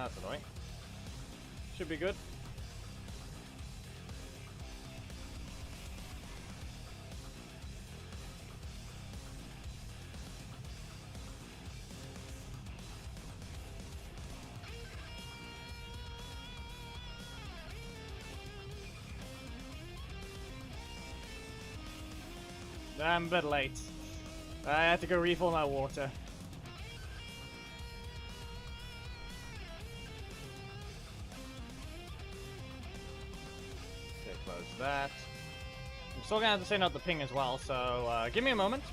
That's annoying. Should be good. I'm a bit late. I had to go refill my water. Okay, close that. I'm still gonna have to send out the ping as well, so give me a moment.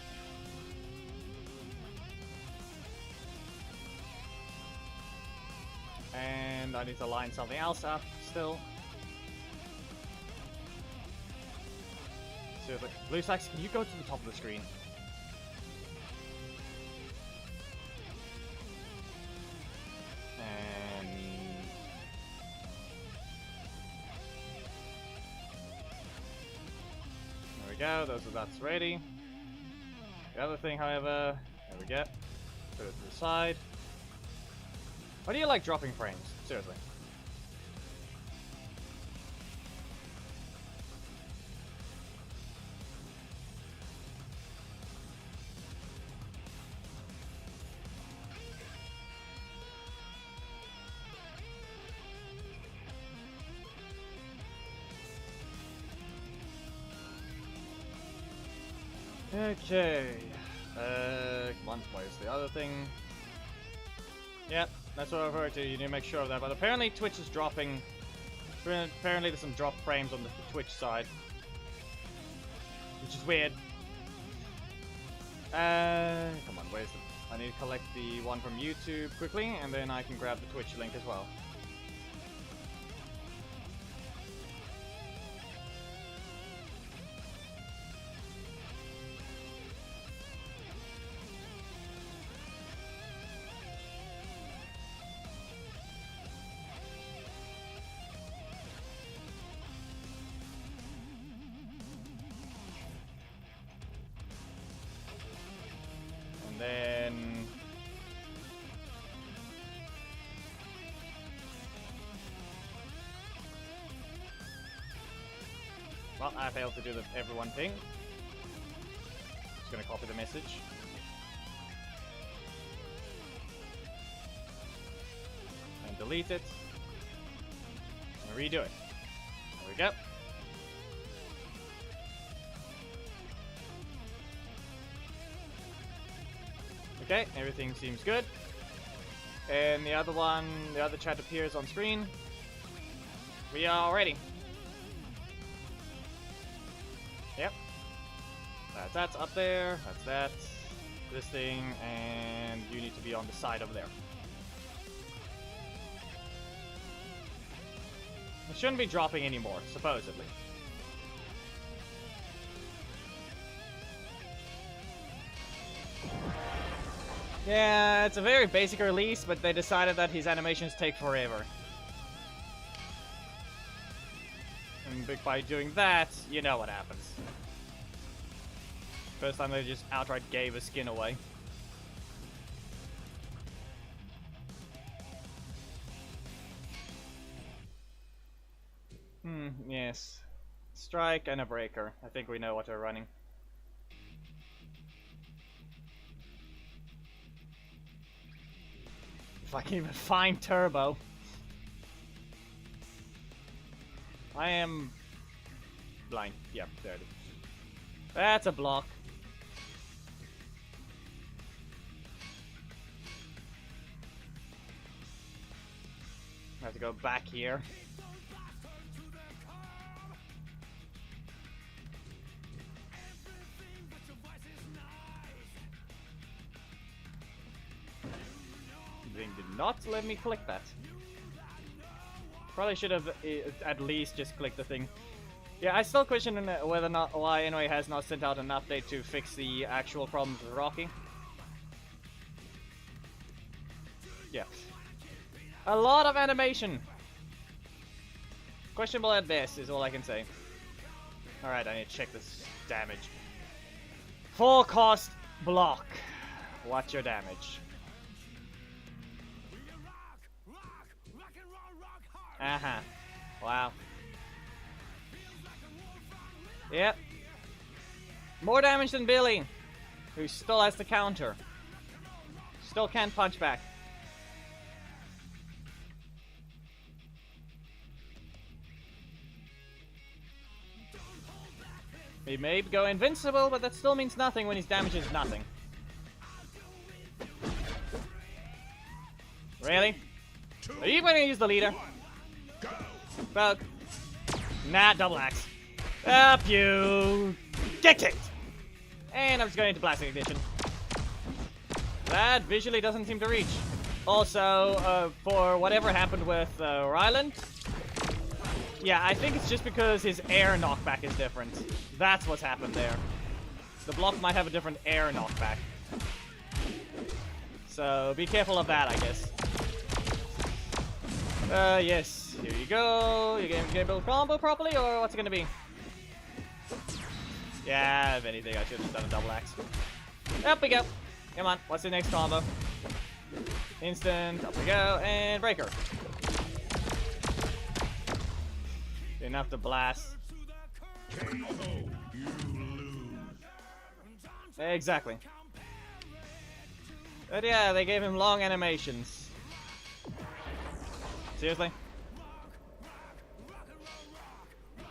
And I need to line something else up still. Seriously. Blue Stacks, can you go to the top of the screen? And... there we go, that's ready. The other thing, however, there we go. Put it to the side. Why do you like dropping frames? Seriously. Okay. Come on, where's the other thing? Yep, that's what I've heard too. You need to make sure of that. But apparently Twitch is dropping. Apparently there's some drop frames on the Twitch side. Which is weird. Come on, where's the... I need to collect the one from YouTube quickly, and then I can grab the Twitch link as well. Then well, I failed to do the everyone thing. Just gonna copy the message. And delete it. And redo it. There we go. Okay, everything seems good. And the other one, the other chat appears on screen. We are ready. Yep. That's up there, that's that. This thing, and you need to be on the side over there. It shouldn't be dropping anymore, supposedly. Yeah, it's a very basic release, but they decided that his animations take forever. And by doing that, you know what happens. First time they just outright gave a skin away. Yes. Strike and a breaker. I think we know what they're running. If I can even find turbo. I am blind. Yep, there it is. That's a block. I have to go back here. Did not let me click that. Probably should have at least just clicked the thing. Yeah, I still question whether or not why NOA has not sent out an update to fix the actual problems with Rocky. Yeah. A lot of animation. Questionable at best is all I can say. Alright, I need to check this damage. Full cost block. What's your damage? Uh-huh. Wow. Yep. More damage than Billy, who still has to counter. Still can't punch back. He may go invincible, but that still means nothing when his damage is nothing. Really? Are you going to use the leader? Bug. Nah, double axe. Up you. Get kicked! And I'm just going into Blasting Ignition. That visually doesn't seem to reach. Also, for whatever happened with Ryland, yeah, I think it's just because his air knockback is different. That's what's happened there. The block might have a different air knockback. So be careful of that, I guess. Yes. Here you go. You're going to build combo properly, or what's it going to be? Yeah, if anything, I should have just done a double axe. Up we go. Come on, what's the next combo? Instant, up we go, and breaker. Enough to blast. Exactly. But yeah, they gave him long animations. Seriously?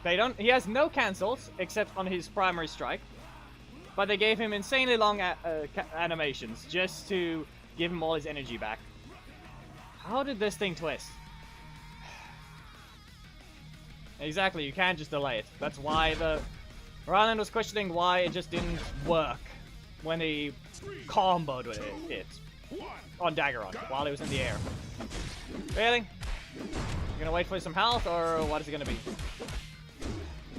They don't. He has no cancels except on his primary strike, but they gave him insanely long animations just to give him all his energy back. How did this thing twist? Exactly, you can't just delay it. That's why Ryland was questioning why it just didn't work when he comboed with it on Daggeron while he was in the air. Really? You're gonna wait for some health, or what is it gonna be?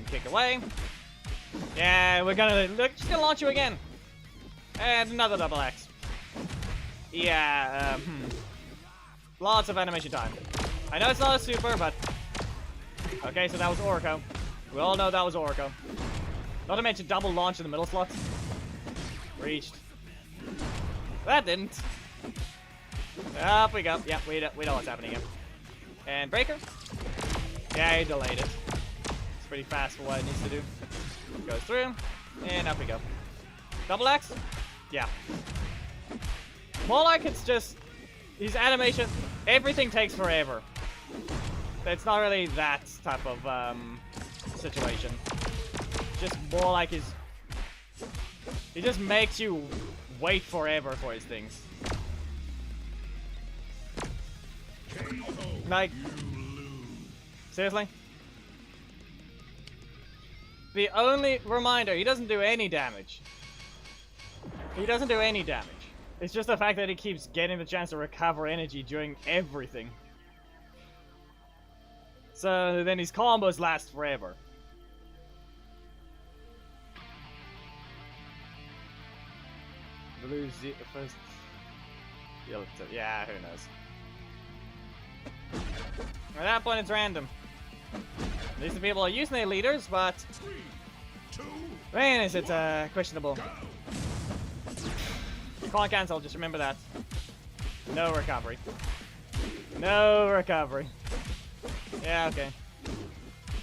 Kick away. Yeah, we're just gonna launch you again. And another double axe. Yeah, lots of animation time. I know it's not a super, but... Okay, so that was Orko. We all know that was Orko. Not to mention double launch in the middle slots. Reached. That didn't. Up we go. Yep, we know what's happening here. And breaker. Yeah, he delayed it. It's pretty fast for what it needs to do. Goes through, and up we go. Double axe? Yeah. More like it's just his animation. Everything takes forever. It's not really that type of situation. Just more like his. He just makes you wait forever for his things. Like, seriously? The only reminder, he doesn't do any damage. He doesn't do any damage. It's just the fact that he keeps getting the chance to recover energy during everything. So then his combos last forever. Blue Z first. Yeah, who knows? At that point, it's random. These people are using their leaders, but man, is it questionable. Can't cancel. Just remember that. No recovery. No recovery. Yeah, okay.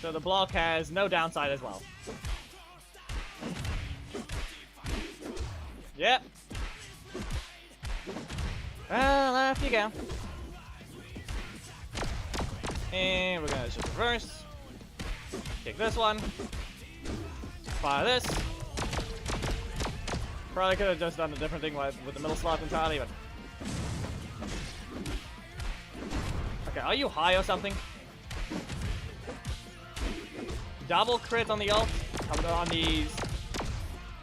So the block has no downside as well. Yep. Well, off you go. And we're gonna just reverse. Take this one. Fire this. Probably could have just done a different thing with the middle slot entirely, but... Okay, are you high or something? Double crit on the ult,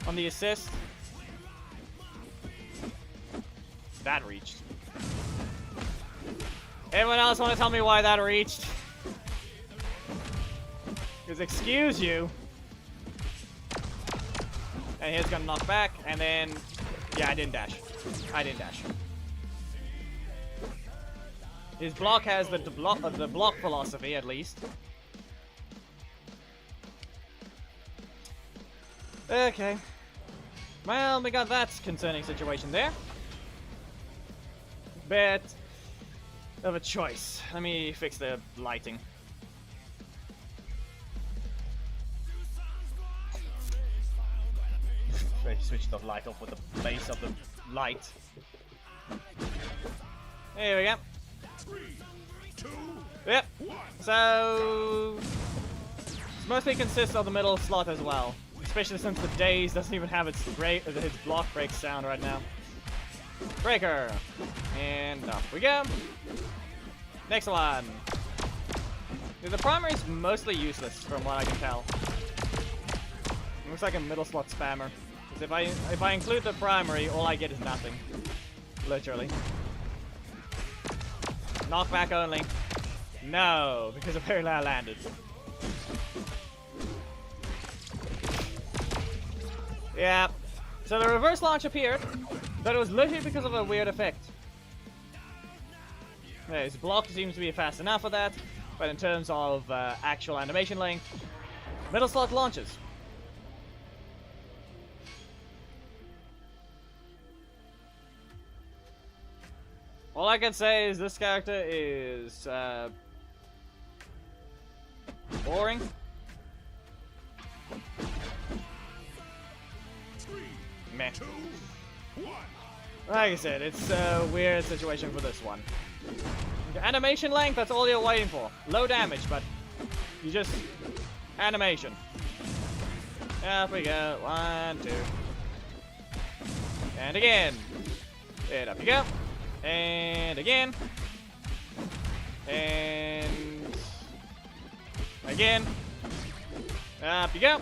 on the assist. That reached. Anyone else want to tell me why that reached? Because excuse you. And he's gonna knock back, and then yeah, I didn't dash. I didn't dash. His block has the block philosophy at least. Okay. Well, we got that concerning situation there. But of a choice. Let me fix the lighting. Switch the light off with the base of the light. There we go. 3, 2, Yep. So it mostly consists of the middle slot as well. Especially since the Daze doesn't even have its block break sound right now. Breaker. And off we go. Next one. The primary is mostly useless from what I can tell. It looks like a middle slot spammer. Because if I include the primary, all I get is nothing. Literally. Knockback only. No, because apparently I landed. Yeah. So the reverse launch appeared, but it was literally because of a weird effect. Okay, his block seems to be fast enough for that, but in terms of actual animation length, middle slot launches. All I can say is this character is boring. 3, Meh. 2, 1. Like I said, it's a weird situation for this one. Animation length, that's all you're waiting for. Low damage, but you just... animation. Up we go. 1, 2. And again. And up you go. And again. And... again. Up you go.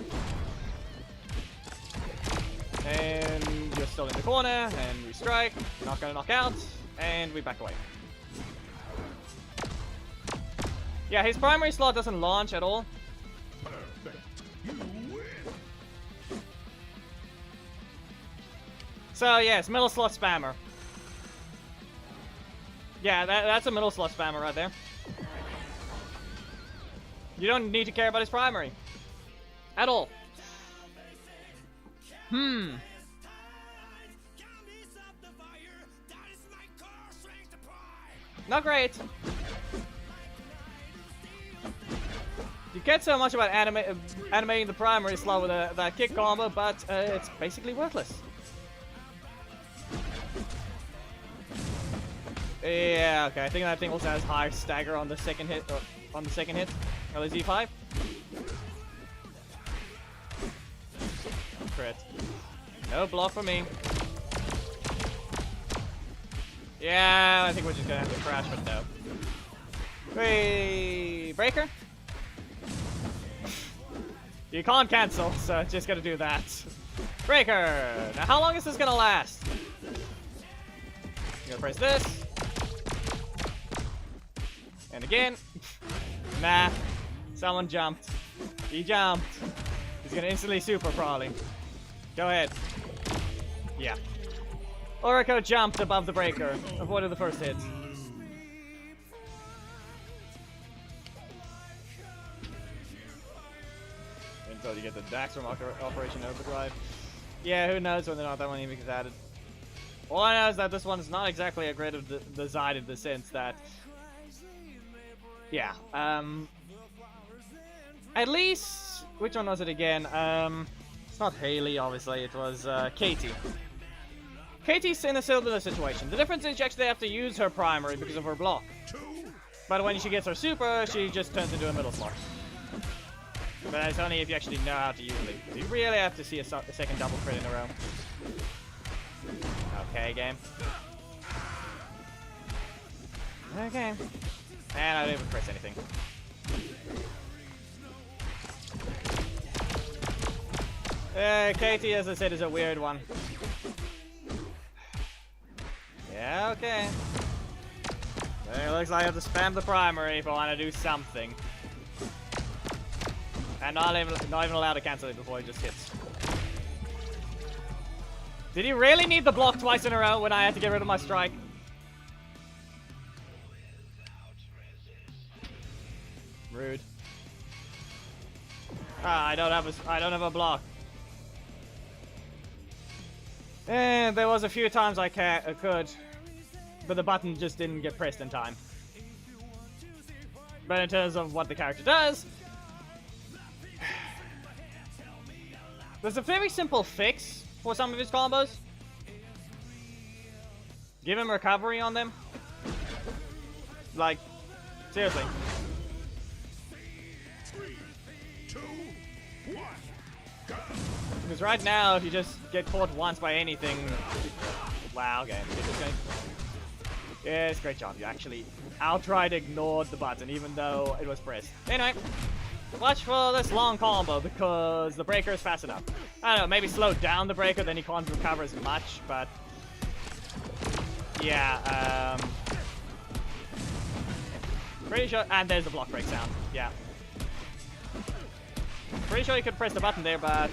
And you're still in the corner, and we strike. Not gonna knock out, and we back away. Yeah, his primary slot doesn't launch at all. Perfect. You win. So yes, middle slot spammer. Yeah, that's a middle slot spammer right there. You don't need to care about his primary. At all. Not great. You get so much about animating the primary slot with that kick combo, but it's basically worthless. Yeah, okay. I think that thing also has high stagger on the second hit, or the Z5. Crit. No block for me. Yeah, I think we're just gonna have to crash, but no. Hey, breaker. You can't cancel, so just gotta do that. Breaker. Now, how long is this gonna last? I'm gonna press this. And again. Nah. Someone jumped. He jumped. He's gonna instantly super probably. Go ahead. Yeah. Orico jumped above the breaker. Avoided the first hit. Until you get the Dax from Operation Overdrive. Yeah, who knows whether or not that one even gets added. All I know is that this one is not exactly a great design in the sense that... yeah, at least... which one was it again? It's not Haley, obviously. It was Katie. Katie's in a similar situation. The difference is she actually have to use her primary because of her block. But when she gets her super, she just turns into a middle slot. But it's only if you actually know how to use it. You really have to see a second double crit in a row. Okay, game. Okay. And I didn't even press anything. Katie, as I said, is a weird one. Yeah, okay. It looks like I have to spam the primary if I want to do something. And not even allowed to cancel it before it just hits. Did he really need the block twice in a row when I had to get rid of my strike? Rude. Ah, I don't have a block. And there was a few times I could, but the button just didn't get pressed in time. But in terms of what the character does, there's a very simple fix for some of his combos. Give him recovery on them. Like, seriously. 3, 2, 1, go! Because right now, if you just get caught once by anything... Wow, okay. Yes, great job. You actually outright ignored the button, even though it was pressed. Anyway, watch for this long combo, because the breaker is fast enough. I don't know, maybe slow down the breaker, then he can't recover as much, but... Yeah, pretty sure... And there's the block break sound. Yeah. Pretty sure you could press the button there, but...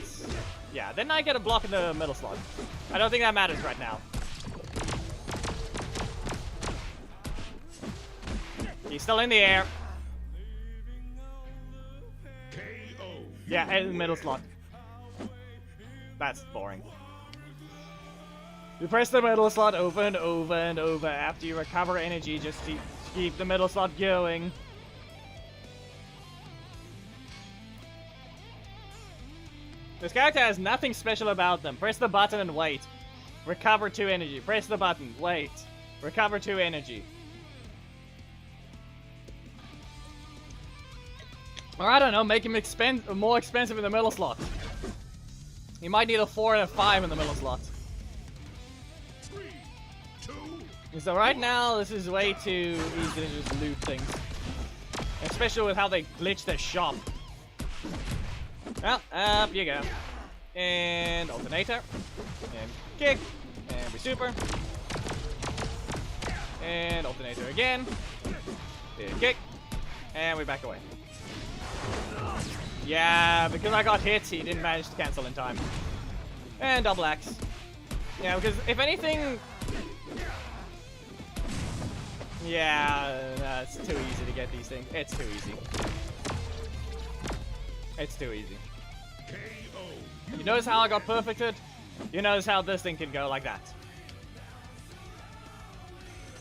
Yeah, then I get a block in the middle slot. I don't think that matters right now. He's still in the air. KO. Yeah, in the middle slot. That's boring. You press the middle slot over and over and over after you recover energy just to keep the middle slot going. This character has nothing special about them. Press the button and wait. Recover 2 energy. Press the button. Wait. Recover 2 energy. Or I don't know, make him more expensive in the middle slot. You might need a 4 and a 5 in the middle slot. 3, 2, So right now, this is way too easy to just loot things. Especially with how they glitch their shop. Well, up you go. And alternator. And kick. And we super. And alternator again. And kick. And we back away. Yeah, because I got hit, he didn't manage to cancel in time. And double axe. Yeah, because if anything... Yeah, no, it's too easy to get these things. It's too easy. It's too easy. KO. You notice how I got perfected? You notice how this thing can go like that.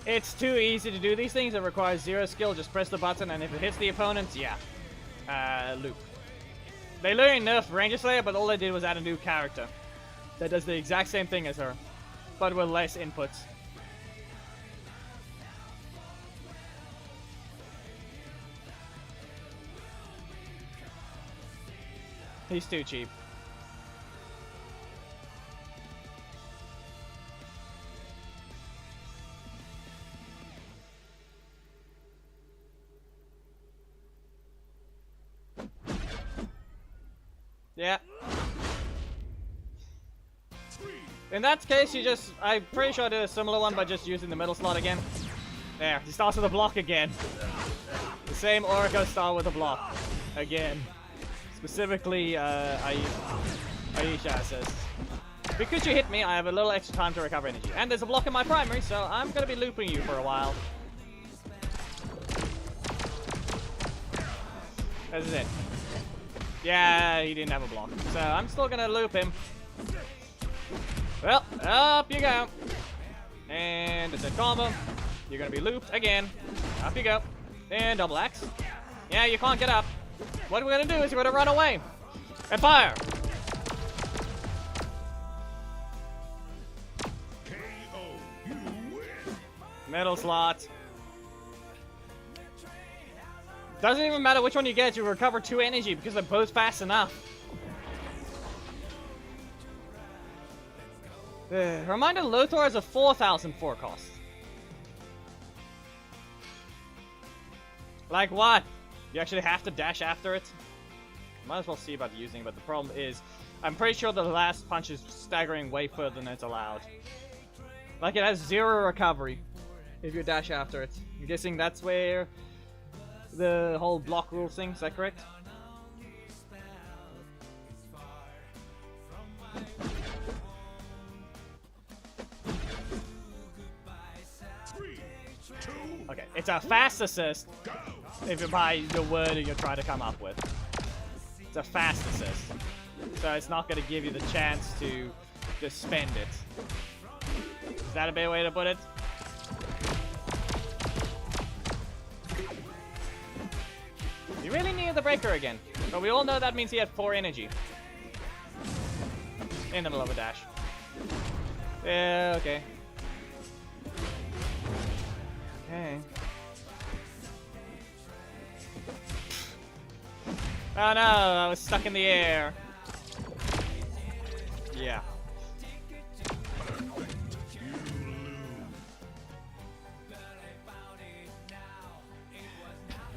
It's too easy to do these things. It requires 0 skill. Just press the button, and if it hits the opponent, yeah. Loop. They literally nerfed Ranger Slayer, but all they did was add a new character that does the exact same thing as her, but with less inputs. He's too cheap. Yeah. In that case, you just... I'm pretty sure I did a similar one by just using the middle slot again. There, he starts with a block again. The same Orico start with a block. Again. Specifically, Aisha says, because you hit me, I have a little extra time to recover energy. And there's a block in my primary, so I'm gonna be looping you for a while. This is it. Yeah, he didn't have a block. So I'm still gonna loop him. Well, up you go. And it's a combo. You're gonna be looped again. Up you go. And double axe. Yeah, you can't get up. What we're gonna do is we're gonna run away. And fire! KO. You win. Middle slot. Doesn't even matter which one you get, you recover 2 energy because they're both fast enough. Reminder, Lothar has a 4,004 cost. Like what? You actually have to dash after it? Might as well see about using it, but the problem is, I'm pretty sure the last punch is staggering way further than it's allowed. Like it has 0 recovery if you dash after it. I'm guessing that's where the whole block rule thing, is that correct? Okay, it's a fast assist if you buy the word you're trying to come up with. It's a fast assist. So it's not going to give you the chance to just spend it. Is that a better way to put it? the breaker again. But we all know that means he had 4 energy. In the middle of a dash. Yeah, okay. Okay. Oh no, I was stuck in the air. Yeah.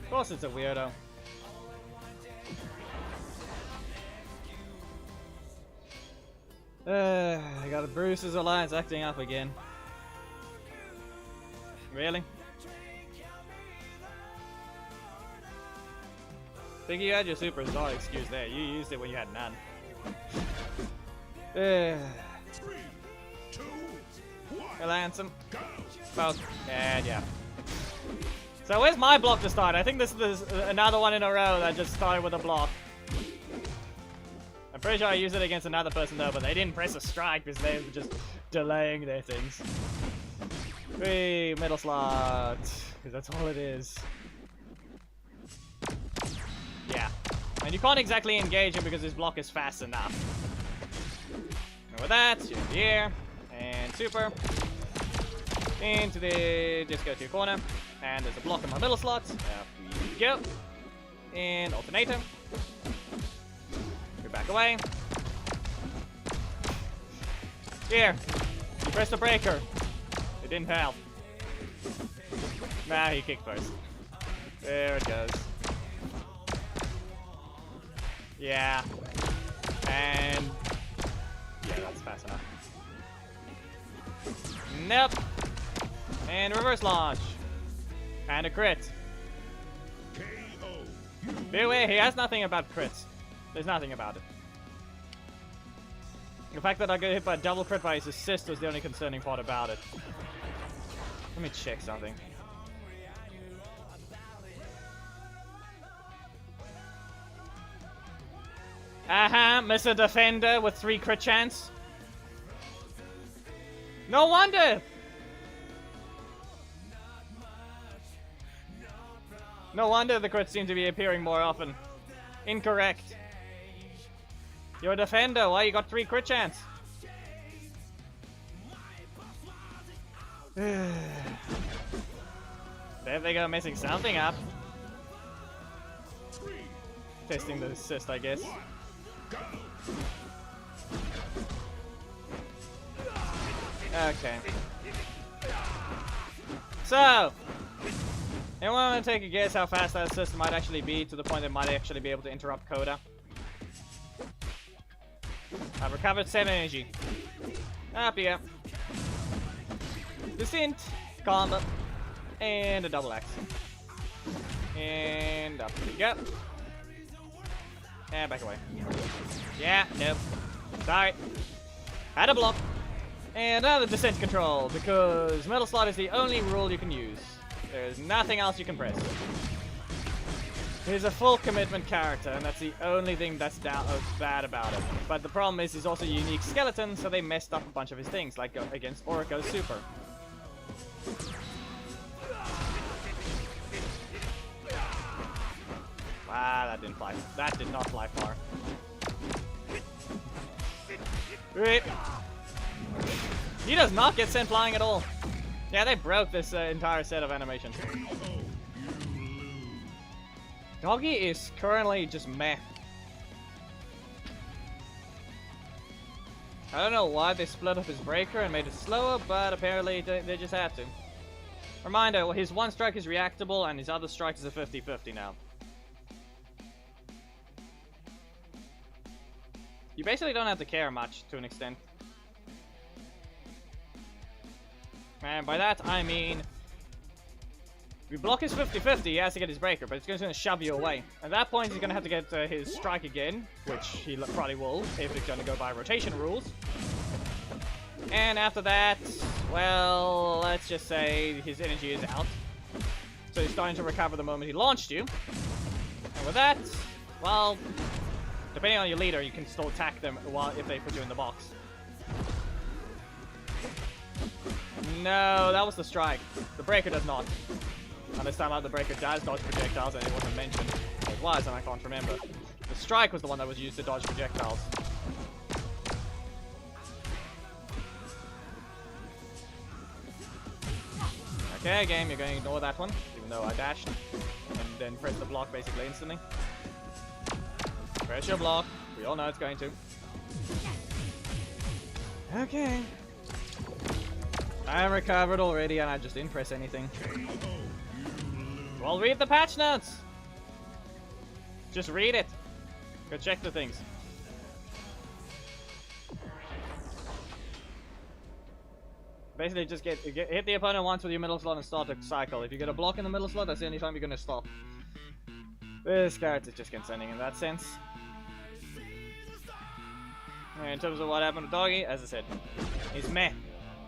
Of course it's a weirdo. I got a Bruce's Alliance acting up again. Really? Think you had your superstar excuse there. You used it when you had none. 3, 2, 1. Alliance him. Both. And yeah. So where's my block to start? I think this is another one in a row that just started with a block. I'm pretty sure I used it against another person though, but they didn't press a strike because they were just delaying their things. 3 middle slot, because that's all it is. Yeah. And you can't exactly engage him because his block is fast enough. And with that, you're in the air. And super. Into the disco to your corner. And there's a block in my middle slot. Up we go. And alternator. Go back away. Here. You press the breaker. It didn't help. Nah, he kicked first. There it goes. Yeah. And yeah, that's fast enough. Nope. And reverse launch. And a crit. Beware, he has nothing about crits. There's nothing about it. The fact that I got hit by a double crit by his assist was the only concerning part about it. Let me check something. Mr. Defender with 3 crit chance. No wonder! No wonder the crits seem to be appearing more often. Incorrect. You're a defender, why you got 3 crit chance? There they go, messing something up. Testing the assist, I guess. Okay. So, anyone want to take a guess how fast that assist might actually be to the point that it might actually be able to interrupt Coda? I've recovered 7 energy. Up here. Descent, combo, and a double axe. And up we go. And back away. Yeah, nope. Sorry. Had a block. And another descent control, because metal slot is the only rule you can use. There's nothing else you can press. He's a full commitment character, and that's the only thing that's bad about it. But the problem is he's also a unique skeleton, so they messed up a bunch of his things, like against Orico's super. Ah, that didn't fly. That did not fly far. Right. He does not get sent flying at all. Yeah, they broke this entire set of animations. Doggy is currently just meh. I don't know why they split up his breaker and made it slower, but apparently they just had to. Reminder, his one strike is reactable and his other strike is a 50-50 now. You basically don't have to care much, to an extent. And by that, I mean... if you block his 50-50, he has to get his breaker, but it's going to shove you away. At that point, he's going to have to get his strike again, which he probably will, if it's going to go by rotation rules. And after that, well, let's just say his energy is out. So he's starting to recover the moment he launched you. And with that, well... depending on your leader, you can still attack them if they put you in the box. No, that was the strike. The breaker does not. And this time out, the breaker does dodge projectiles, and it wasn't mentioned. it was, and I can't remember. The strike was the one that was used to dodge projectiles. Okay, game, you're going to ignore that one, even though I dashed. And then press the block basically instantly. Press your block. We all know it's going to. Okay. I am recovered already and I just didn't press anything. Well, read the patch notes! Just read it. Go check the things. Basically, just hit the opponent once with your middle slot and start the cycle. If you get a block in the middle slot, that's the only time you're gonna stop. This character's just concerning in that sense. And in terms of what happened to Doggy, as I said, he's meh.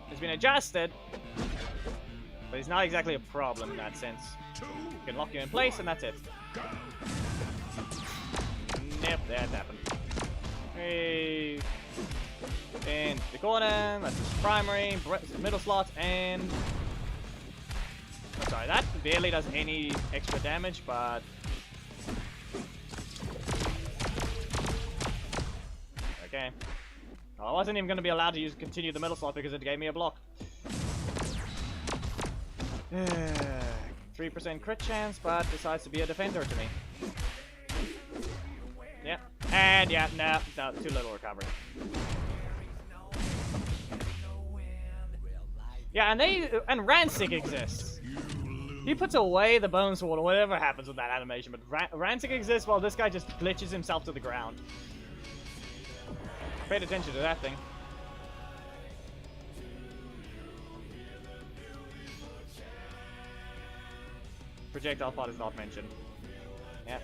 He's been adjusted, but he's not exactly a problem in that sense. You can lock you in place, and that's it. Nope, that happened. Hey. And the corner, that's his primary, middle slot, and... Oh, sorry, that barely does any extra damage, but... Okay. Well, I wasn't even going to be allowed to continue the middle slot because it gave me a block. 3% crit chance, but decides to be a defender to me. Yeah. And yeah, no, too little recovery. Yeah, and Rancic exists. He puts away the bone sword or whatever happens with that animation, but Rancic exists while this guy just glitches himself to the ground. I paid attention to that thing. Projectile pod is not mentioned. Yeah.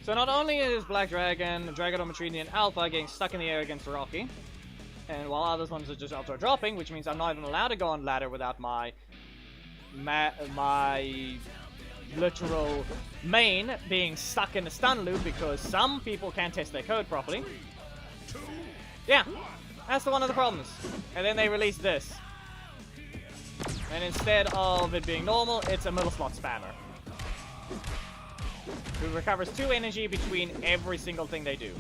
So not only is Black Dragon, Dragonometrine, and Alpha getting stuck in the air against Rocky, and while other ones are just auto dropping, which means I'm not even allowed to go on ladder without my literal main being stuck in a stun loop because some people can't test their code properly. Yeah, that's one of the problems. And then they release this. And instead of it being normal, it's a middle slot spammer. Who recovers 2 energy between every single thing they do.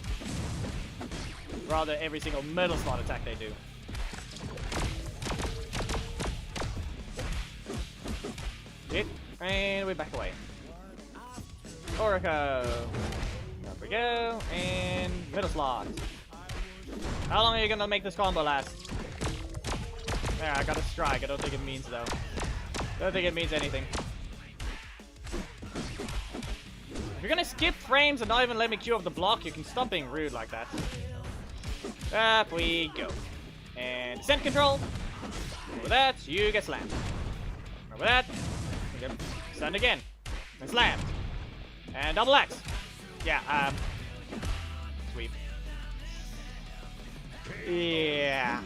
Rather, every single middle slot attack they do. Hit, and we back away. Orico. There we go, and middle slot. How long are you gonna make this combo last? There, I got a strike. I don't think it means though. Don't think it means anything. If you're gonna skip frames and not even let me queue up the block, you can stop being rude like that. Up we go. And descent control. Over that, you get slammed. Over that, you get stunned again. And slammed. And double axe. Yeah, sweep. Yeah.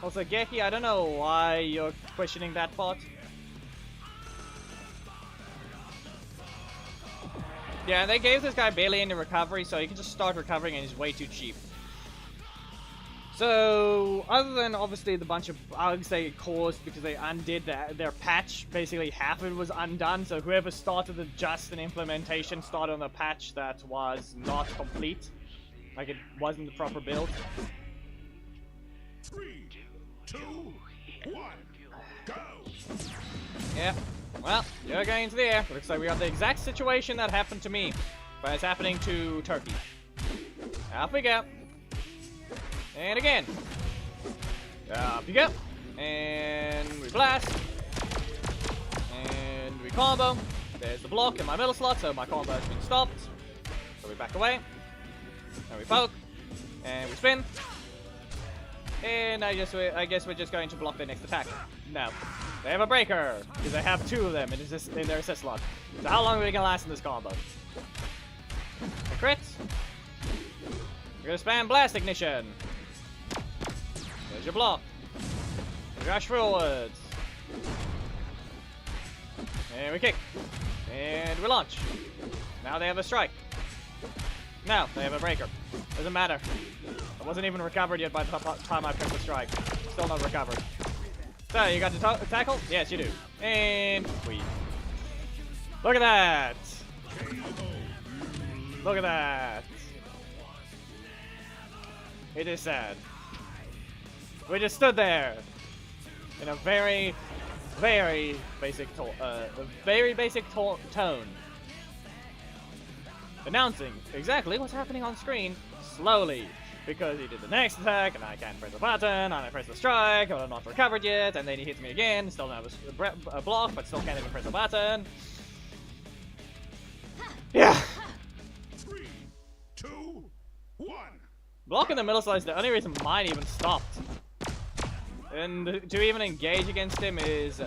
Also, Geki, I don't know why you're questioning that part. Yeah, and they gave this guy barely any recovery, so he can just start recovering and he's way too cheap. So, other than obviously the bunch of bugs they caused because they undid their patch, basically half of it was undone, so whoever started the just an implementation started on a patch that was not complete. Like it wasn't the proper build. 3, 2, 1, go! Yeah. Well, you're going into the air. Looks like we got the exact situation that happened to me, but it's happening to Turkey. Up we go. And again. Up you go. And we blast. And we combo. There's the block in my middle slot, so my combo has been stopped. So we back away. And we poke. And we spin. And I guess we're just going to block their next attack. No. They have a breaker, because they have 2 of them in their assist slot. So how long are we going to last in this combo? A crit. We're going to spam blast ignition. There's your block. Rush forwards. And we kick. And we launch. Now they have a strike. No, they have a breaker. Doesn't matter. It wasn't even recovered yet by the time I pressed the strike. Still not recovered. So, you got to tackle? Yes, you do. And we. Look at that! Look at that! It is sad. We just stood there in a very, very basic tone, announcing exactly what's happening on screen slowly, because he did the next attack and I can't press the button, and I press the strike, but I'm not recovered yet, and then he hits me again, still don't have a block, but still can't even press the button. Yeah. 3, 2, 1. Block in the middle slot is the only reason mine even stopped. And to even engage against him is...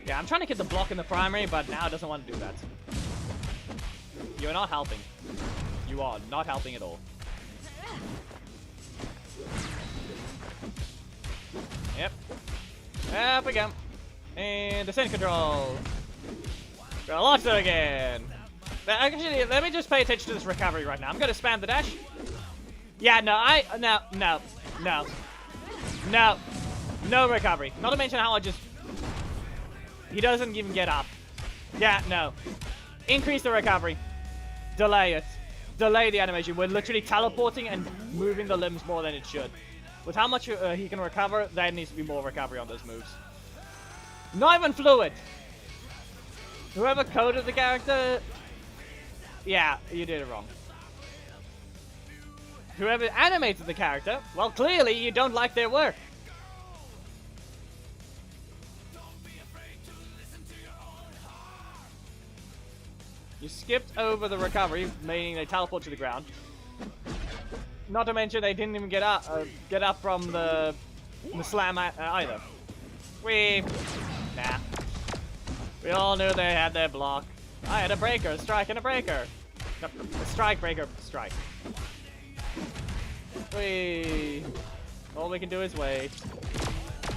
yeah, I'm trying to get the block in the primary, but now it doesn't want to do that. You're not helping. You are not helping at all. Yep. Up we go. And descent control. Gonna launch it again. Actually, let me just pay attention to this recovery right now. I'm gonna spam the dash. Yeah, no, no recovery. Not to mention how I just... he doesn't even get up. Yeah, no. Increase the recovery. Delay it. Delay the animation. We're literally teleporting and moving the limbs more than it should. With how much he can recover, there needs to be more recovery on those moves. Not even fluid. Whoever coded the character... yeah, you did it wrong. Whoever animated the character, well, clearly you don't like their work. You skipped over the recovery, meaning they teleport to the ground. Not to mention they didn't even get up from the slam either. Nah. We all knew they had their block. I had a breaker, a strike, and a breaker. A strike, breaker, strike. All we can do is wait.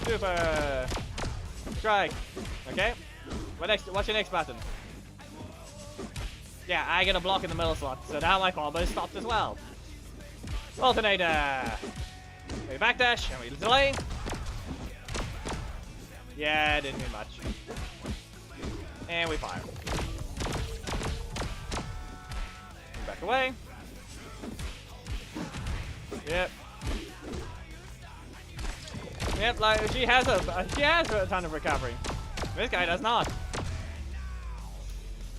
Super! Strike! Okay? What's your next button? Yeah, I get a block in the middle slot, so now my combo is stopped as well. Alternator! We backdash, and we delay. Yeah, didn't mean much. And we fire. Back away. Yep. Yep, like she has a ton of recovery. This guy does not.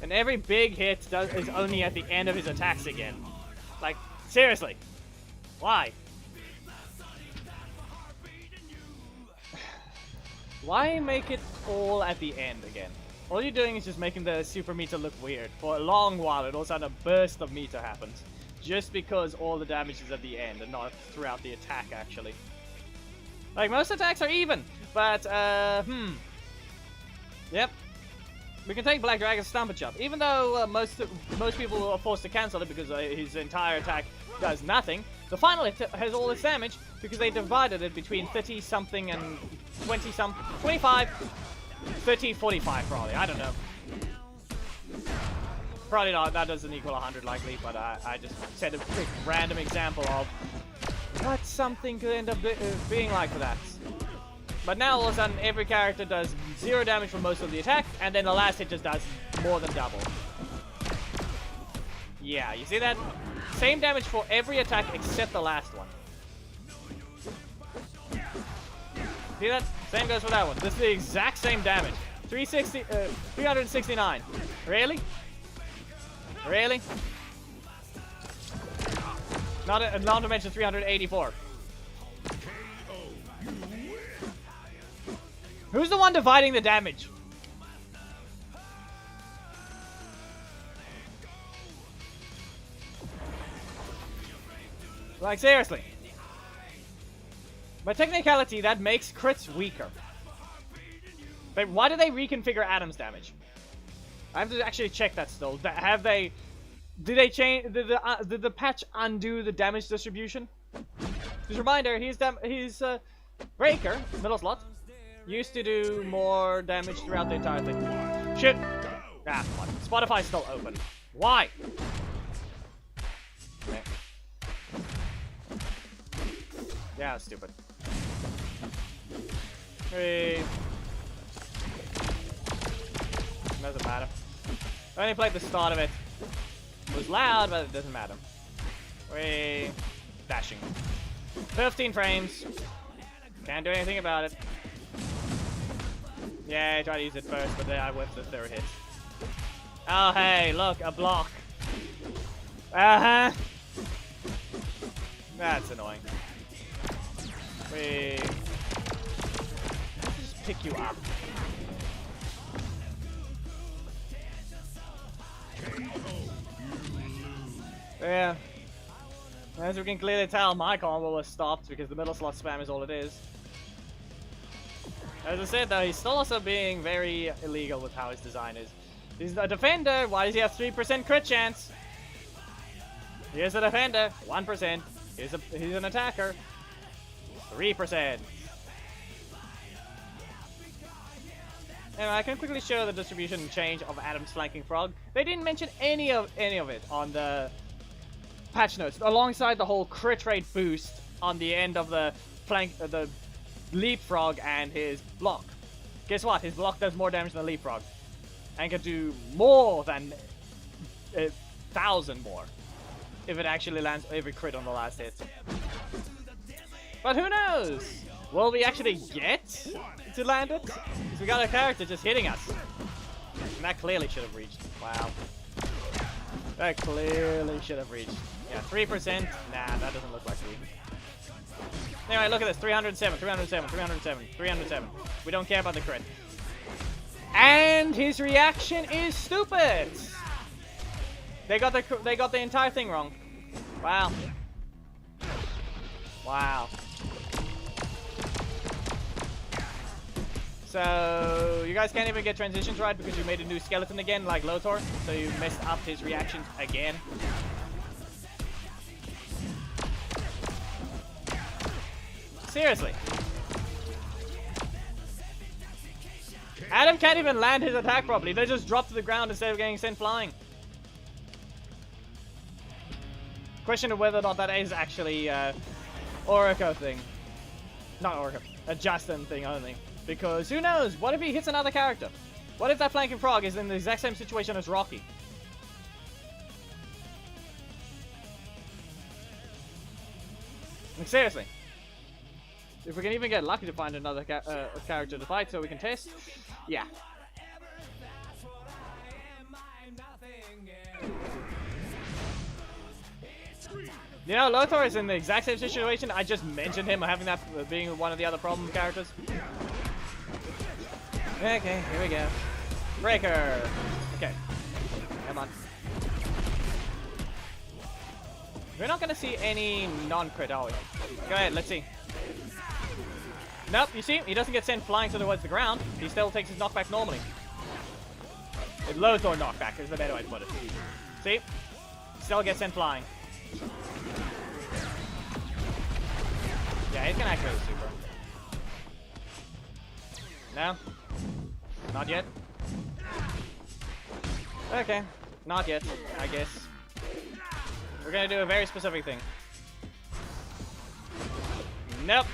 And every big hit is only at the end of his attacks again. Like, seriously. Why? Why make it all at the end again? All you're doing is just making the super meter look weird. For a long while, it all of a sudden a burst of meter happens. Just because all the damage is at the end and not throughout the attack, actually. Like, most attacks are even, but, Yep. We can take Black Dragon's Stomp and Jump. Even though most people are forced to cancel it because his entire attack does nothing, the final hit has all its damage because they divided it between 30-something and 20-something, 25, 30, 45 probably, I don't know. Probably not, that doesn't equal 100 likely, but I just said a quick random example of what something could end up being like for that. But now all of a sudden every character does 0 damage for most of the attack, and then the last hit just does more than double. Yeah, you see that? Same damage for every attack except the last one. See that? Same goes for that one. This is the exact same damage. 369. Really? Really? Not to mention 384. Who's the one dividing the damage? Like, seriously. By technicality, that makes crits weaker. But why do they reconfigure Adam's damage? I have to actually check that still. Have they... Did they change... Did the patch undo the damage distribution? Just a reminder, his breaker, middle slot, used to do more damage throughout the entire thing. Shit! Ah, come on. Spotify's still open. Why? Yeah, stupid. Hey. Doesn't matter. I only played the start of it. It was loud, but it doesn't matter. Wait. Dashing. 15 frames. Can't do anything about it. Yeah, I tried to use it first, but then I whipped the third hit. Oh, hey, look, a block. Uh-huh. That's annoying. Wait. Just pick you up. Yeah. As we can clearly tell, my combo was stopped because the middle slot spam is all it is. As I said though, he's still also being very illegal with how his design is. He's a defender, why does he have 3% crit chance? Here's a defender, 1%. He's an attacker, 3%. Anyway, I can quickly show the distribution change of Adam's flanking frog. They didn't mention any of it on the patch notes, alongside the whole crit rate boost on the end of the the leapfrog and his block. Guess what? His block does more damage than the leapfrog, and can do more than 1,000 more if it actually lands every crit on the last hit. But who knows? Will we actually get to land it? Because we got a character just hitting us. And that clearly should have reached. Wow. That clearly should have reached. Yeah, 3%. Nah, that doesn't look like me. Anyway, look at this. 307, 307, 307, 307. We don't care about the crit. And his reaction is stupid. They got the entire thing wrong. Wow. Wow. So, you guys can't even get transitions right because you made a new skeleton again, like Lothar, so you messed up his reactions again. Seriously. Adam can't even land his attack properly. They just drop to the ground instead of getting sent flying. Question of whether or not that is actually Orica thing. Not Orica. A Justin thing only. Because who knows? What if he hits another character? What if that flanking frog is in the exact same situation as Rocky? Like, seriously. If we can even get lucky to find another character to fight so we can test. Yeah. You know, Lothar is in the exact same situation. I just mentioned him having that being one of the other problem characters. Okay, here we go. Breaker. Okay. Come on. We're not gonna see any non-crit, are we? Go ahead, let's see. Nope, you see? He doesn't get sent flying towards the ground. He still takes his knockback normally. Lothar knockback is the better way to put it. See? Still gets sent flying. Yeah, he's gonna activate the super. No? Not yet? Okay. Not yet, I guess. We're gonna do a very specific thing. Nope.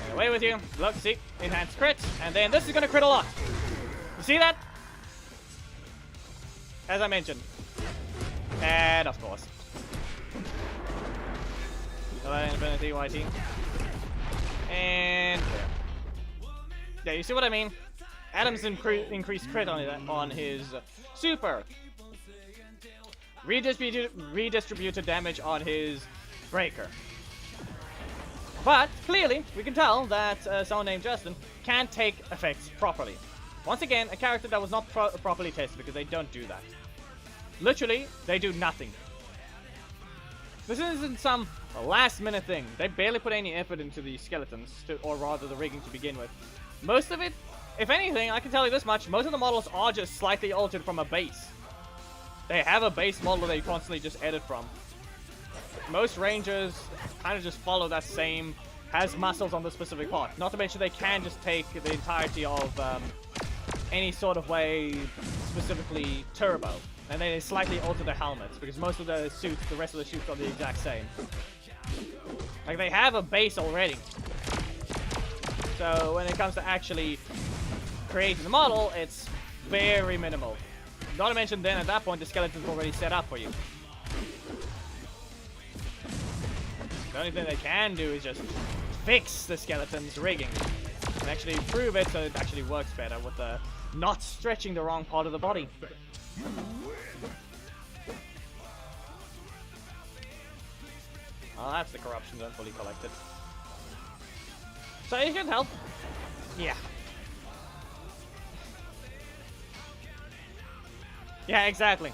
Get away with you. Look, see? Enhanced crit. And then this is gonna crit a lot. You see that? As I mentioned. And of course. Infinity YT. And yeah, you see what I mean? Adam's increased crit on his super. Redistributed damage on his breaker. But clearly, we can tell that someone named Justin can't take effects properly. Once again, a character that was not properly tested because they don't do that. Literally, they do nothing. This isn't some last-minute thing. They barely put any effort into the skeletons, or rather the rigging to begin with. Most of it, if anything, I can tell you this much, most of the models are just slightly altered from a base. They have a base model they constantly just edit from. Most rangers kind of just follow that same, has muscles on the specific part. Not to mention they can just take the entirety of any sort of way, specifically turbo. And then they slightly alter their helmets, because most of the suits, the rest of the suits are the exact same. Like, they have a base already. So when it comes to actually creating the model, it's very minimal. Not to mention then at that point the skeleton's already set up for you. The only thing they can do is just fix the skeleton's rigging and actually improve it so it actually works better with the not stretching the wrong part of the body. Oh, that's the corruption done fully collected. So you can help. Yeah. Yeah, exactly.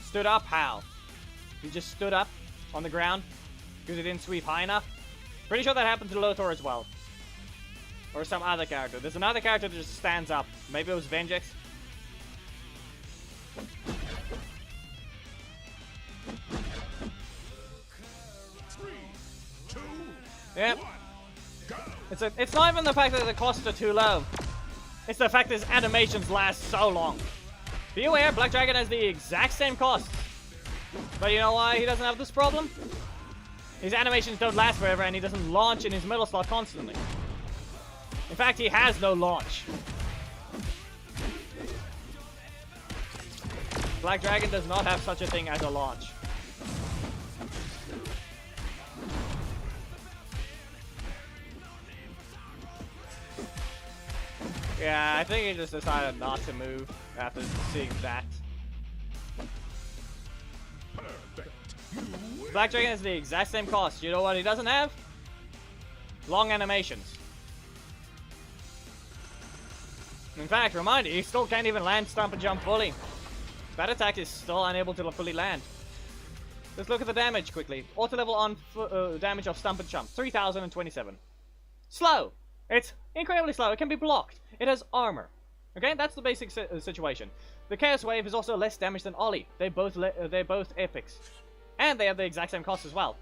Stood up? How? He just stood up on the ground because he didn't sweep high enough? Pretty sure that happened to Lothar as well. Or some other character. There's another character that just stands up. Maybe it was Vengex. Yep. It's not even the fact that the costs are too low. It's the fact that his animations last so long. Be aware, Black Dragon has the exact same cost. But you know why he doesn't have this problem? His animations don't last forever and he doesn't launch in his middle slot constantly. In fact, he has no launch. Black Dragon does not have such a thing as a launch. Yeah, I think he just decided not to move after seeing that. Black Dragon has the exact same cost. You know what he doesn't have? Long animations. In fact, reminder, he still can't even land Stomp and Jump fully. That attack is still unable to fully land. Let's look at the damage quickly. Auto level on damage of Stomp and Jump, 3027. Slow. It's incredibly slow. It can be blocked. It has armor. Okay, that's the basic situation. The Chaos Wave is also less damage than Ollie. They're both epics. And they have the exact same cost as well.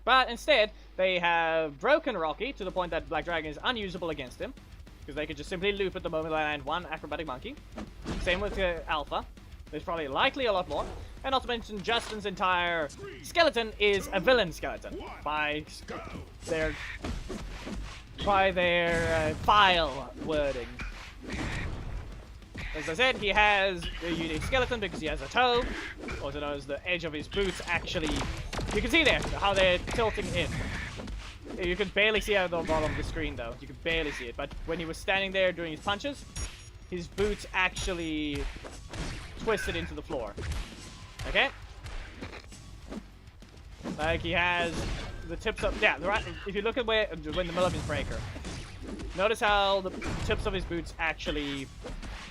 But instead, they have broken Rocky to the point that Black Dragon is unusable against him. Because they could just simply loop at the moment they land one Acrobatic Monkey. Same with Alpha. There's probably likely a lot more. And not to mention, Justin's entire skeleton is a villain skeleton. By their file wording. As I said, he has a unique skeleton because he has a toe. Also known as the edge of his boots actually... You can see there how they're tilting in. You can barely see it at the bottom of the screen though. You can barely see it. But when he was standing there doing his punches, his boots actually twisted into the floor. Okay? Like he has the tips of... Yeah, right, if you look at when the middle of his breaker, notice how the tips of his boots actually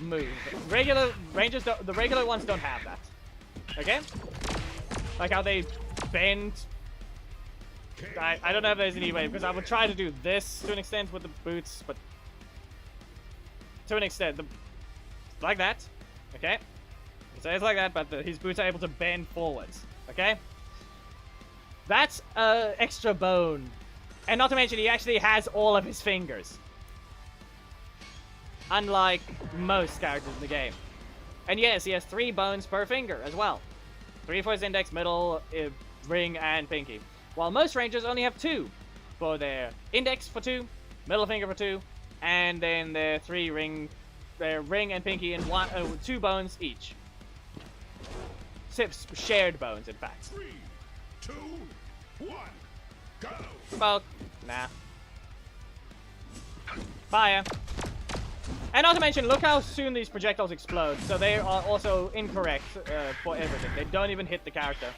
move. Regular Rangers, the regular ones don't have that. Okay? Like how they bend. I don't know if there's any way, because I would try to do this to an extent with the boots, but to an extent, like that. Okay? So it's like that, but his boots are able to bend forwards. Okay? That's extra bone. And not to mention, he actually has all of his fingers. Unlike most characters in the game. And yes, he has 3 bones per finger as well. 3 for his index, middle, ring, and pinky. While most rangers only have 2. For their index for 2, middle finger for 2, and then their ring and pinky in 2 bones each. 6 shared bones, in fact. 3, 2, 1, go! Smoke. Nah. Fire. And not to mention, look how soon these projectiles explode. So they are also incorrect for everything. They don't even hit the character.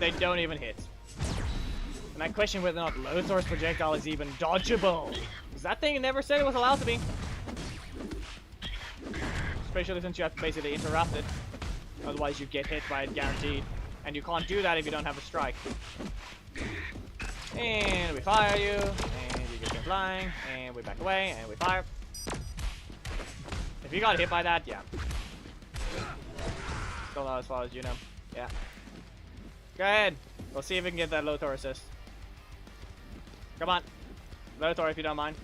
They don't even hit. And I question whether or not Lothar's projectile is even dodgeable. Because that thing never said it was allowed to be. Especially since you have to basically interrupt it. Otherwise you get hit by it guaranteed. And you can't do that if you don't have a strike. And we fire you. And you get sent flying. And we back away. And we fire. If you got hit by that, yeah. Still not as far as you know. Yeah. Go ahead. We'll see if we can get that Lothar assist. Come on. Lothar, if you don't mind.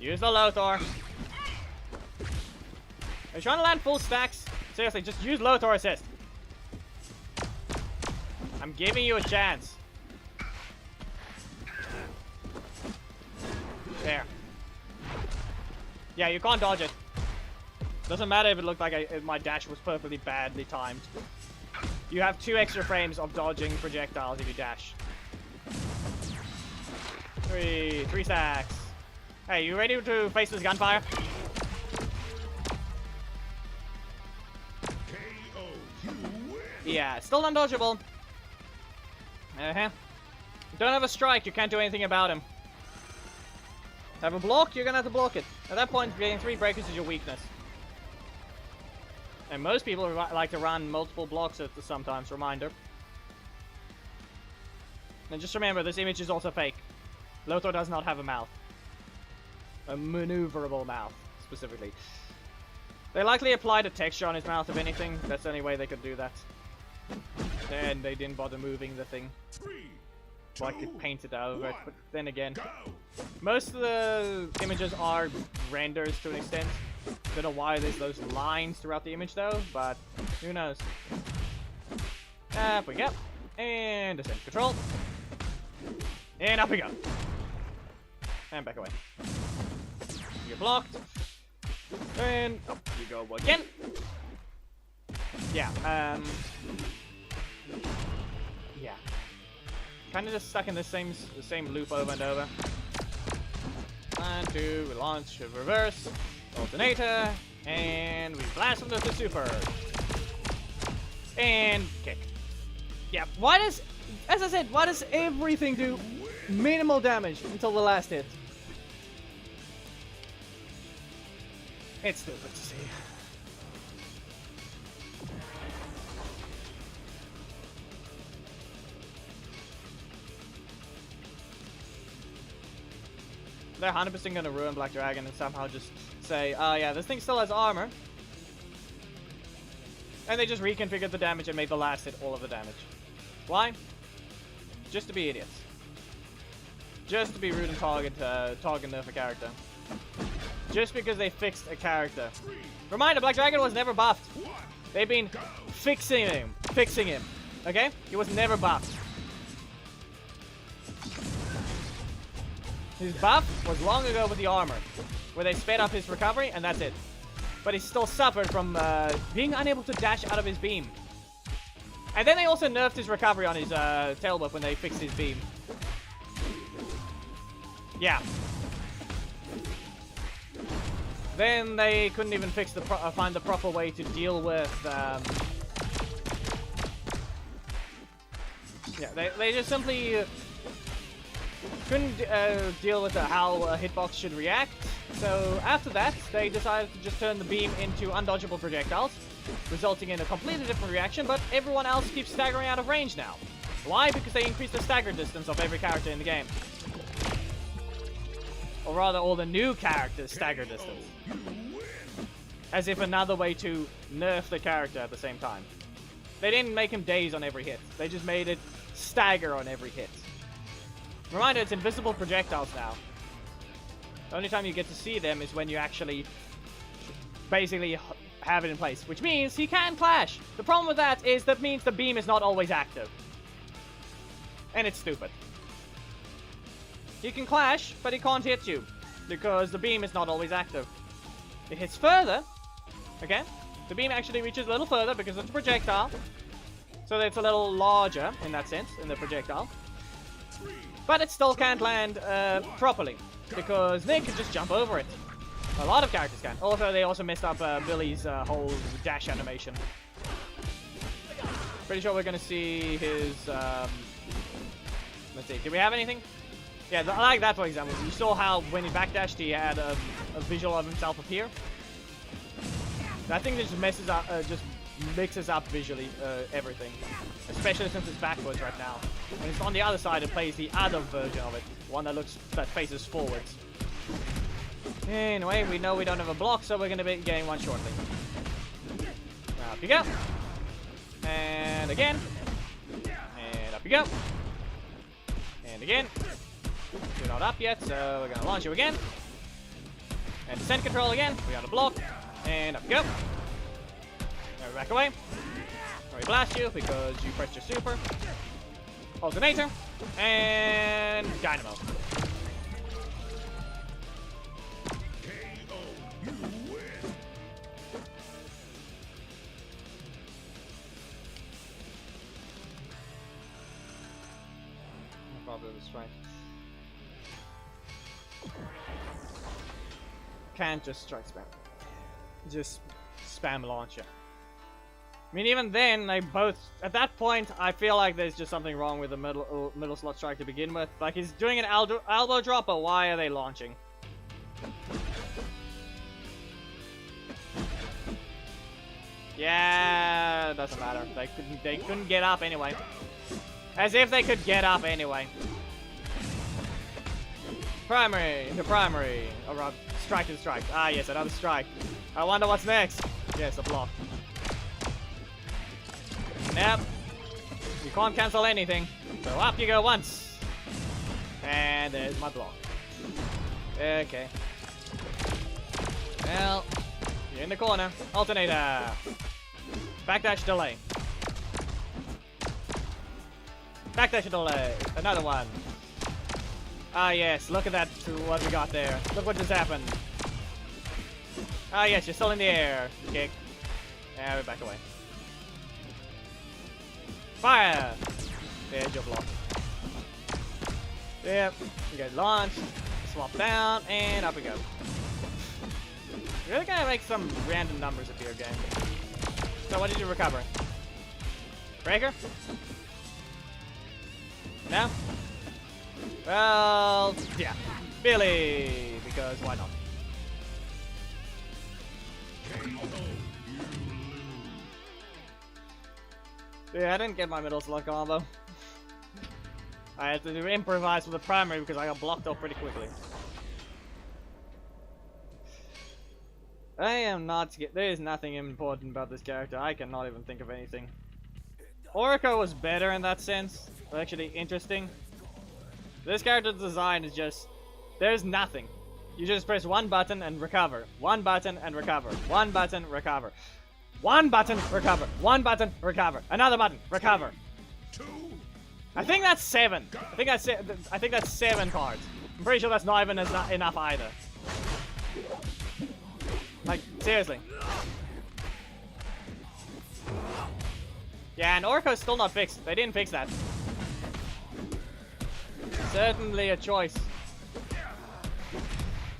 Use the Lothar. Are you trying to land full stacks? Seriously, just use Lothar assist. I'm giving you a chance. There. Yeah, you can't dodge it. Doesn't matter if it looked like if my dash was perfectly badly timed. You have 2 extra frames of dodging projectiles if you dash. 3 stacks. Hey, you ready to face this gunfire? Yeah, still undodgeable. Uh-huh. You don't have a strike, you can't do anything about him. Have a block, you're gonna have to block it. At that point, getting 3 breakers is your weakness. And most people like to run multiple blocks at the sometimes, reminder. And just remember, this image is also fake. Lothar does not have a mouth. A maneuverable mouth, specifically. They likely applied a texture on his mouth, if anything. That's the only way they could do that. And they didn't bother moving the thing. So I could paint it over it, but then again, most of the images are renders to an extent. Don't know why there's those lines throughout the image though, but who knows. Up we go. And descent control. And up we go. And back away. You're blocked. And up you go again. Yeah, yeah. Kind of just stuck in the same loop over and over. 1, 2, we launch, reverse, alternator, and we blast them with the super. And kick. Yeah, why does, as I said, why does everything do minimal damage until the last hit? It's stupid to see. They're 100% gonna ruin Black Dragon and somehow just say, oh yeah, this thing still has armor. And they just reconfigured the damage and made the last hit all of the damage. Why? Just to be idiots. Just to be rude and target nerf a character. Just because they fixed a character. Reminder, Black Dragon was never buffed. They've been fixing him. Okay? He was never buffed. His buff was long ago with the armor, where they sped up his recovery, and that's it. But he still suffered from being unable to dash out of his beam. And then they also nerfed his recovery on his tail whip when they fixed his beam. Yeah. Then they couldn't even fix find the proper way to deal with. Yeah, they just simply couldn't deal with how a hitbox should react. So after that, they decided to just turn the beam into undodgeable projectiles, resulting in a completely different reaction. But everyone else keeps staggering out of range now. Why? Because they increased the stagger distance of every character in the game. Or rather, all the new characters stagger distance. As if another way to nerf the character at the same time. They didn't make him daze on every hit. They just made it stagger on every hit. Reminder, it's invisible projectiles now. The only time you get to see them is when you actually basically have it in place. Which means he can clash. The problem with that is that means the beam is not always active. And it's stupid. He can clash, but he can't hit you. Because the beam is not always active. It hits further. Okay? The beam actually reaches a little further because it's a projectile. So it's a little larger in that sense, in the projectile. But it still can't land properly. Because Nick can just jump over it. A lot of characters can. Also, they also messed up Billy's whole dash animation. Pretty sure we're going to see his... let's see, do we have anything? Yeah, I like that, for example. You saw how when he backdashed, he had a visual of himself appear. That thing just messes up, just mixes up visually everything. Especially since it's backwards right now. When it's on the other side, it plays the other version of it. One that faces forwards. Anyway, we know we don't have a block, so we're going to be getting one shortly. Now, up you go. And again. And up you go. And again. You're not up yet, so we're going to launch you again. And descent control again. We got a block. And up we go. Now we back away. Now we blast you because you pressed your super. Alternator. And Dynamo. Probably the strike. Can't just strike spam. Just spam launcher. I mean, even then, they both at that point, I feel like there's just something wrong with the middle slot strike to begin with. Like he's doing an elbow drop, but why are they launching? Yeah, doesn't matter. They couldn't get up anyway. As if they could get up anyway. Primary, into primary. Oh, strike and strike. Ah, yes, another strike. I wonder what's next. Yes, a block. Nope. You can't cancel anything. So up you go once. And there's my block. Okay. Well, you're in the corner. Alternator. Backdash delay. Backdash delay. Another one. Ah, yes. Look at that. What we got there. Look what just happened. Ah, yes. You're still in the air. Kick. Yeah, we're back away. Fire. There's your block. Yep. You guys launch. Swap down. And up we go. You're really gonna make some random numbers appear, game. So what did you recover? Breaker? No? Well, yeah. Billy! Because why not? Yeah, I didn't get my middle slot combo. I had to improvise with the primary because I got blocked off pretty quickly. I am not... There is nothing important about this character. I cannot even think of anything. Orico was better in that sense. Actually interesting. This character's design is just... There's nothing. You just press one button and recover. One button and recover. One button, recover. One button, recover. One button, recover. Another button, recover. I think that's 7. I think that's 7 cards. I'm pretty sure that's not even enough either. Like, seriously. Yeah, and Orko's still not fixed. They didn't fix that. Certainly a choice.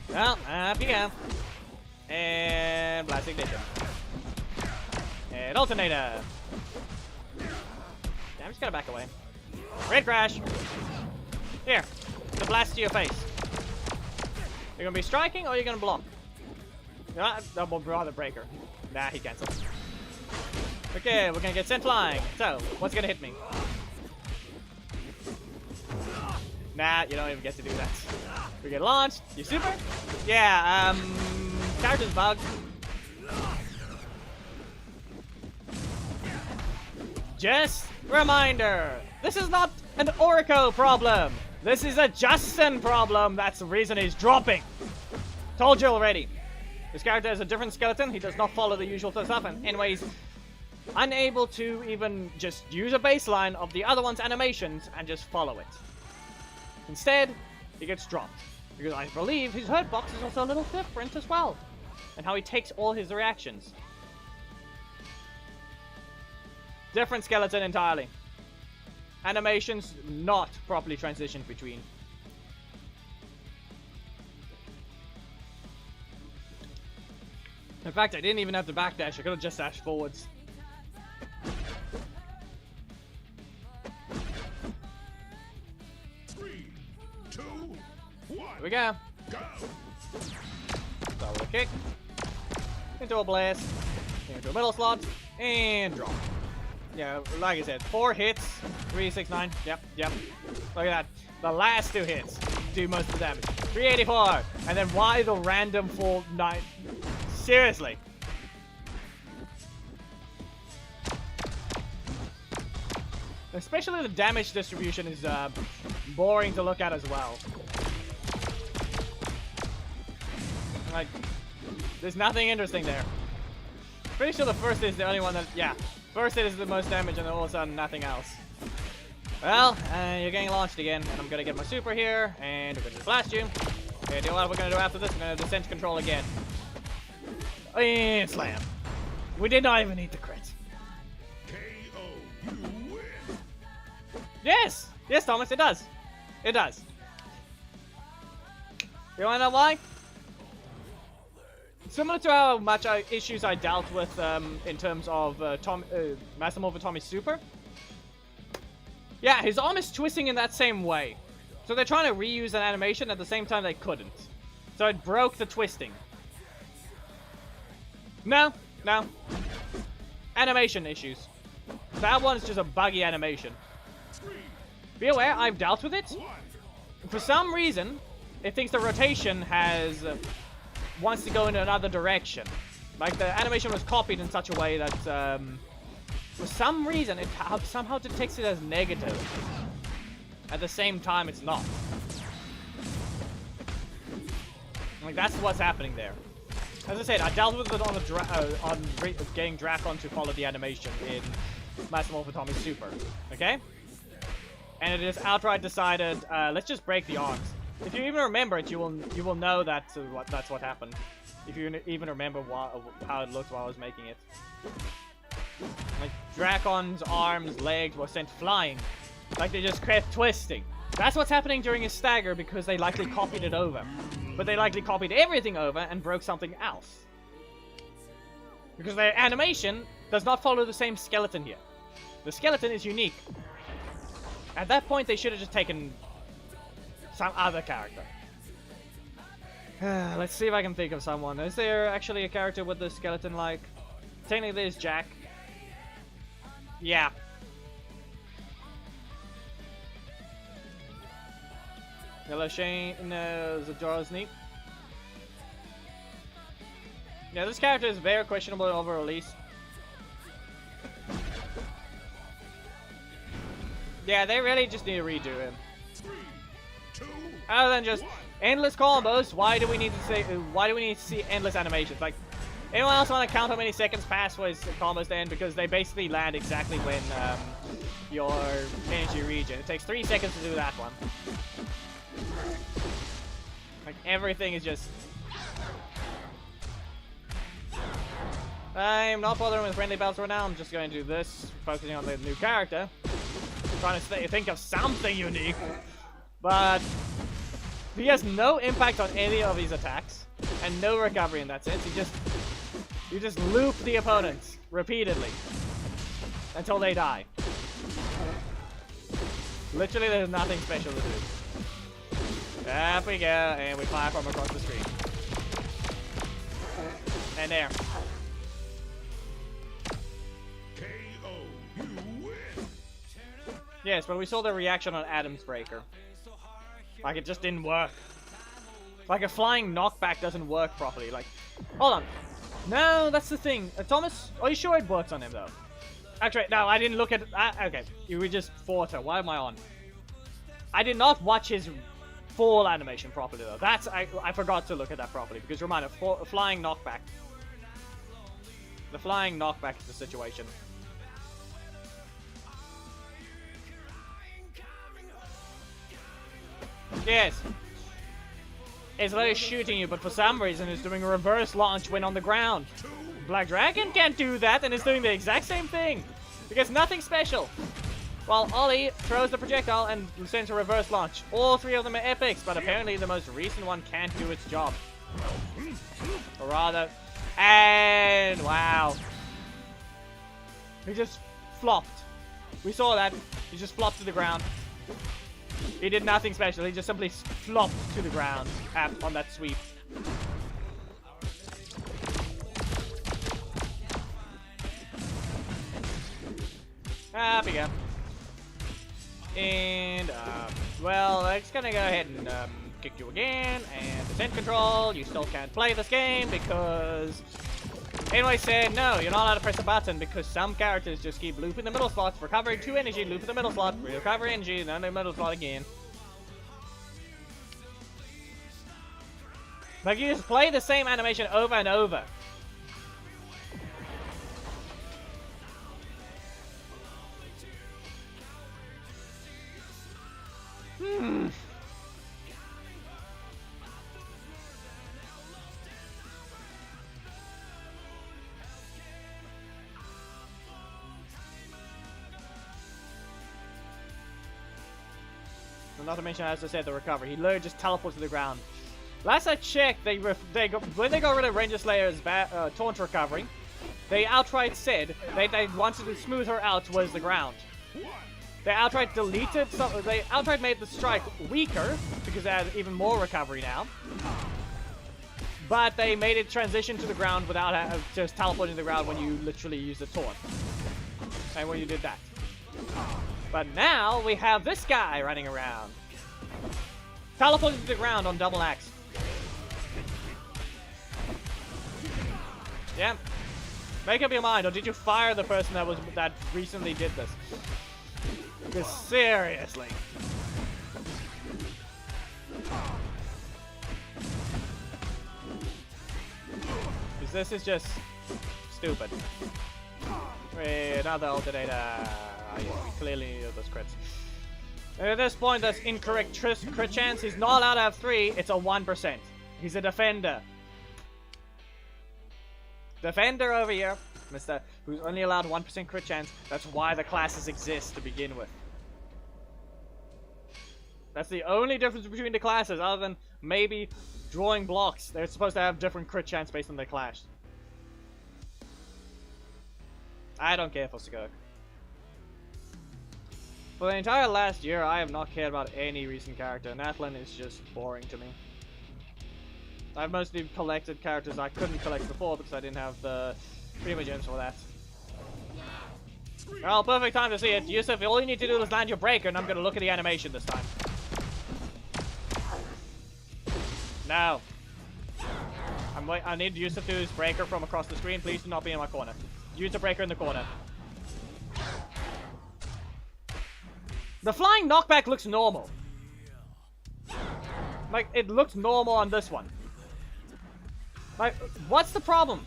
Well, up you go. And Blast Ignition. And Alternator. Yeah, I'm just gonna back away. Red Crash. Here. The blast to your face. You're gonna be striking or you're gonna block? Double brother breaker. Nah, he cancelled. Okay, we're gonna get sent flying. So, what's gonna hit me? Nah, you don't even get to do that. We get launched. You super? Yeah, character's bugged. Just reminder, this is not an Orico problem. This is a Justin problem. That's the reason he's dropping. Told you already. This character has a different skeleton. He does not follow the usual stuff, and anyways, unable to even just use a baseline of the other one's animations and just follow it. Instead, he gets dropped. Because I believe his hurt box is also a little different as well. And how he takes all his reactions. Different skeleton entirely. Animations not properly transitioned between. In fact, I didn't even have to backdash. I could have just dashed forwards. Three, two, one. Here we go. Go. Start with a kick. Into a blast. Into a middle slot. And drop. Yeah, like I said, 4 hits. 3, 6, 9. Yep. Look at that. The last 2 hits do most of the damage. 384. And then why the random 4-9? Seriously. Especially the damage distribution is boring to look at as well. Like, there's nothing interesting there. Pretty sure the first hit is the only one that, yeah. First hit is the most damage and then all of a sudden nothing else. Well, you're getting launched again, and I'm gonna get my super here, and we're gonna blast you. Okay, you know what we're gonna do after this? We're gonna descent control again. And slam. We did not even need the crit. KO, you win. Yes! Yes, Thomas, it does. It does. You wanna know why? Similar to how much issues I dealt with in terms of Massimo Tommy's super. Yeah, his arm is twisting in that same way. So they're trying to reuse an animation at the same time they couldn't. So it broke the twisting. No. Animation issues. That one's just a buggy animation. Be aware, I've dealt with it. For some reason, it thinks the rotation wants to go in another direction. Like, the animation was copied in such a way that, for some reason, it somehow detects it as negative. At the same time, it's not. Like, that's what's happening there. As I said, I dealt with it on getting Dracon to follow the animation in Massimo Tommy's super. Okay? And it is outright decided, let's just break the arms. If you even remember it, you will know that's what happened. If you even remember how it looked while I was making it. Like, Dracon's arms, legs were sent flying. Like, they just kept twisting. That's what's happening during his stagger because they likely copied it over. But they likely copied everything over and broke something else. Because their animation does not follow the same skeleton here. The skeleton is unique. At that point, they should have just taken some other character. Let's see if I can think of someone. Is there actually a character with the skeleton like? Technically, there's Jack. Yeah. Hello, Shane. No, Zajora's neat. Yeah, this character is very questionable over release. Yeah, they really just need to redo him. 3, 2, Other than just endless combos, why do we need to see endless animations? Like, anyone else want to count how many seconds pass for his combos to end? Because they basically land exactly when your energy regen. It takes 3 seconds to do that one. Like, everything is just... I'm not bothering with friendly battles right now. I'm just going to do this, focusing on the new character. Trying to think of something unique. But he has no impact on any of his attacks. And no recovery in that sense. You just loop the opponents repeatedly. Until they die. Literally, there's nothing special to do. Up we go, and we fly from across the screen. And there. KO, you win. Yes, but we saw the reaction on Adam's Breaker. Like, it just didn't work. Like, a flying knockback doesn't work properly. Like, hold on. No, that's the thing. Thomas, are you sure it works on him, though? Actually, no, I didn't look at... okay, you were just fought her. Why am I on? I did not watch his fall animation properly, though. That's... I forgot to look at that properly, because reminder, flying knockback. The flying knockback is the situation. Yes. It's like shooting you, but for some reason it's doing a reverse launch when on the ground. Black Dragon can't do that and is doing the exact same thing. Because nothing special. While Ollie throws the projectile and sends a reverse launch. All 3 of them are epics, but apparently the most recent one can't do its job. Or rather... And... wow. He just flopped. We saw that. He just flopped to the ground. He did nothing special. He just simply flopped to the ground on that sweep. Up we go. And, well, I'm just gonna go ahead and kick you again. And descent control. You still can't play this game because... Anyway said, no, you're not allowed to press a button because some characters just keep looping the middle slots, recovering 2 energy, looping the middle slot, recover energy, then the middle slot again. Like, you just play the same animation over and over. Not to mention, as I said, the recovery. He literally just teleports to the ground. Last I checked, when they got rid of Ranger Slayer's taunt recovery, they outright said they wanted to smooth her out towards the ground. They outright deleted some. They outright made the strike weaker because it has even more recovery now. But they made it transition to the ground without just teleporting to the ground when you literally use the taunt. And when you did that. But now we have this guy running around. Teleporting to the ground on double axe. Yeah. Make up your mind, or did you fire the person that recently did this? Because seriously. Because this is just stupid. Wait, another alternator. Oh, yeah, we clearly need those crits. And at this point, that's incorrect crit chance. He's not allowed to have 3. It's a 1%. He's a defender. Defender over here, Mr. Who's only allowed 1% crit chance. That's why the classes exist to begin with. That's the only difference between the classes, other than maybe drawing blocks. They're supposed to have different crit chance based on their class. I don't care for Skirk. For the entire last year, I have not cared about any recent character. Nathlin is just boring to me. I've mostly collected characters I couldn't collect before because I didn't have the Prima Gems for that. Well, perfect time to see it. Yusuf, all you need to do is land your breaker, and I'm going to look at the animation this time. No. I need Yusuf to use breaker from across the screen. Please do not be in my corner. Use the breaker in the corner. The flying knockback looks normal. Like, it looks normal on this one. Like, what's the problem?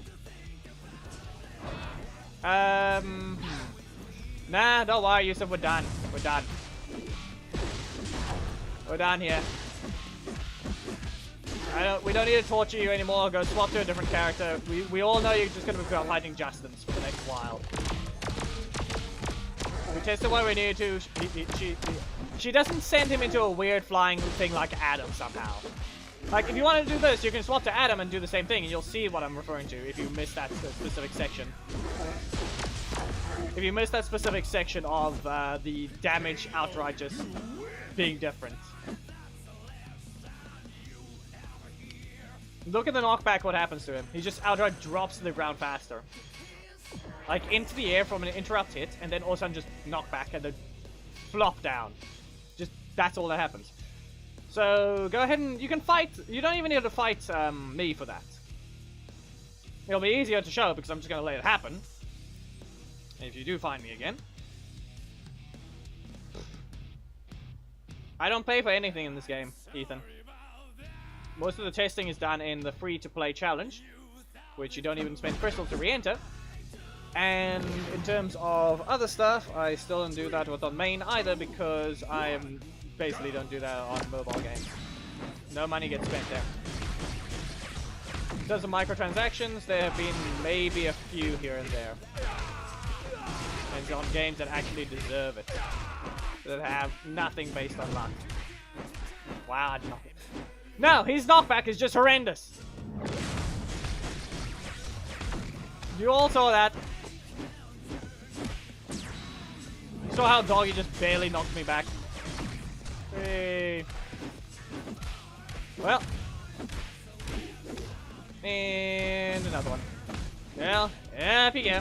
Nah, don't worry, Yusuf, we're done. We're done. We're done here. We don't need to torture you anymore. Go swap to a different character. We all know you're just gonna become Lightning Justins for the next while. We tested what we needed to. She doesn't send him into a weird flying thing like Adam somehow. Like, if you want to do this, you can swap to Adam and do the same thing, and you'll see what I'm referring to if you miss that specific section. If you miss that specific section of the damage outright just being different. Look at the knockback, what happens to him. He just outright drops to the ground faster. Like, into the air from an interrupt hit, and then all of a sudden just knock back and then flop down. Just, that's all that happens. So, go ahead and, you can fight, you don't even need to fight me for that. It'll be easier to show because I'm just going to let it happen. If you do find me again. I don't pay for anything in this game, Ethan. Most of the testing is done in the free-to-play challenge, which you don't even spend crystal to re-enter. And in terms of other stuff, I still don't do that with on main either because I basically don't do that on mobile games. No money gets spent there. In terms of microtransactions, there have been maybe a few here and there. And on games that actually deserve it. That have nothing based on luck. Wow, I did not. No, his knockback is just horrendous. You all saw that. You saw how Doggy just barely knocked me back. Hey. Well. And another one. Well, up you go.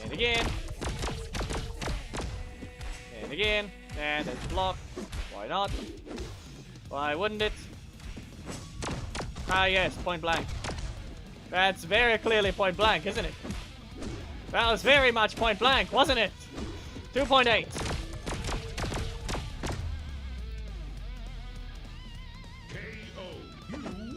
And again. And again. And there's a block. Why not? Why wouldn't it? Ah, yes, point blank. That's very clearly point blank, isn't it? That was very much point blank, wasn't it? 2.8. KO. You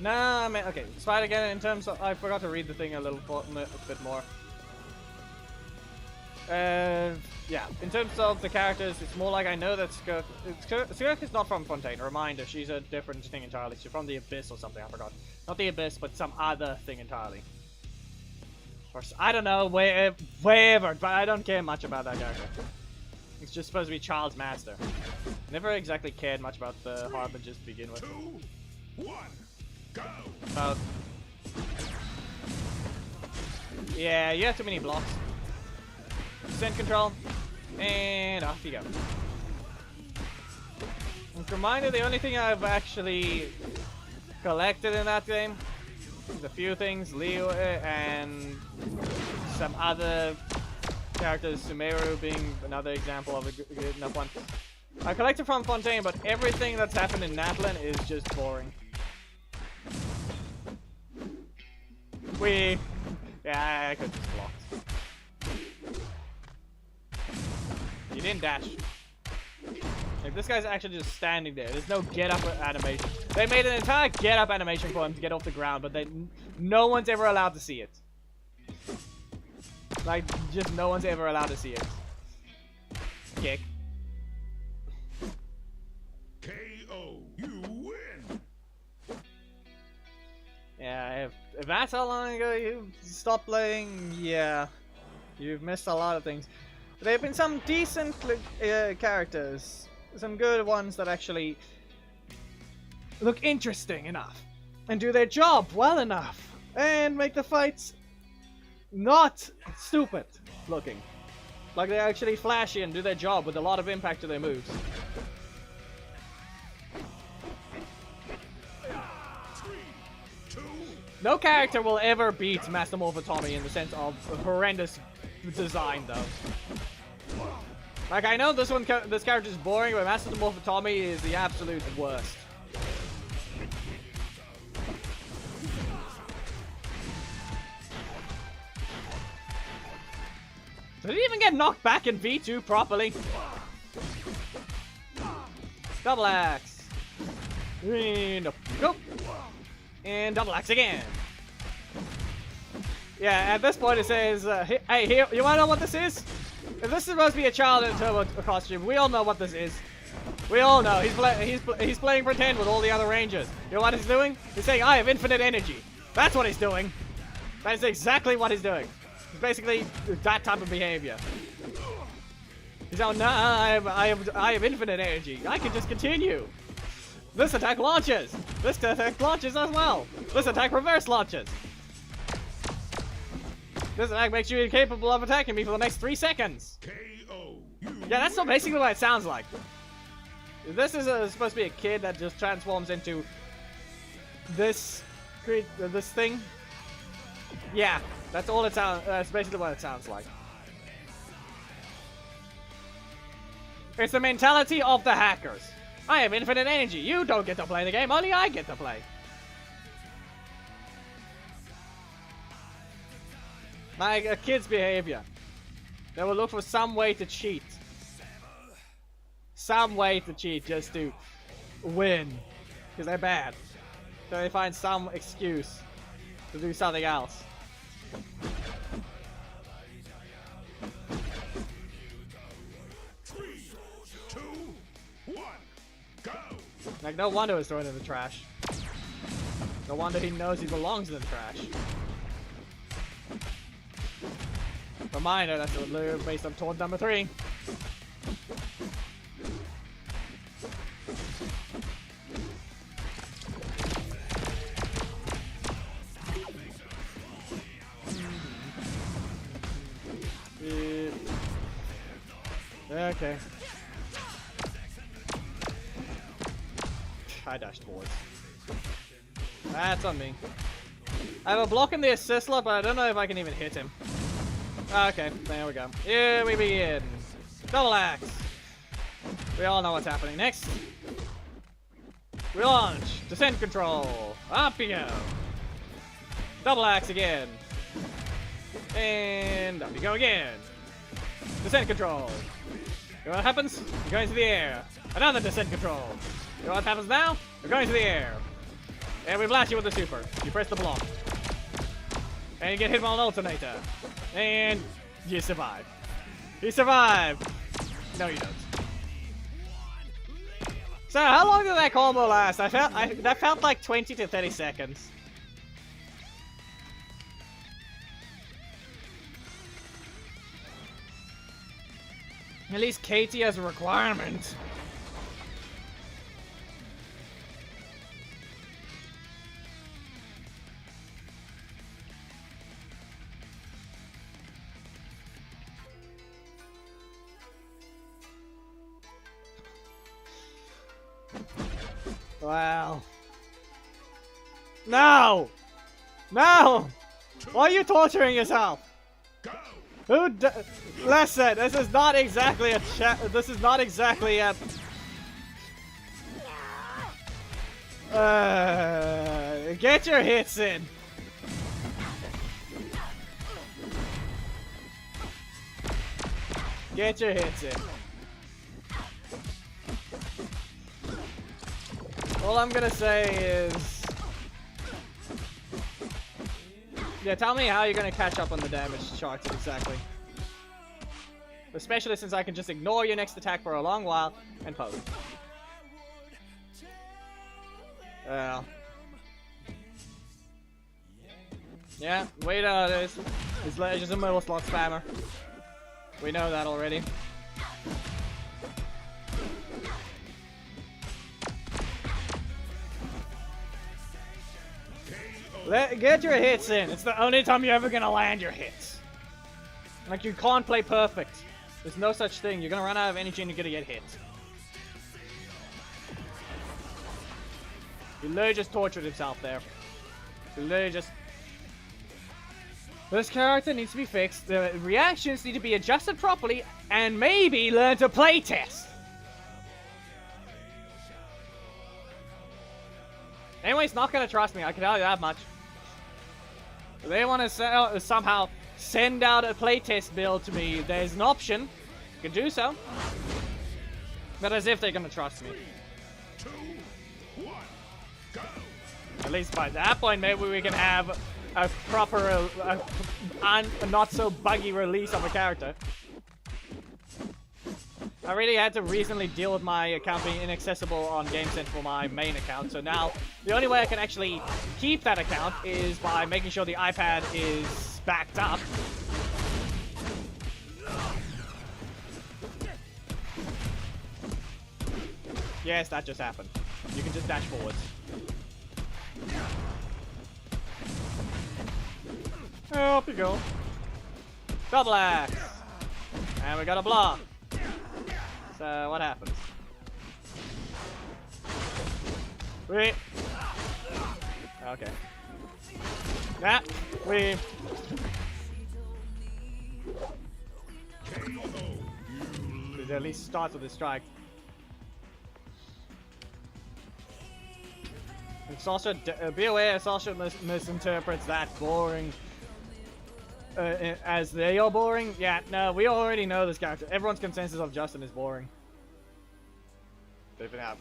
Nah, I mean, okay. Despite again, in terms of, I forgot to read the thing a little bit more. Yeah, in terms of the characters, it's more like I know that Skirk is not from Fontaine. A reminder, she's a different thing entirely. She's from the Abyss or something, I forgot. Not the Abyss, but some other thing entirely. Of course, I don't know, whatever, but I don't care much about that character. It's just supposed to be Child's Master. Never exactly cared much about the Harbingers to begin with. 2, 1, go! Yeah, you have too many blocks. Send control, and off you go. And reminder, the only thing I've actually collected in that game is a few things, Leo and some other characters, Sumeru being another example of a good enough one. I collected from Fontaine, but everything that's happened in Natlan is just boring. Yeah, I could just block. You didn't dash. Like, this guy's actually just standing there. There's no get-up animation. They made an entire get-up animation for him to get off the ground, but no one's ever allowed to see it. Like, just no one's ever allowed to see it. Kick. KO, you win! Yeah, if that's how long ago you stopped playing, yeah. You've missed a lot of things. There have been some decent characters. Some good ones that actually look interesting enough. And do their job well enough. And make the fights not stupid looking. Like they're actually flashy and do their job with a lot of impact to their moves. 3, 2, No character will ever beat Master Morphotomy in the sense of horrendous design, though. Like, I know this character is boring, but Master Morphotomy is the absolute worst. Did he even get knocked back in V2 properly? Double axe. And up you go. And double axe again. Yeah, at this point it says, hey, here, you wanna know what this is? If this is supposed to be a child in a turbo costume, we all know what this is. We all know. He's playing pretend with all the other rangers. You know what he's doing? He's saying, I have infinite energy. That's what he's doing. That is exactly what he's doing. It's basically that type of behavior. He's like, nah, I have infinite energy. I can just continue. This attack launches. This attack launches as well. This attack reverse launches. This attack makes you incapable of attacking me for the next 3 seconds. KO, Yeah, that's basically what it sounds like. This is supposed to be a kid that just transforms into this thing. Yeah, that's all it sounds. That's basically what it sounds like. It's the mentality of the hackers. I have infinite energy. You don't get to play the game. Only I get to play. Like a kid's behavior. They will look for some way to cheat. Some way to cheat just to win. Because they're bad. So they find some excuse to do something else. Three, 2, 1, go! Like, no wonder he's thrown in the trash. No wonder he knows he belongs in the trash. Reminder, that's literally based on taunt number 3. Okay. I dashed forwards. That's on me. I have a block in the assist slot, but I don't know if I can even hit him. Okay, there we go. Here we begin. Double axe. We all know what's happening next. We launch. Descent control. Up you go. Double axe again. And up you go again. Descent control. You know what happens? You're going to the air. Another descent control. You know what happens now? You're going to the air. And we blast you with the super. You press the block. And you get hit by an alternator. And you survive. You survive! No, you don't. So, how long did that combo last? That felt like 20 to 30 seconds. At least Katie has a requirement. Wow. No! No! Why are you torturing yourself? Go. Listen, this is not exactly a this is not exactly a... get your hits in. Get your hits in. All I'm gonna say is... Yeah, tell me how you're gonna catch up on the damage charts exactly. Especially since I can just ignore your next attack for a long while and pose. Well. Yeah, wait, there's just a middle slot spammer. We know that already. Get your hits in. It's the only time you're ever gonna land your hits. Like, you can't play perfect. There's no such thing. You're gonna run out of energy and you're gonna get hit. He literally just tortured himself there. He literally just... This character needs to be fixed. The reactions need to be adjusted properly and maybe learn to playtest. Anyways, not gonna trust me, I can tell you that much. If they want to somehow send out a playtest build to me, there's an option. You can do so. But as if they're gonna trust me. 2, 1, go. At least by that point, maybe we can have a proper, a not so buggy release of a character. I really had to recently deal with my account being inaccessible on GameSense for my main account, so now the only way I can actually keep that account is by making sure the iPad is backed up. Yes, that just happened. You can just dash forwards. Up you go. Double axe! And we got a block. So, what happens? Wait. Okay. Yeah, we... It at least starts with a strike. It's also... be aware, it's also misinterprets that boring... as they are boring? Yeah, no, we already know this character. Everyone's consensus of Justin is boring.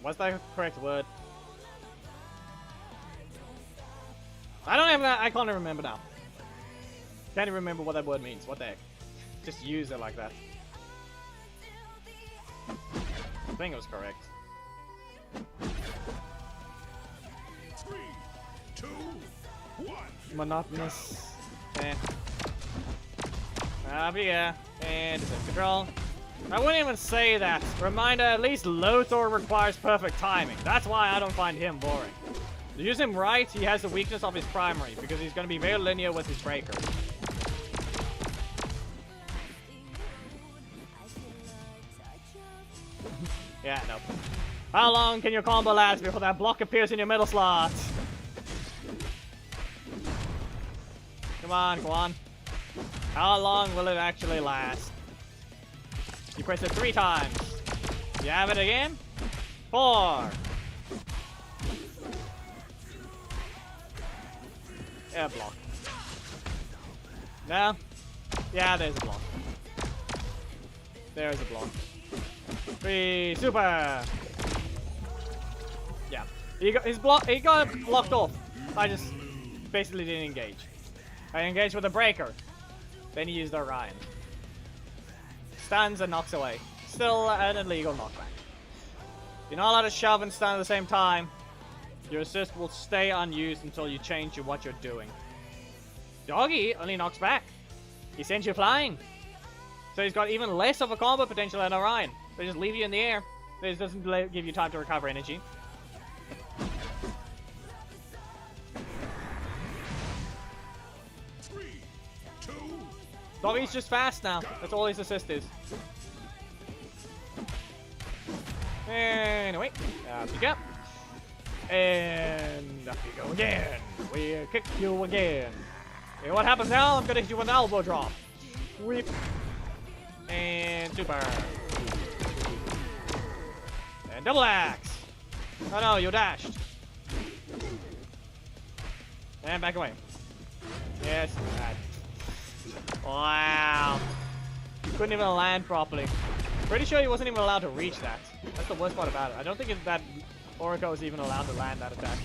What's that correct word? I don't have that. I can't even remember now. Can't even remember what that word means. What the heck? Just use it like that. I think it was correct. 3, 2, 1. Monotonous. Eh. Yeah, and control. I wouldn't even say that. Reminder, at least Lothar requires perfect timing. That's why I don't find him boring. To use him right, he has the weakness of his primary, because he's going to be very linear with his breakers. Yeah, no. How long can your combo last before that block appears in your middle slot? Come on, go on. How long will it actually last? You press it 3 times. You have it again? 4. Yeah, block. No? Yeah, there's a block. There's a block. 3, super! Yeah. He got blocked off. I just basically didn't engage. I engaged with a breaker. Then he used Orion. Stands and knocks away. Still an illegal knockback. You're not allowed to shove and stand at the same time. Your assist will stay unused until you change what you're doing. Doggy only knocks back. He sends you flying. So he's got even less of a combo potential than Orion. They just leave you in the air. It doesn't give you time to recover energy. Doggy's just fast now. That's all his assist is. Anyway, up you go. And up you go again. We kick you again. And what happens now? I'm gonna hit you with an elbow drop. Whip. And super. And double axe. Oh no, you dashed. And back away. Yes, bad. Wow. Couldn't even land properly. Pretty sure he wasn't even allowed to reach that. That's the worst part about it. I don't think that Orico is even allowed to land that attack.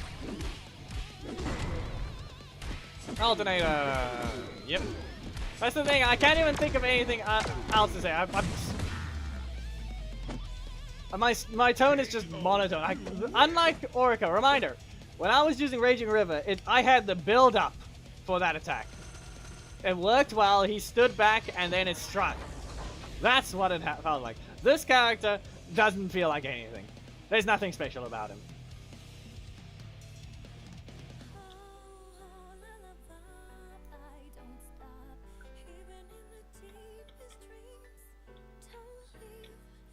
Alternator. Yep. That's the thing. I can't even think of anything else to say. My tone is just monotone. Unlike Orico, reminder, when I was using Raging River, I had the build up for that attack. It worked well. He stood back and then it struck. That's what it felt like. This character doesn't feel like anything. There's nothing special about him.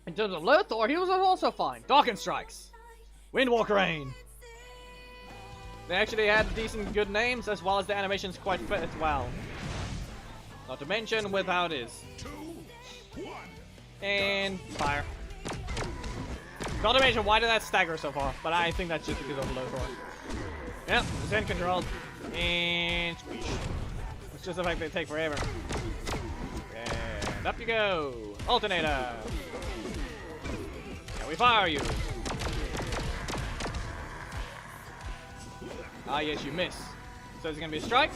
In terms of Lothor, he was also fine. Darken Strikes. Windwalker Rain. They actually had decent good names, as well as the animations quite fit as well. Not to mention with how it is. And fire. Not to mention why did that stagger so far, but I think that's just because of Lothor. Yep, Zen controlled. And squish. It's just the fact they take forever. And up you go. Alternator. And we fire you. Ah yes, you miss. So it's gonna be a strike.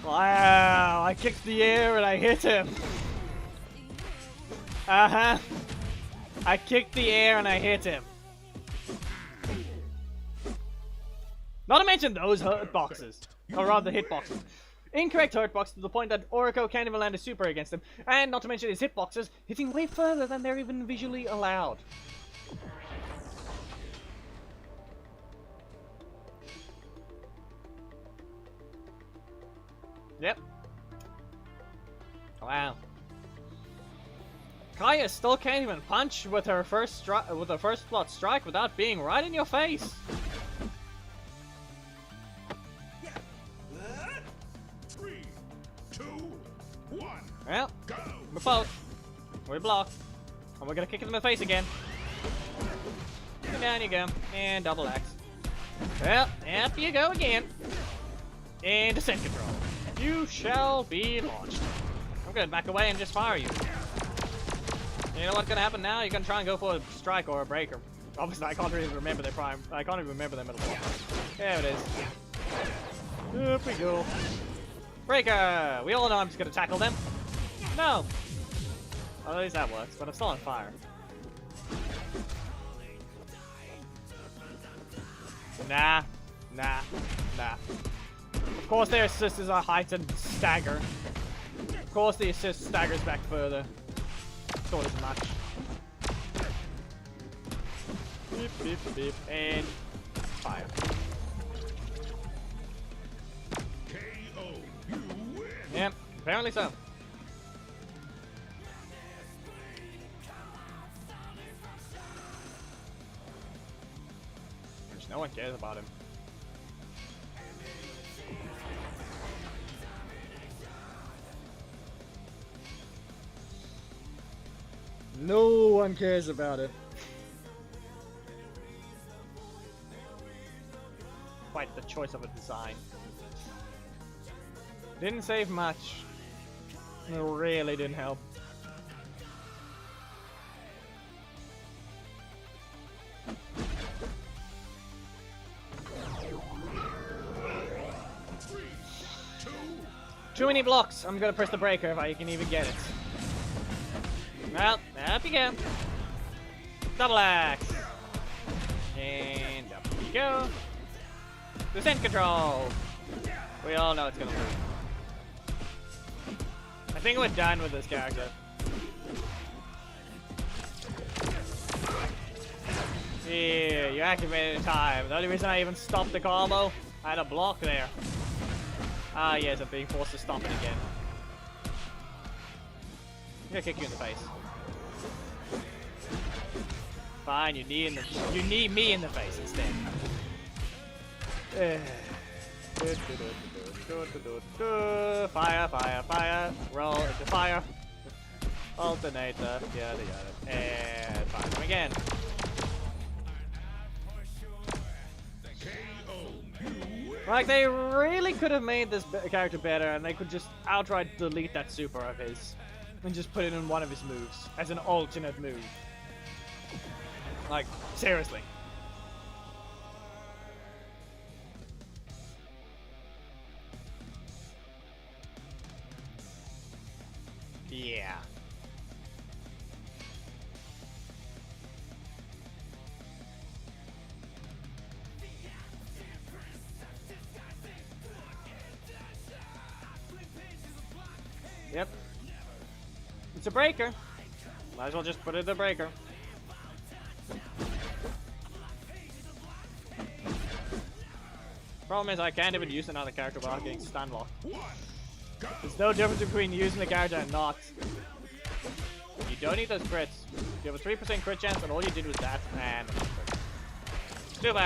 Wow, I kicked the air and I hit him. Uh-huh. I kicked the air and I hit him. Not to mention those hurt boxes. Or rather, hitboxes. Incorrect hurtbox to the point that Orico can't even land a super against him. And not to mention his hitboxes hitting way further than they're even visually allowed. Yep. Wow. Kaya still can't even punch with her first slot strike without being right in your face. 3, 2, 1. Well, Go. we're both. We block. And we're gonna kick it in the face again. And down you go. And double axe. Well, up you go again. And descent control. You shall be launched. I'm gonna back away and just fire you. You know what's gonna happen now? You're gonna try and go for a strike or a breaker. Obviously, I can't really remember their prime. I can't even remember their middle block. There it is. Up we go. Breaker! We all know I'm just gonna tackle them. No! Well, at least that works, but I'm still on fire. Nah. Of course their assist is a heightened stagger. Of course the assist staggers back further. Thought as much. Beep, beep, beep, and fire. KO. You win. Yep, apparently so. Which no one cares about him. No one cares about it. Quite the choice of a design. Didn't save much. It really didn't help. Too many blocks. I'm gonna press the breaker if I can even get it. Well, up you go. Double axe. And up you go. Descent control. We all know it's gonna lose. I think we're done with this character. Yeah, you activated in time. The only reason I even stopped the combo, I had a block there. Ah, yes, I'm being forced to stop it again. I'm gonna kick you in the face. Fine, you need me in the face instead. Fire, fire, fire. Roll into fire. Alternator. Yada yada. And fire them again. Like, they really could have made this character better, and they could just outright delete that super of his and just put it in one of his moves as an alternate move. Like, seriously. Yeah. Yep. It's a breaker. Might as well just put it in the breaker. Problem is I can't even use another character without getting stun locked. There's no difference between using the character and not. You don't need those crits. You have a 3% crit chance and all you did was that and super!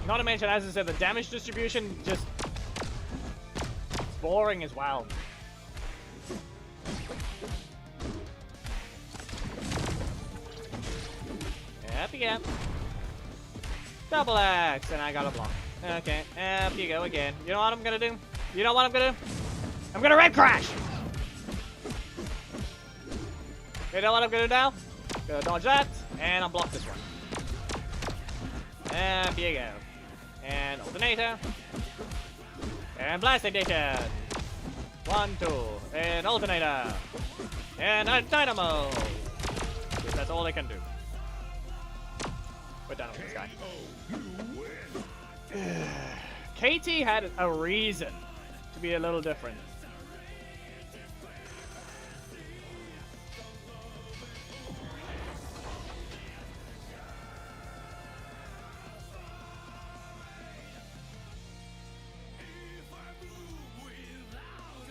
Not to mention, as I said, the damage distribution just boring as well. Up you go. Double axe, and I got a block. Okay, up you go again. You know what I'm gonna do? You know what I'm gonna do? I'm gonna red crash! You know what I'm gonna do now? Gonna dodge that, and unblock this one. Up you go. And alternator. And blast ignition. 1, 2. And alternator. And a dynamo. Because that's all they can do. We're done with this guy. KT had a reason to be a little different.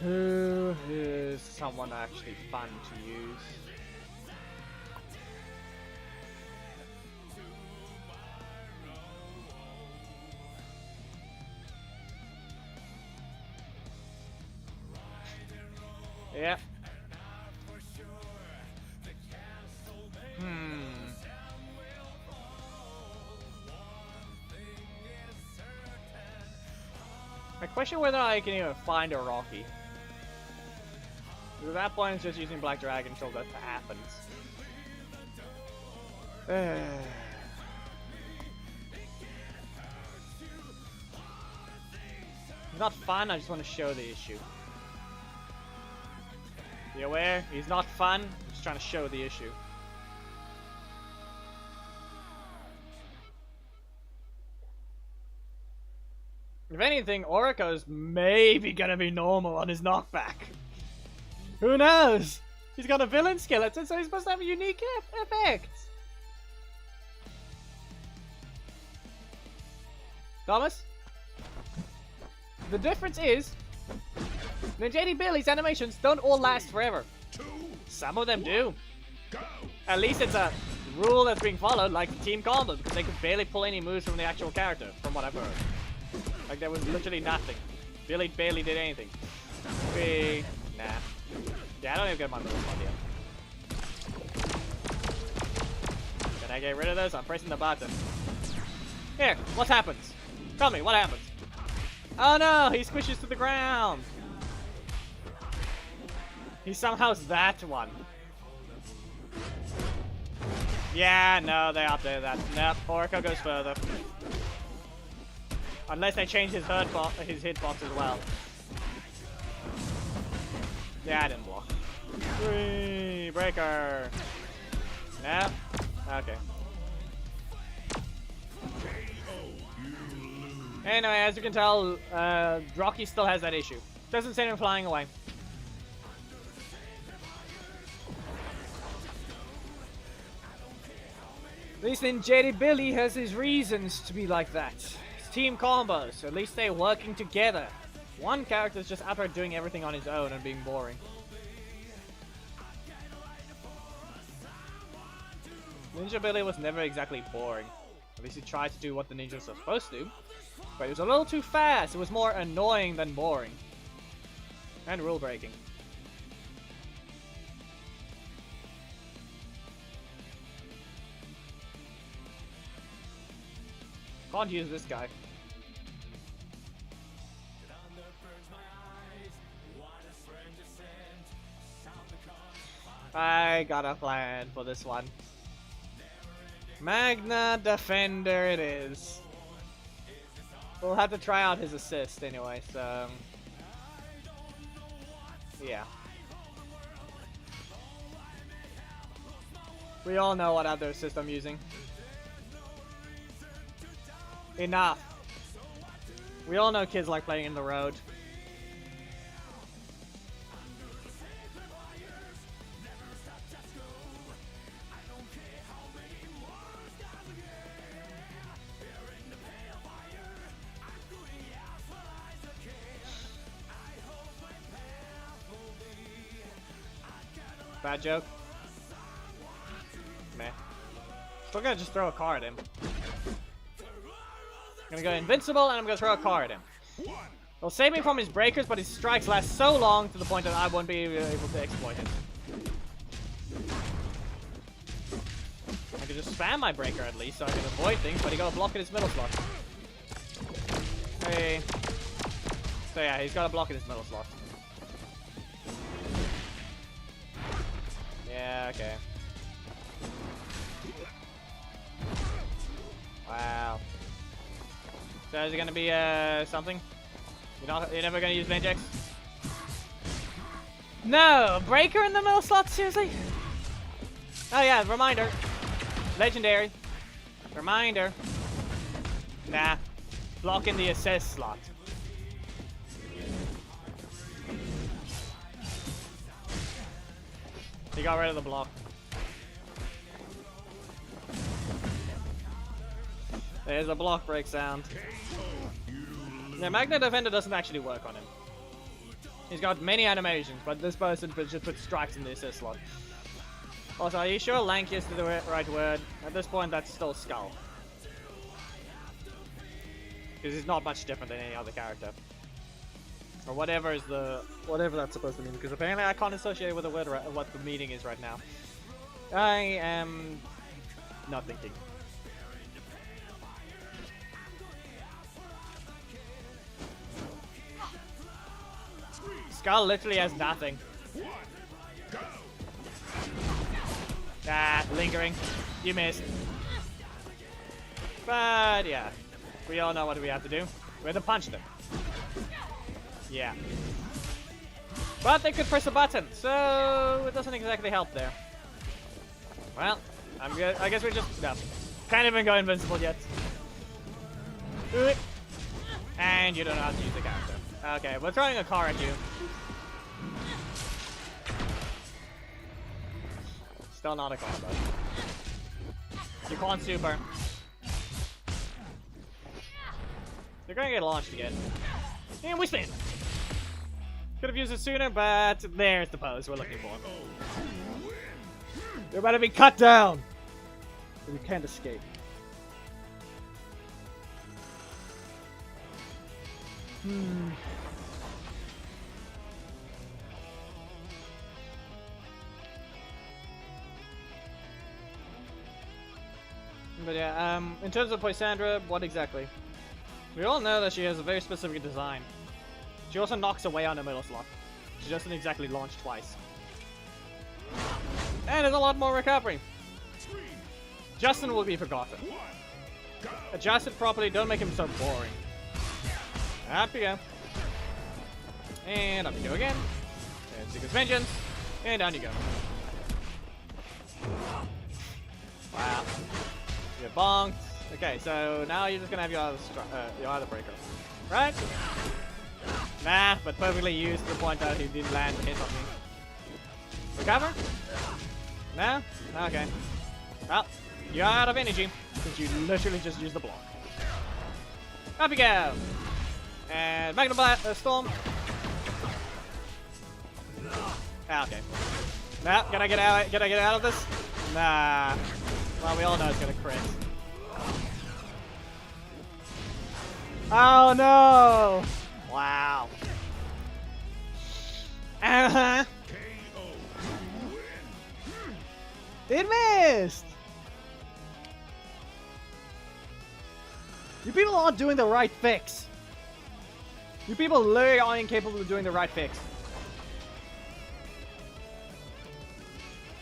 Who is someone actually fun to use? Yeah. I question whether I can even find a Rocky. At that point, it's just using Black Dragon until that happens. It's not fun, I just want to show the issue. You aware? He's not fun, I'm just trying to show the issue. If anything, Orico's maybe gonna be normal on his knockback. Who knows? He's got a villain skeleton, so he's supposed to have a unique effect. Thomas? The difference is, the JD Billy's animations don't all last forever. Some of them do. At least it's a rule that's being followed, like Team Combo, because they could barely pull any moves from the actual character, from what I've heard. Like, there was literally nothing. Billy barely did anything. Nah. Yeah, I don't even get my little spot yet. Can I get rid of this? I'm pressing the button. Here, what happens? Tell me, what happens? Oh no, he squishes to the ground. He somehow's that one. Yeah, no, they updated that. Nope, Orca goes further. Unless they change his hitbox as well. Yeah, I didn't block. 3 breaker. No. Okay. Anyway, as you can tell, Rocky still has that issue. Doesn't see him flying away. At least then Jerry Billy has his reasons to be like that. It's team combos, so at least they're working together. One character's just out there doing everything on his own and being boring. Ninja Billy was never exactly boring. At least he tried to do what the ninjas are supposed to do. But it was a little too fast. It was more annoying than boring. And rule breaking. Can't use this guy. I got a plan for this one. Magna Defender it is. We'll have to try out his assist anyway, so... yeah. We all know what other assist I'm using. Enough. We all know kids like playing in the road. Bad joke. Meh. Still gonna just throw a car at him. I'm gonna go invincible and I'm gonna throw a car at him. It'll save me from his breakers, but his strikes last so long to the point that I won't be able to exploit it. I could just spam my breaker at least so I can avoid things, but he got a block in his middle slot. Hey. So yeah, he's got a block in his middle slot. Yeah, okay. Wow. So is it gonna be something? You're never gonna use Ninjax? No! Breaker in the middle slot, seriously? Oh yeah, reminder. Legendary. Reminder. Nah. Block in the assist slot. He got rid of the block. There's a block break sound. Yeah, Magna Defender doesn't actually work on him. He's got many animations, but this person just puts strikes in the assist slot. Also, are you sure Lanky is the right word? At this point, that's still Skull. Because he's not much different than any other character. Or whatever that's supposed to mean, because apparently I can't associate with the word what the meaning is right now. I am not thinking. Skull literally has nothing. Ah, lingering. You missed. But yeah, we all know what we have to do. We have to punch them. Yeah. But they could press a button, so it doesn't exactly help there. Well, I'm good. I guess we're just... no. Can't even go invincible yet. And you don't know how to use the character. Okay, we're throwing a car at you. Still not a combo. You can't super. They're gonna get launched again. And we spin! Could have used it sooner, but there's the pose we're looking for. You're about to be cut down! But you can't escape. But yeah, in terms of Poisandra, what exactly? We all know that she has a very specific design. She also knocks away on the middle slot. She doesn't exactly launch twice. And there's a lot more recovery. Justin will be forgotten. Adjust it properly, don't make him so boring. Up you go. And up you go again. And Seeker's Vengeance. And down you go. Wow. You're bonked. Okay, so now you're just gonna have your other breaker. Right? Nah, but perfectly used to the point that he didn't land a hit on me. Recover? No? Okay. Well, you're out of energy since you literally just used the block. Up you go! And back to the storm. Ah, okay. Nah, can I get out of this? Nah. Well, we all know it's gonna crit. Oh no! Wow. Uh-huh. It missed! You people aren't doing the right fix. You people literally are incapable of doing the right fix.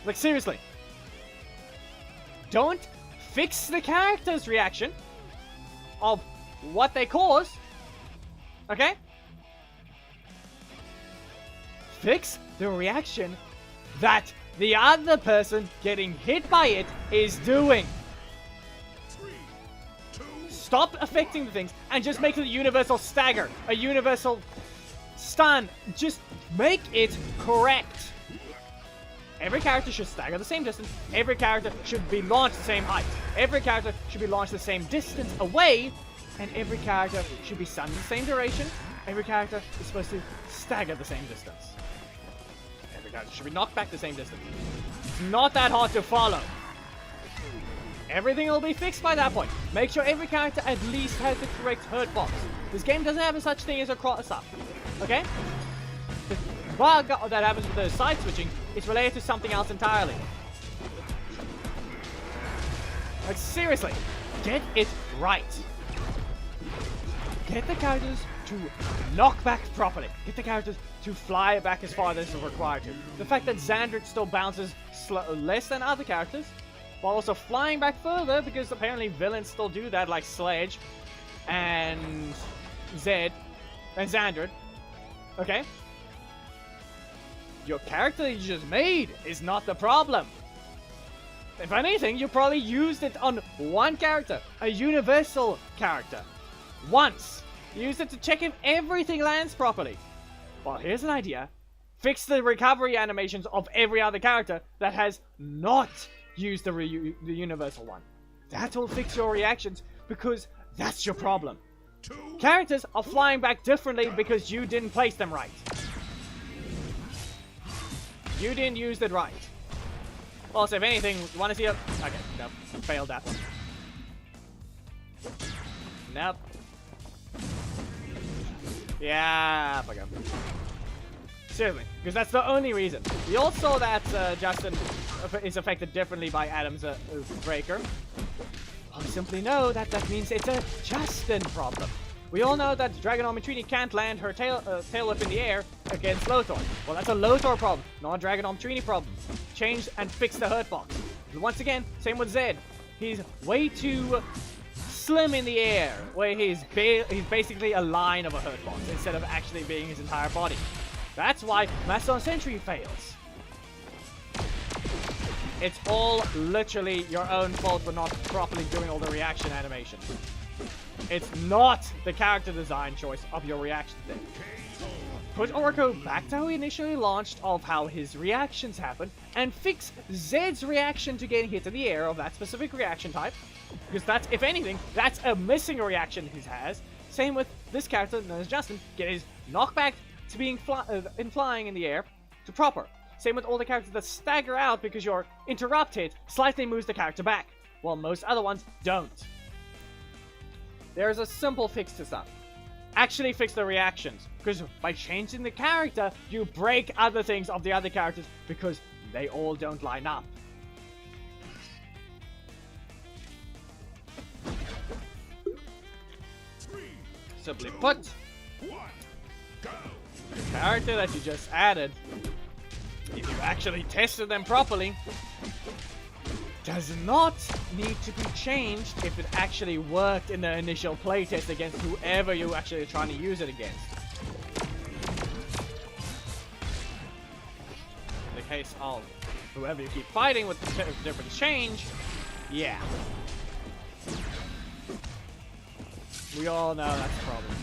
Like, seriously. Don't fix the character's reaction of what they cause. Okay? Fix the reaction that the other person getting hit by it is doing. 3, 2, Stop affecting the things and just make it a universal stagger, a universal stun. Just make it correct. Every character should stagger the same distance. Every character should be launched the same height. Every character should be launched the same distance away. And every character should be stunned the same duration. Every character is supposed to stagger the same distance. Every character should be knocked back the same distance. It's not that hard to follow. Everything will be fixed by that point. Make sure every character at least has the correct hurt box. This game doesn't have such thing as a cross-up. Okay? The bug that happens with the side switching is related to something else entirely. Like, seriously, get it right. Get the characters to knock back properly. Get the characters to fly back as far as they're required to. The fact that Xandric still bounces less than other characters, while also flying back further, because apparently villains still do that, like Sledge and Zed and Xandrid. Okay? Your character you just made is not the problem. If anything, you probably used it on one character, a universal character. Once. Use it to check if everything lands properly. Well, here's an idea. Fix the recovery animations of every other character that has not used the universal one. That will fix your reactions, because that's your problem. Characters are flying back differently because you didn't place them right. You didn't use it right. Also, if anything, you want to see a... Okay, nope. Failed that one. Nope. Yeah, fuck him. Seriously, because that's the only reason. We all saw that Justin is affected differently by Adam's breaker. Well, we simply know that that means it's a Justin problem. We all know that Dragon Army Trini can't land her tail whip in the air against Lothar. Well, that's a Lothar problem, not a Dragon Army Trini problem. Change and fix the hurt box. Once again, same with Zed. He's way too slim in the air, where he's basically a line of a hurt box instead of actually being his entire body. That's why Master Sentry fails. It's all literally your own fault for not properly doing all the reaction animations. It's not the character design choice of your reaction thing. Put Orko back to how he initially launched of how his reactions happen, and fix Zed's reaction to getting hit in the air of that specific reaction type. Because that's, if anything, that's a missing reaction he has. Same with this character known as Justin, get his knockback to being flying in the air to proper. Same with all the characters that stagger out because your interrupt hit slightly moves the character back, while most other ones don't. There's a simple fix to stuff. Actually fix the reactions, because by changing the character, you break other things of the other characters because they all don't line up. Simply put, the character that you just added, if you actually tested them properly, does not need to be changed if it actually worked in the initial playtest against whoever you actually are trying to use it against. In the case of whoever you keep fighting with the different change, yeah. We all know that's a problem.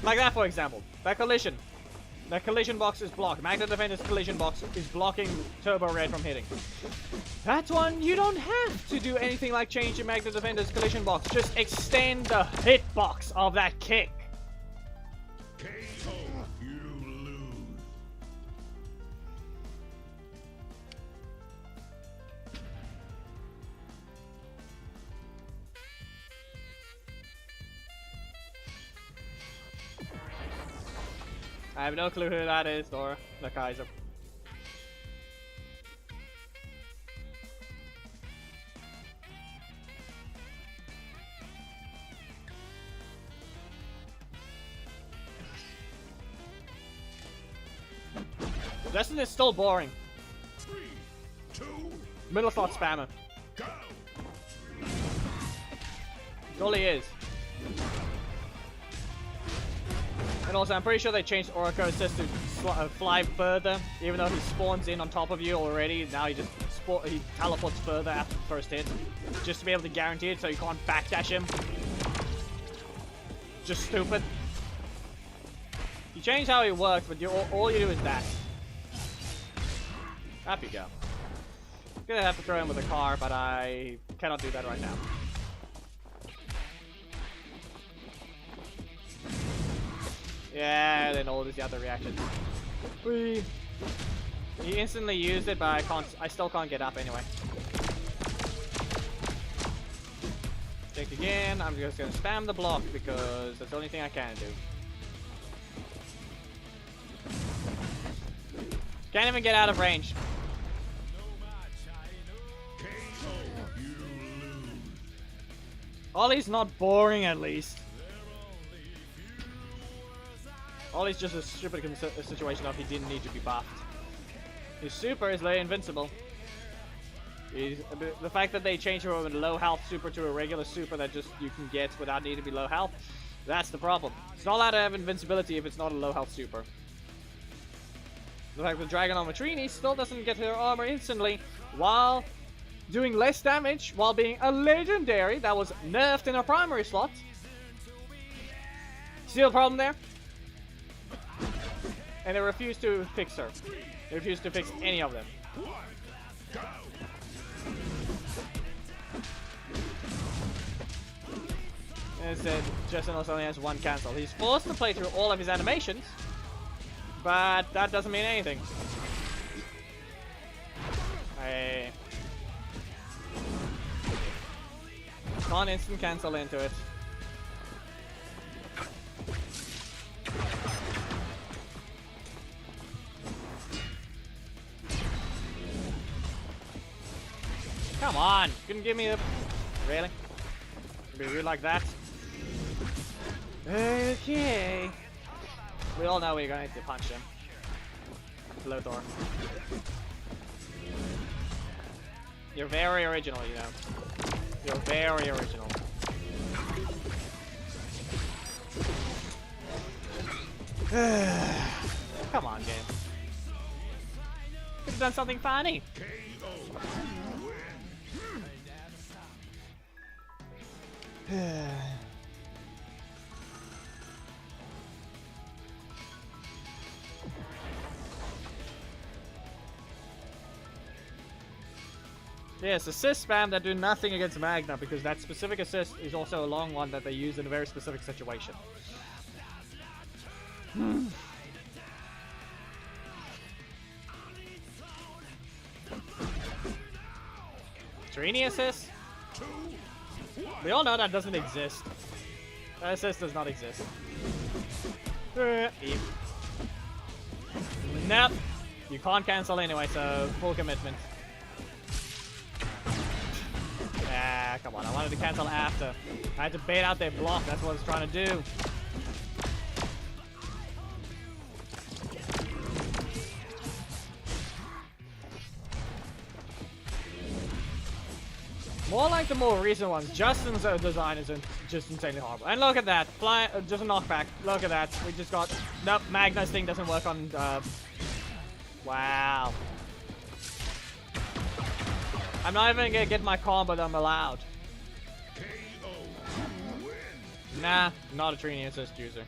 Like that, for example. That collision. The collision box is blocked. Magna Defender's collision box is blocking Turbo Red from hitting. That one, you don't have to do anything like changing Magna Defender's collision box. Just extend the hitbox of that kick. KO. You lose. I have no clue who that is, or the Kaiser. Justin is still boring. 3, 2, Middle slot spammer. go. That's all he is. And also, I'm pretty sure they changed Oracle Assist to fly further, even though he spawns in on top of you already. Now he just he teleports further after the first hit, just to be able to guarantee it, so you can't backdash him. Just stupid. You change how he works, but all you do is that. Up you go. I'm gonna have to throw him with a car, but I cannot do that right now. Yeah, then all these other reactions. Whee. He instantly used it, but I still can't get up anyway. Check again. I'm just gonna spam the block because that's the only thing I can do. Can't even get out of range. KO. You lose. Ollie's not boring, at least. Ollie's just a stupid situation of he didn't need to be buffed. His super is lay invincible. The fact that they changed from a low health super to a regular super that just you can get without needing to be low health, that's the problem. It's not allowed to have invincibility if it's not a low health super. The fact that Dragon on Matrini still doesn't get her armor instantly while doing less damage while being a legendary that was nerfed in her primary slot. See the problem there? And they refuse to fix her. They refuse to fix any of them. 1, go. Instead, Justin also only has one cancel. He's forced to play through all of his animations, but that doesn't mean anything. I can't instant cancel into it. Come on, couldn't give me a... Really? Be rude like that? Okay. We all know we're going to punch him. Lothar. You're very original, you know. You're very original. Come on, game. Could have done something funny. KO. Yes, assist spam that do nothing against Magna, because that specific assist is also a long one that they use in a very specific situation. Trini assist? We all know that doesn't exist. That assist does not exist. Nope. You can't cancel anyway, so full commitment. Ah, come on. I wanted to cancel after. I had to bait out their block. That's what I was trying to do. More like the more recent ones. Justin's design is just insanely horrible. And look at that. Just a knockback. Look at that. We just got... Nope, Magna's thing doesn't work on... Wow. I'm not even gonna get my combo that I'm allowed. Nah, not a Trini assist user.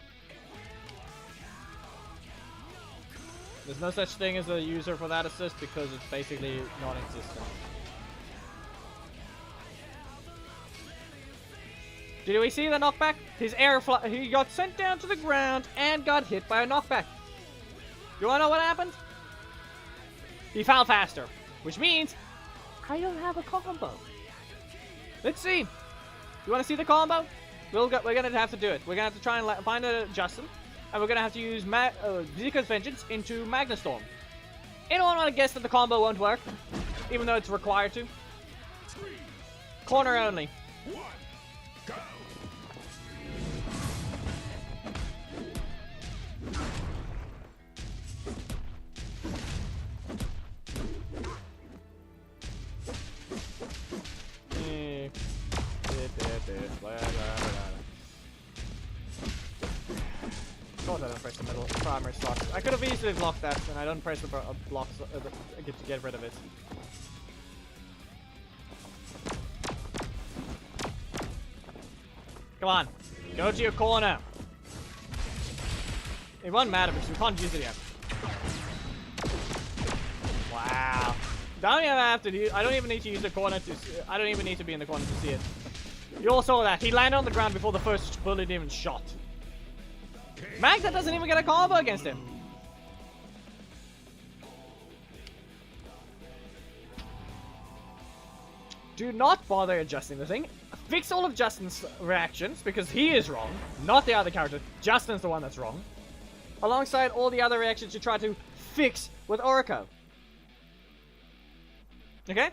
There's no such thing as a user for that assist because it's basically non-existent. Did we see the knockback? His he got sent down to the ground and got hit by a knockback. You wanna know what happened? He fell faster, which means I don't have a combo. Let's see. You wanna see the combo? We're gonna have to do it. We're gonna have to try and find a Justin, and we're gonna have to use Zika's Vengeance into Magnastorm. Anyone wanna guess that the combo won't work, even though it's required to? Corner only. Go! God, I don't press the middle primary slot. I could have easily blocked that, and I don't press the block to get rid of it. Come on, go to your corner. It won't matter because we can't use it yet. Wow. Don't even have to I don't even need to use the corner to. I don't even need to be in the corner to see it. You all saw that. He landed on the ground before the first bullet even shot. Magda doesn't even get a combo against him. Do not bother adjusting the thing. Fix all of Justin's reactions because he is wrong, not the other character. Justin's the one that's wrong. Alongside all the other reactions you try to fix with Oriko. Okay?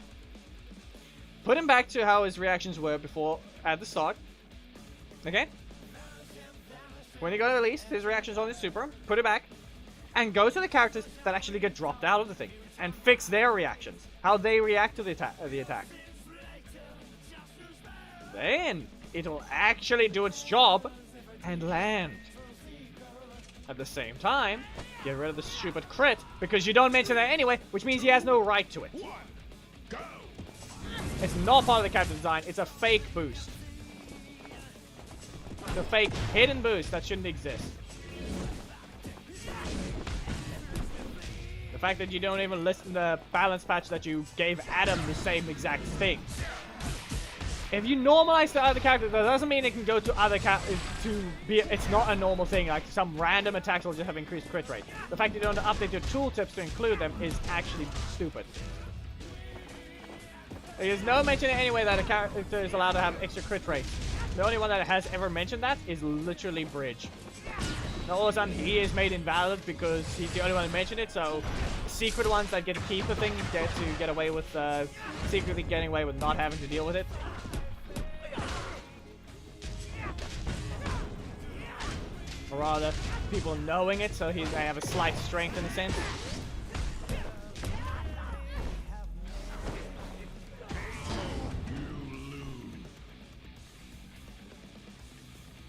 Put him back to how his reactions were before at the start. Okay? When he got released, his reactions on his super, put it back, and go to the characters that actually get dropped out of the thing and fix their reactions, how they react to the attack. Then it'll actually do its job and land. At the same time, get rid of the stupid crit because you don't mention that anyway, which means he has no right to it. It's not part of the character design, it's a fake boost. It's a fake hidden boost that shouldn't exist. The fact that you don't even listen to the balance patch that you gave Adam the same exact thing. If you normalize the other character, that doesn't mean it can go to other characters to be. It's not a normal thing. Like some random attacks will just have increased crit rate. The fact that you don't update your tooltips to include them is actually stupid. There's no mention anyway that a character is allowed to have extra crit rate. The only one that has ever mentioned that is literally Bridge. Now all of a sudden he is made invalid because he's the only one who mentioned it, so secret ones that get to keep the thing get to get away with secretly getting away with not having to deal with it. Or rather, people knowing it, so they have a slight strength in a sense.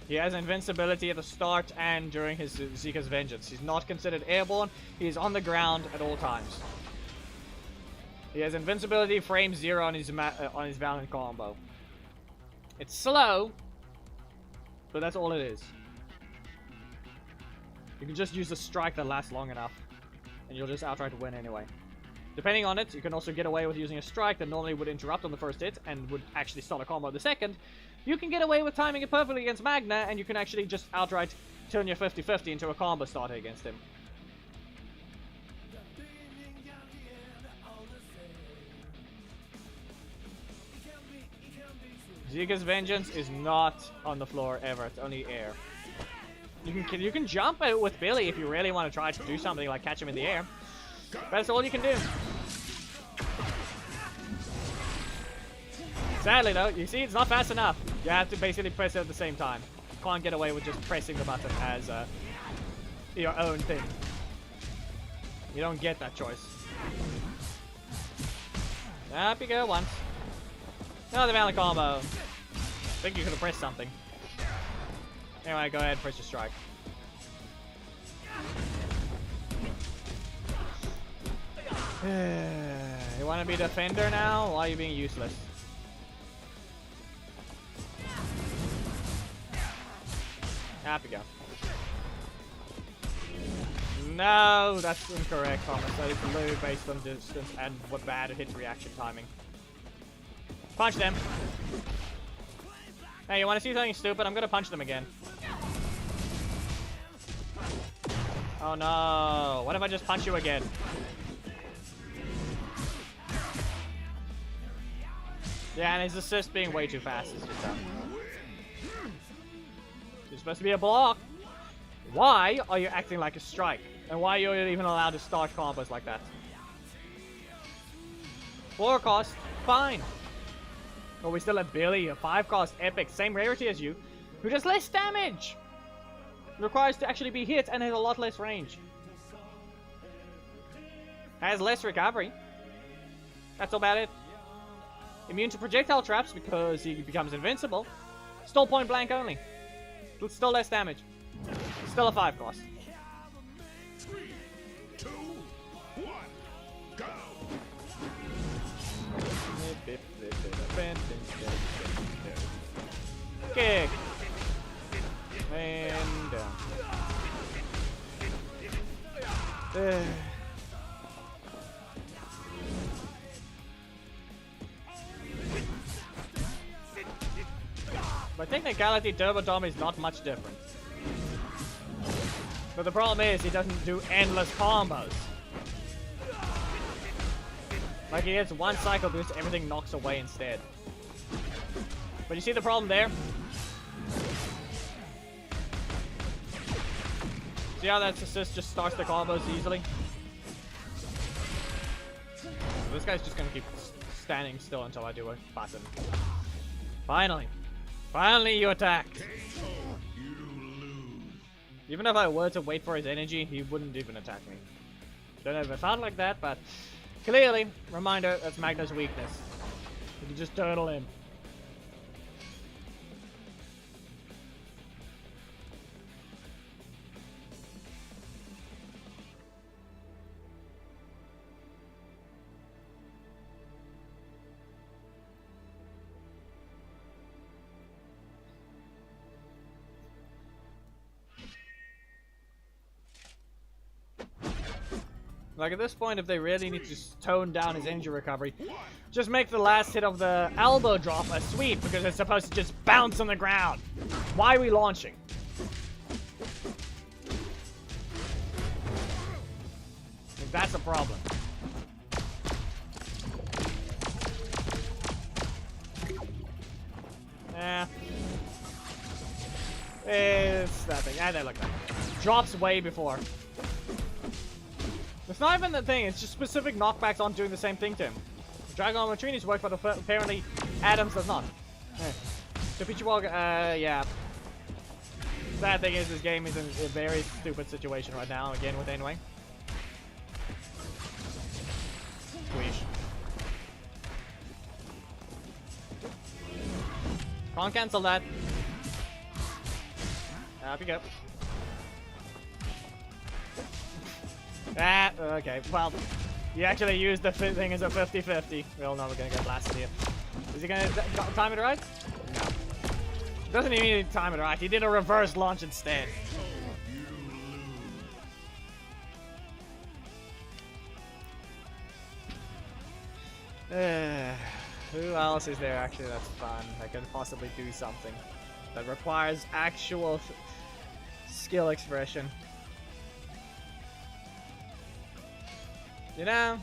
He has invincibility at the start and during his Zika's Vengeance. He's not considered airborne. He is on the ground at all times. He has invincibility frame 0 on his Valiant combo. It's slow, but that's all it is. You can just use a strike that lasts long enough, and you'll just outright win anyway. Depending on it, you can also get away with using a strike that normally would interrupt on the first hit and would actually start a combo the second. You can get away with timing it perfectly against Magna, and you can actually just outright turn your 50-50 into a combo starter against him. Zika's Vengeance is not on the floor ever, it's only air. You can jump out with Billy if you really want to try to do something like catch him in the air. But that's all you can do. Sadly though, you see, it's not fast enough. You have to basically press it at the same time. You can't get away with just pressing the button as your own thing. You don't get that choice. Up you go once. No, the valid combo. I think you could have pressed something. Anyway, go ahead and press your strike. You want to be defender now? Why are you being useless? Up you go. No, that's incorrect, Thomas. That is literally based on distance and what bad hit reaction timing. Punch them. Hey, you want to see something stupid? I'm gonna punch them again. Oh no! What if I just punch you again? Yeah, and his assist being way too fast is just dumb. You're supposed to be a block. Why are you acting like a strike? And why are you even allowed to start combos like that? 4 cost, fine. But we still have Billy, a 5 cost epic, same rarity as you, who does less damage. Requires to actually be hit and has a lot less range. Has less recovery. That's about it. Immune to projectile traps because he becomes invincible. Still point blank only. Still less damage. Still a 5 cost. 3, 2, 1, go! Kick. And down. By technicality, Turbo Dom is not much different. But the problem is, he doesn't do endless combos. Like, he gets one cycle boost, everything knocks away instead. But you see the problem there? See how that assist just starts the combos easily? This guy's just gonna keep standing still until I do a button. Finally! Finally you attacked! Even if I were to wait for his energy, he wouldn't even attack me. Don't know if it felt like that, but clearly, reminder, that's Magna's weakness. You can just turtle him. Like, at this point, if they really need to tone down his injury recovery, just make the last hit of the elbow drop a sweep, because it's supposed to just bounce on the ground. Why are we launching? Like, that's a problem. It's nothing. Yeah, they look like that. Drops way before. It's not even the thing, it's just specific knockbacks aren't doing the same thing to him. Dragon Matrini's work, but apparently Adams does not. So Pichiwalk, yeah. Sad thing is, this game is in a very stupid situation right now, again with Enway. Squeeze. Can't cancel that. Up you go. Ah, okay, well, you actually used the thing as a 50-50. We all know we're gonna get blasted here. Is he gonna time it right? No. Doesn't even need to time it right. He did a reverse launch instead. Who else is there actually that's fun, that can possibly do something that requires actual skill expression? You know,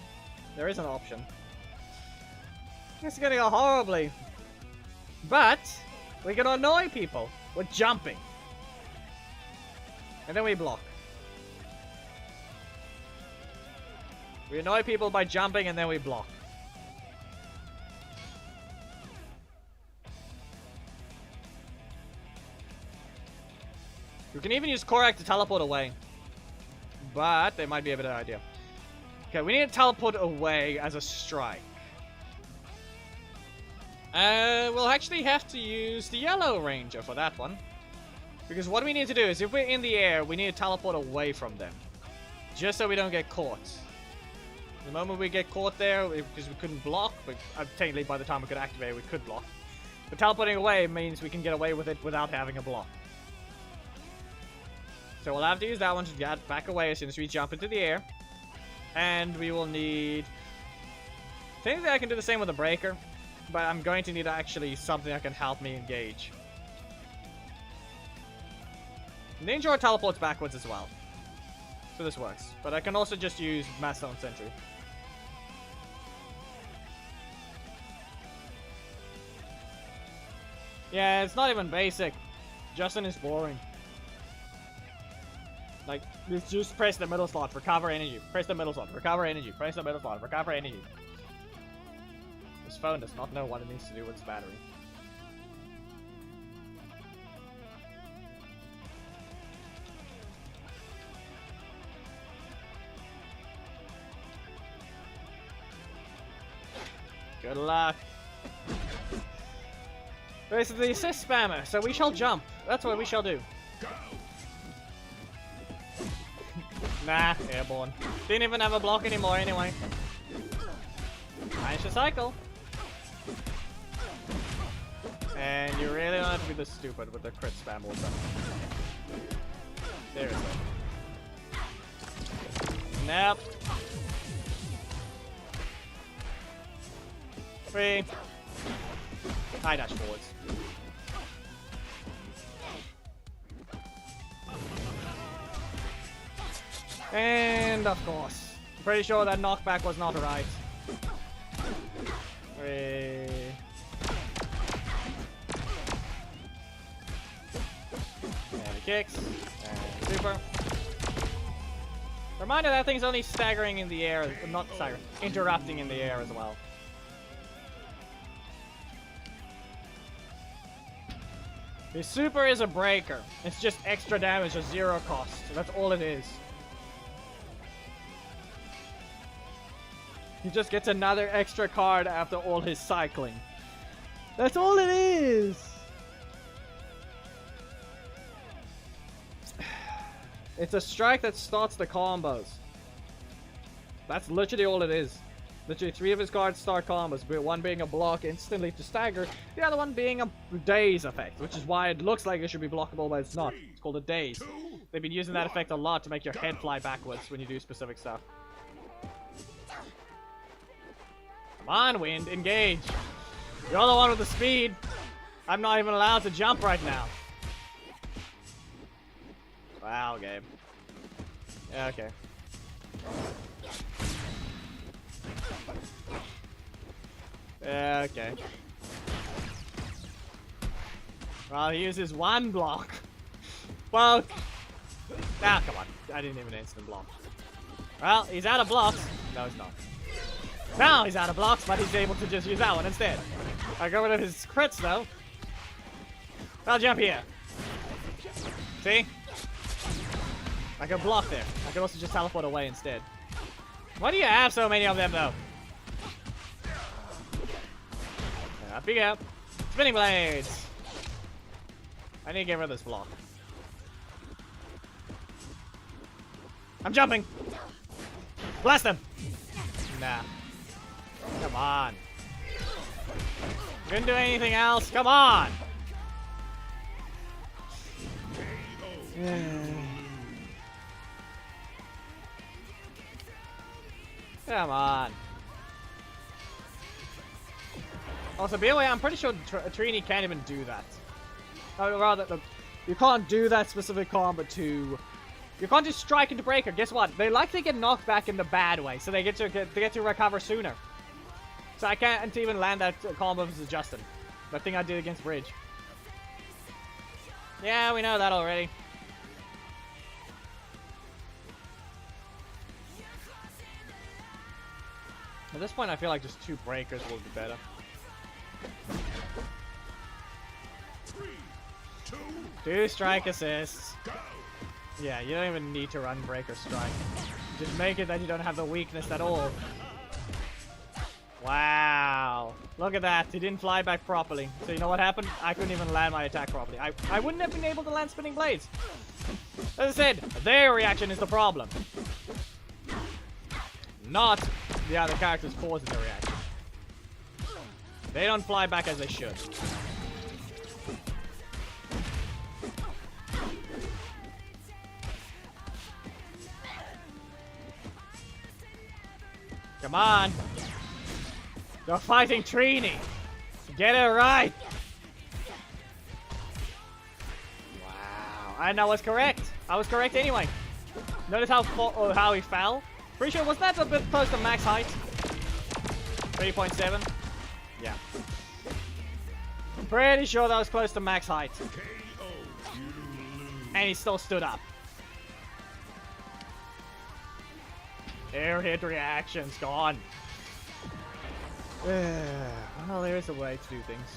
there is an option. It's gonna go horribly. But we can annoy people with jumping. And then we block. We annoy people by jumping and then we block. We can even use Korak to teleport away. But they might be a better idea. Okay, we need to teleport away as a strike. We'll actually have to use the Yellow Ranger for that one. Because what we need to do is, if we're in the air, we need to teleport away from them. Just so we don't get caught. The moment we get caught there, because we couldn't block, but technically by the time we could activate we could block. But teleporting away means we can get away with it without having a block. So we'll have to use that one to get back away as soon as we jump into the air. And we will need... I think that I can do the same with the breaker. But I'm going to need actually something that can help me engage. Ninja teleports backwards as well. So this works. But I can also just use Mass Stone Sentry. Yeah, it's not even basic. Justin is boring. Like, just press the middle slot, recover energy. Press the middle slot, recover energy. Press the middle slot, recover energy. This phone does not know what it needs to do with its battery. Good luck. This is the assist spammer, so we shall jump. That's what we shall do. Nah, airborne. Didn't even have a block anymore anyway. Managed to cycle. And you really don't have to be this stupid with the crit spam or something. There it is. Nope. 3. High dash forwards. And of course, I'm pretty sure that knockback was not right. 3. And he kicks. And super. Reminder that thing's only staggering in the air, not staggering, interrupting in the air as well. The super is a breaker. It's just extra damage at 0 cost. That's all it is. He just gets another extra card after all his cycling. That's all it is! It's a strike that starts the combos. That's literally all it is. Literally 3 of his cards start combos, but one being a block instantly to stagger, the other one being a daze effect, which is why it looks like it should be blockable, but it's not. It's called a daze. They've been using that effect a lot to make your head fly backwards when you do specific stuff. Come on, Wind, engage. You're the one with the speed. I'm not even allowed to jump right now. Wow, Gabe. Yeah, okay. Yeah, okay. Well, he uses 1 block. Well, ah, come on. I didn't even instant block. Well, he's out of blocks. No, he's not. Now he's out of blocks, but he's able to just use that one instead. I got rid of his crits, though. I'll jump here. See? I can block there. I can also just teleport away instead. Why do you have so many of them, though? Up you go. Spinning blades. I need to get rid of this block. I'm jumping. Blast him. Nah. Come on. Couldn't do anything else. Come on. Come on. Also, by the way, I'm pretty sure Trini can't even do that. Or rather, you can't do that specific combo to... You can't just strike into breaker. Guess what? They likely get knocked back in the bad way, so they get to recover sooner. So I can't even land that combo versus Justin. That thing I did against Bridge. Yeah, we know that already. At this point, I feel like just 2 breakers will be better. 3, 2, 2 strike assists. Yeah, you don't even need to run breaker strike. Just make it that you don't have the weakness at all. Wow. Look at that. He didn't fly back properly. So you know what happened? I couldn't even land my attack properly. I wouldn't have been able to land spinning blades. As I said, their reaction is the problem. Not the other characters causing the reaction. They don't fly back as they should. Come on. They're fighting Trini. Get it right. Wow. And I was correct. I was correct anyway. Notice how he fell. Pretty sure, was that a bit close to max height? 3.7? Yeah. Pretty sure that was close to max height. And he still stood up. Air hit reactions gone. Well, there is a way to do things.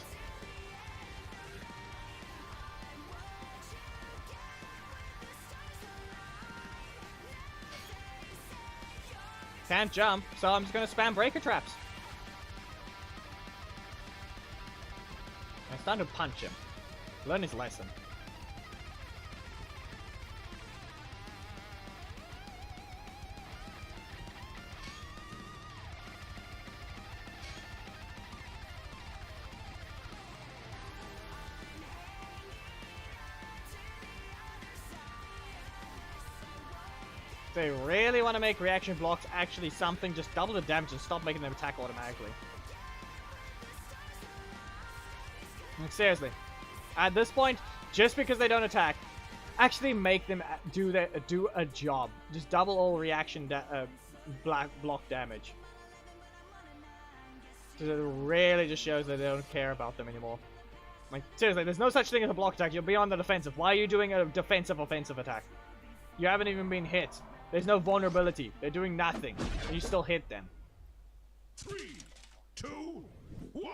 Can't jump, so I'm just gonna spam breaker traps. It's time to punch him. Learn his lesson. If they really want to make reaction blocks actually something, just double the damage and stop making them attack automatically. Like, seriously. At this point, just because they don't attack, actually make them do a job. Just double all reaction block damage. It really just shows that they don't care about them anymore. Like, seriously, there's no such thing as a block attack. You'll be on the defensive. Why are you doing a defensive offensive attack? You haven't even been hit. There's no vulnerability. They're doing nothing. And you still hit them. 3, 2, 1,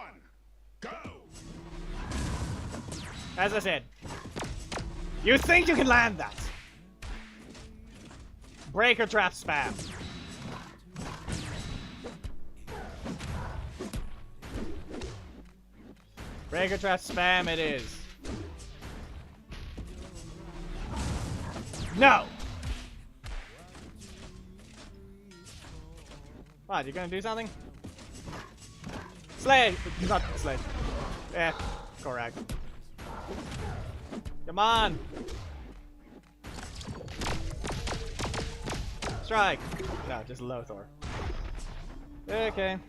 go! As I said, you think you can land that? Breaker trap spam. Breaker trap spam it is. No! What, you gonna do something? Slay! Not slay. Yeah, correct. Come on! Strike! No, just Lothar. Okay.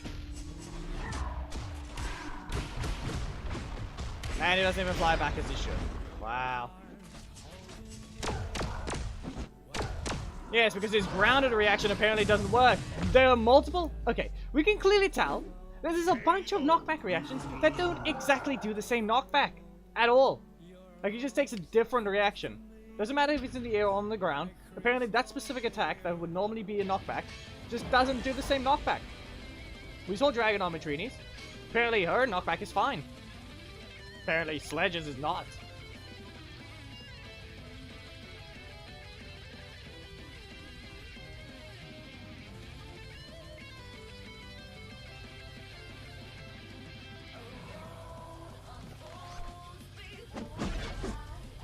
And he doesn't even fly back as he should. Wow. Yes, because his grounded reaction apparently doesn't work. There are multiple... Okay, we can clearly tell that there's a bunch of knockback reactions that don't exactly do the same knockback. At all. Like, he just takes a different reaction. Doesn't matter if it's in the air or on the ground. Apparently that specific attack that would normally be a knockback just doesn't do the same knockback. We saw Dragon on Trini's. Apparently her knockback is fine. Apparently Sledge's is not.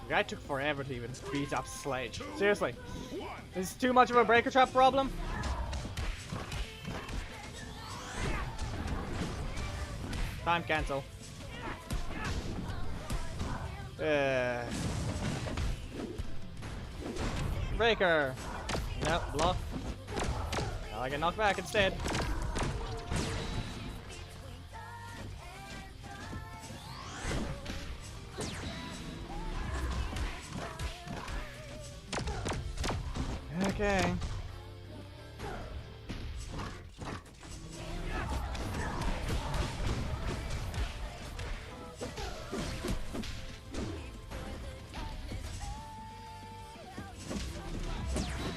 The guy took forever to even beat up Sledge. Seriously. Is this too much of a breaker trap problem? Time cancel. Breaker. Nope, block. Now I get knocked back instead. Okay.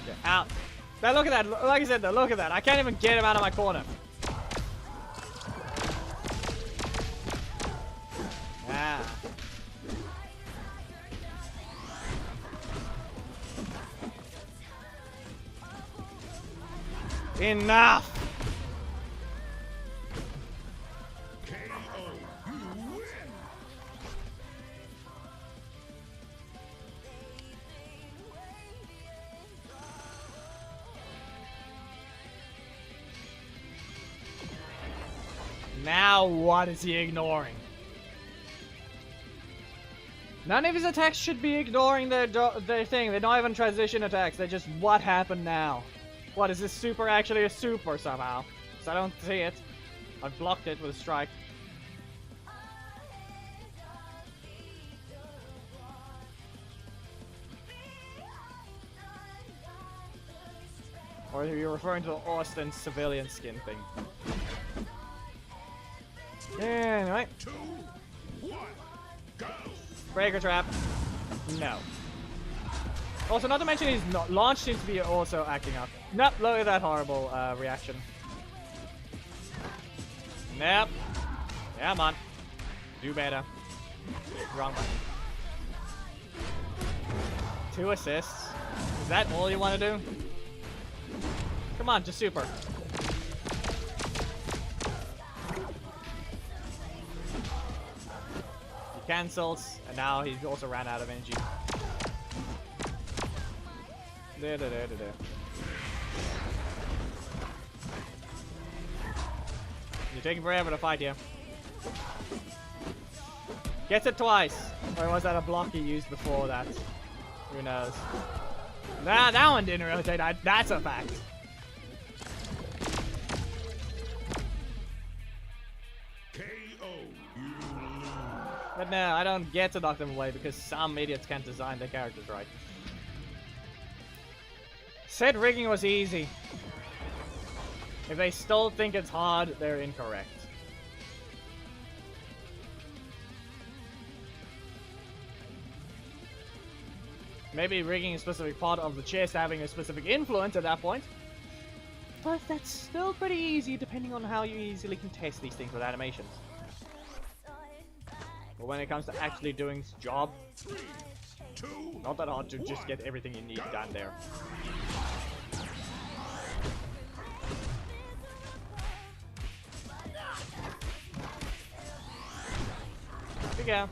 Get out. Now look at that. Like I said though, look at that. I can't even get him out of my corner. Ah. Enough! Now what is he ignoring? None of his attacks should be ignoring their thing. They're not even transition attacks. They're just what happened now. What, is this super actually a super somehow? So I don't see it. I've blocked it with a strike. Or are you referring to Austin's civilian skin thing? Anyway. 2, 1, go! Breaker trap. No. Also, not to mention his launch seems to be also acting up. Nope, look at that horrible reaction. Nope. Come on. Do better. Wrong button. 2 assists. Is that all you want to do? Come on, just super. He cancels, and now he's also ran out of energy. There. You're taking forever to fight here. Gets it twice. Or was that a block he used before that? Who knows? Nah, that one didn't rotate. That's a fact. But no, I don't get to knock them away because some idiots can't design their characters right. Said rigging was easy. If they still think it's hard, they're incorrect. Maybe rigging a specific part of the chest having a specific influence at that point. But that's still pretty easy depending on how you easily can test these things with animations. But when it comes to actually doing its job, not that hard to just get everything you need done there. Here we go.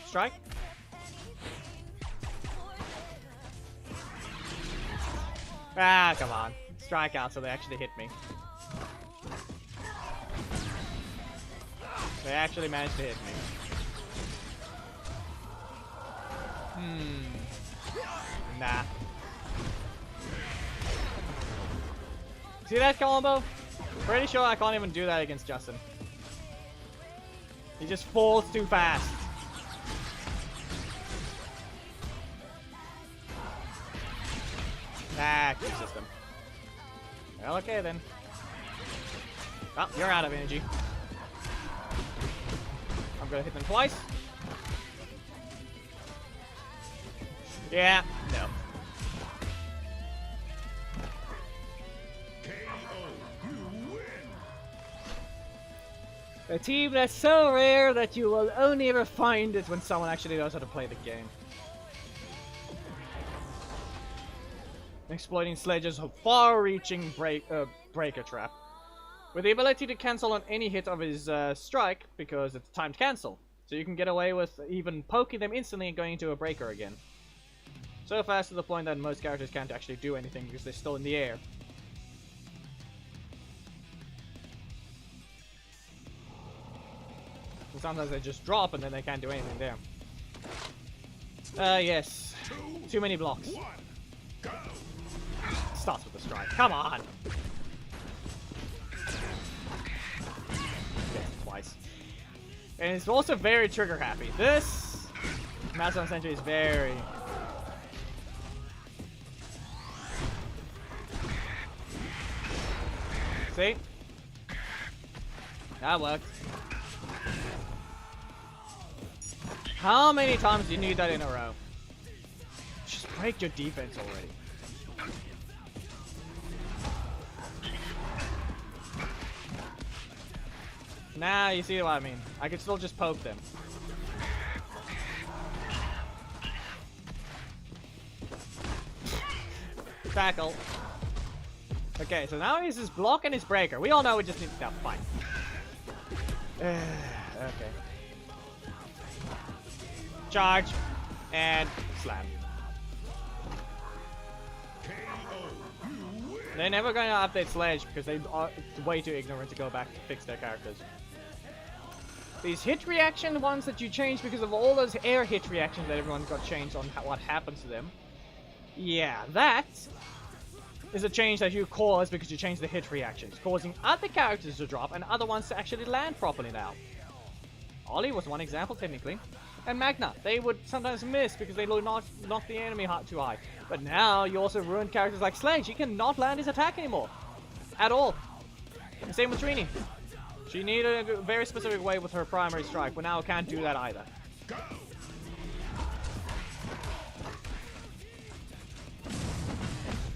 Strike. Ah, come on. Strike out so they actually hit me. They actually managed to hit me. Nah. See that combo? Pretty sure I can't even do that against Justin. He just falls too fast. Ah, good system. Well, okay then. Oh, you're out of energy. I'm gonna hit them twice. Yeah, no. A team that's so rare that you will only ever find it when someone actually knows how to play the game. Exploiting Sledge's far-reaching breaker trap. With the ability to cancel on any hit of his strike, because it's timed cancel. So you can get away with even poking them instantly and going into a breaker again. So fast to the point that most characters can't actually do anything because they're still in the air. And sometimes they just drop and then they can't do anything there. Yes. Too many blocks. Starts with the strike. Come on! Twice. And it's also very trigger happy. This Master Sentry is very... See? That worked. How many times do you need that in a row? Just break your defense already. Nah, you see what I mean. I can still just poke them. Tackle. Okay, so now he's his block and his breaker. We all know we just need to fight. Okay. Charge and slam. They're never going to update Sledge because they are way too ignorant to go back to fix their characters. These hit reaction ones that you change because of all those air hit reactions that everyone got changed on what happens to them. Yeah, that is a change that you cause because you change the hit reactions, causing other characters to drop and other ones to actually land properly now. Ollie was one example technically. And Magna, they would sometimes miss because they would not knock the enemy too high. But now you also ruined characters like Sledge. He cannot land his attack anymore. At all. And same with Trini. She needed a very specific way with her primary strike, but now can't do that either.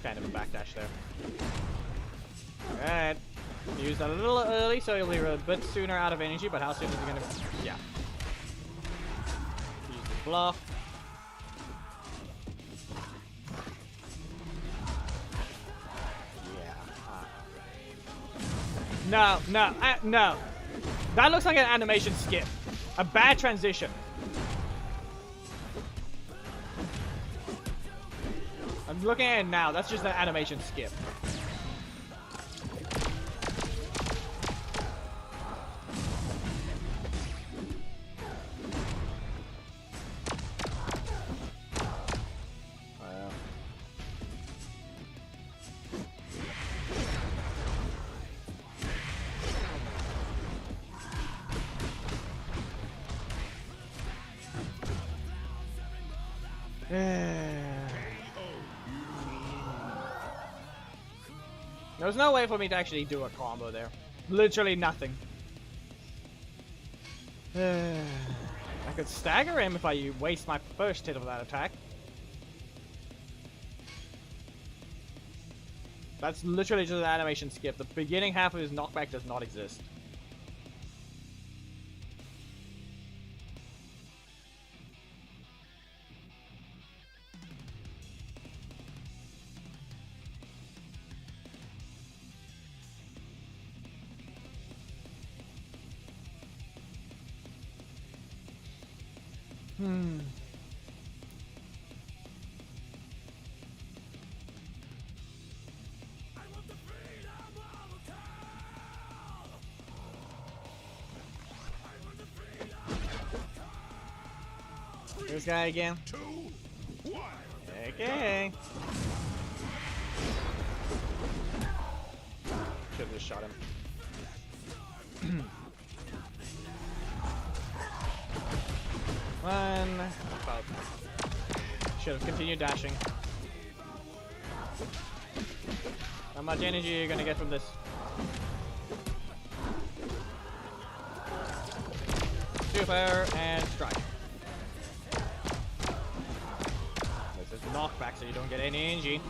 Kind of a backdash there. Alright. Used that a little early, so he'll be a bit sooner out of energy, but how soon is he gonna... Yeah. Use the block. Yeah. No. That looks like an animation skip. A bad transition. I'm looking at it now. That's just an animation skip. There was no way for me to actually do a combo there. Literally nothing. I could stagger him if I waste my first hit of that attack. That's literally just an animation skip. The beginning half of his knockback does not exist. This guy again. 2, 1. Okay. Should have just shot him. One. About. Should have continued dashing. How much energy are you gonna get from this? Super and strike. This is knockback, so you don't get any energy.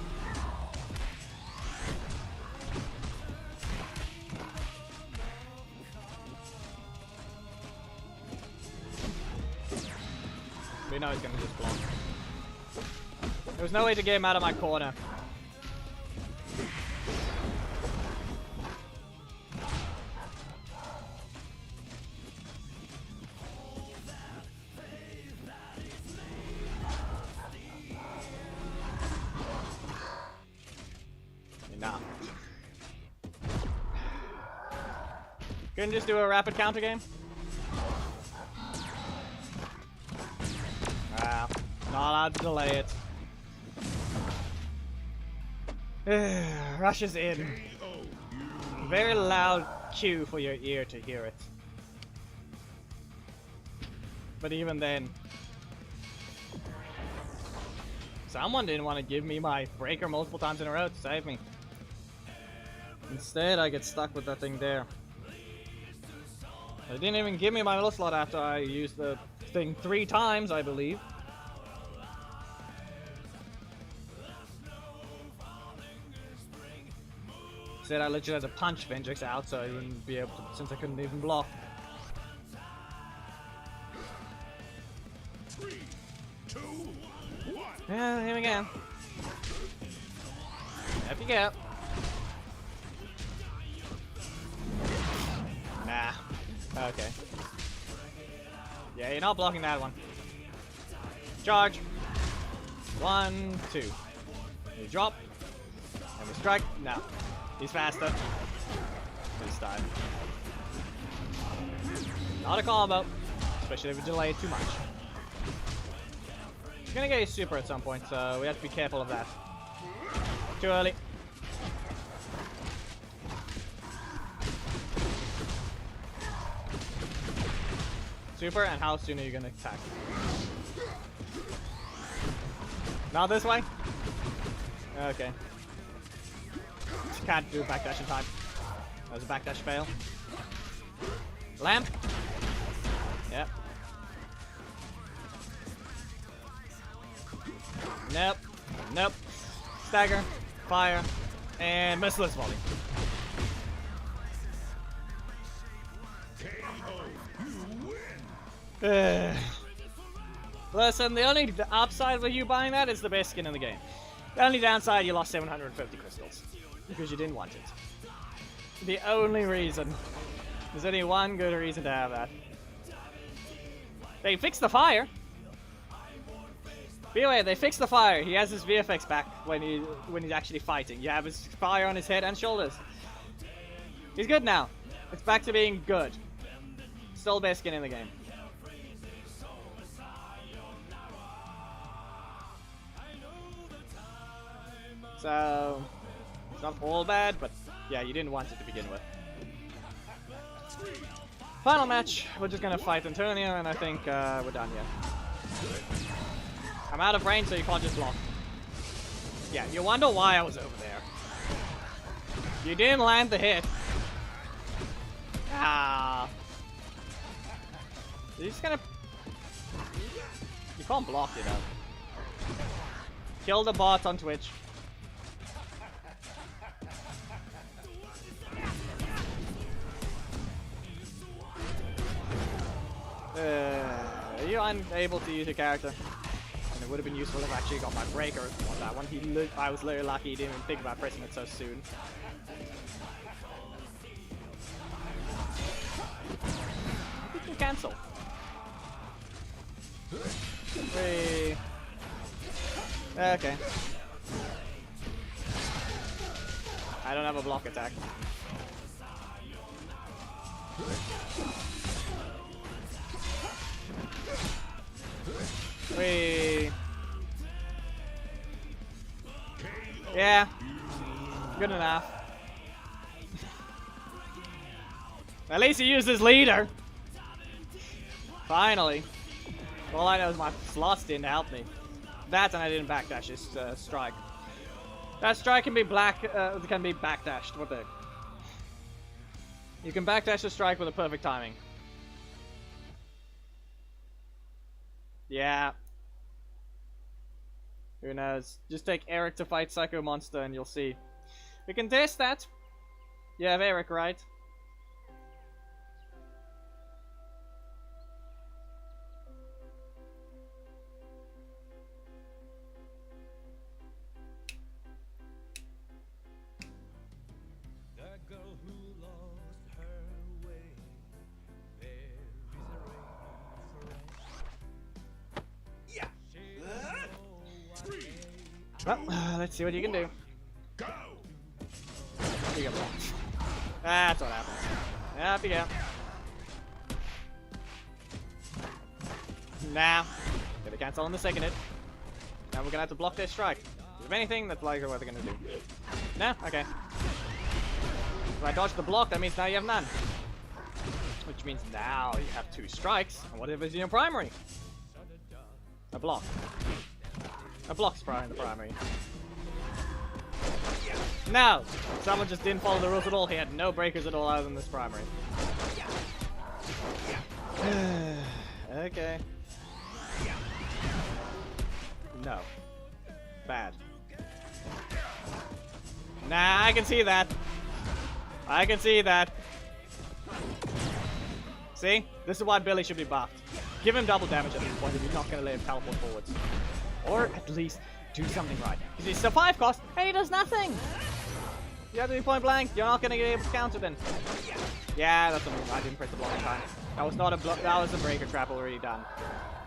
We know he's gonna just block. There was no way to get him out of my corner. Nah. Couldn't just do a rapid counter game? Wow. Not allowed to delay it. Rushes in. Very loud cue for your ear to hear it. But even then, someone didn't want to give me my breaker multiple times in a row to save me. Instead, I get stuck with that thing there. They didn't even give me my middle slot after I used the thing 3 times, I believe. Instead, I literally had to punch Vendrix out so I wouldn't be able to, since I couldn't even block. 3, 2, 1. Yeah, here we go. Up you go. Nah. Okay. Yeah, you're not blocking that one. Charge. 1, 2. You drop. And we strike. No. He's faster. This time. Not a combo. Especially if we delay it too much. He's gonna get a super at some point, so we have to be careful of that. Too early. Super, and how soon are you gonna attack? Not this way? Okay. Just can't do a backdash in time. That was a backdash fail. Lamp. Yep. Nope. Nope. Stagger. Fire. And merciless volley. Listen, the only upside of you buying that is the best skin in the game. The only downside, you lost 750 crystals. Because you didn't want it. The only reason. There's only one good reason to have that. They fixed the fire. Be aware, they fixed the fire. He has his VFX back when he's actually fighting. You have his fire on his head and shoulders. He's good now. It's back to being good. Still best skin in the game. So, it's not all bad, but yeah, you didn't want it to begin with. Final match, we're just gonna fight Antonio, and I think we're done here. I'm out of range, so you can't just block. Yeah, you wonder why I was over there. You didn't land the hit. Ah. You're just gonna... You can't block it up. Kill the bot on Twitch. Are you unable to use your character? And it would have been useful if I actually got my breaker on that one. I was literally lucky he didn't even think about pressing it so soon. You can cancel. Wait. Okay. I don't have a block attack. Wait. Yeah. Good enough. At least he used his leader. Finally. All I know is my slots didn't help me. That and I didn't backdash his strike. That strike can be backdashed. What the heck? You can backdash the strike with a perfect timing. Yeah. Who knows? Just take Eric to fight Psycho Monster and you'll see. We can test that. You have Eric, right? Well, let's see what you can do. Go. You get blocked. That's what happens. Up you go. Now, gonna cancel on the second hit. Now we're gonna have to block their strike. If anything, that's likely what they're gonna do. No? Okay. If I dodge the block, that means now you have none. Which means now you have two strikes. And whatever's in your primary? A block. A block's in the primary. No! Someone just didn't follow the rules at all. He had no breakers at all other than this primary. Okay. No. Bad. Nah, I can see that. I can see that. See? This is why Billy should be buffed. Give him double damage at this point if you're not going to let him teleport forwards. Or at least do something right. Because he's a 5 cost and he does nothing! You have to be point blank, you're not going to get able to counter then. Yeah, that's a move. I didn't press the block in time. That was not a block, that was a breaker trap already done.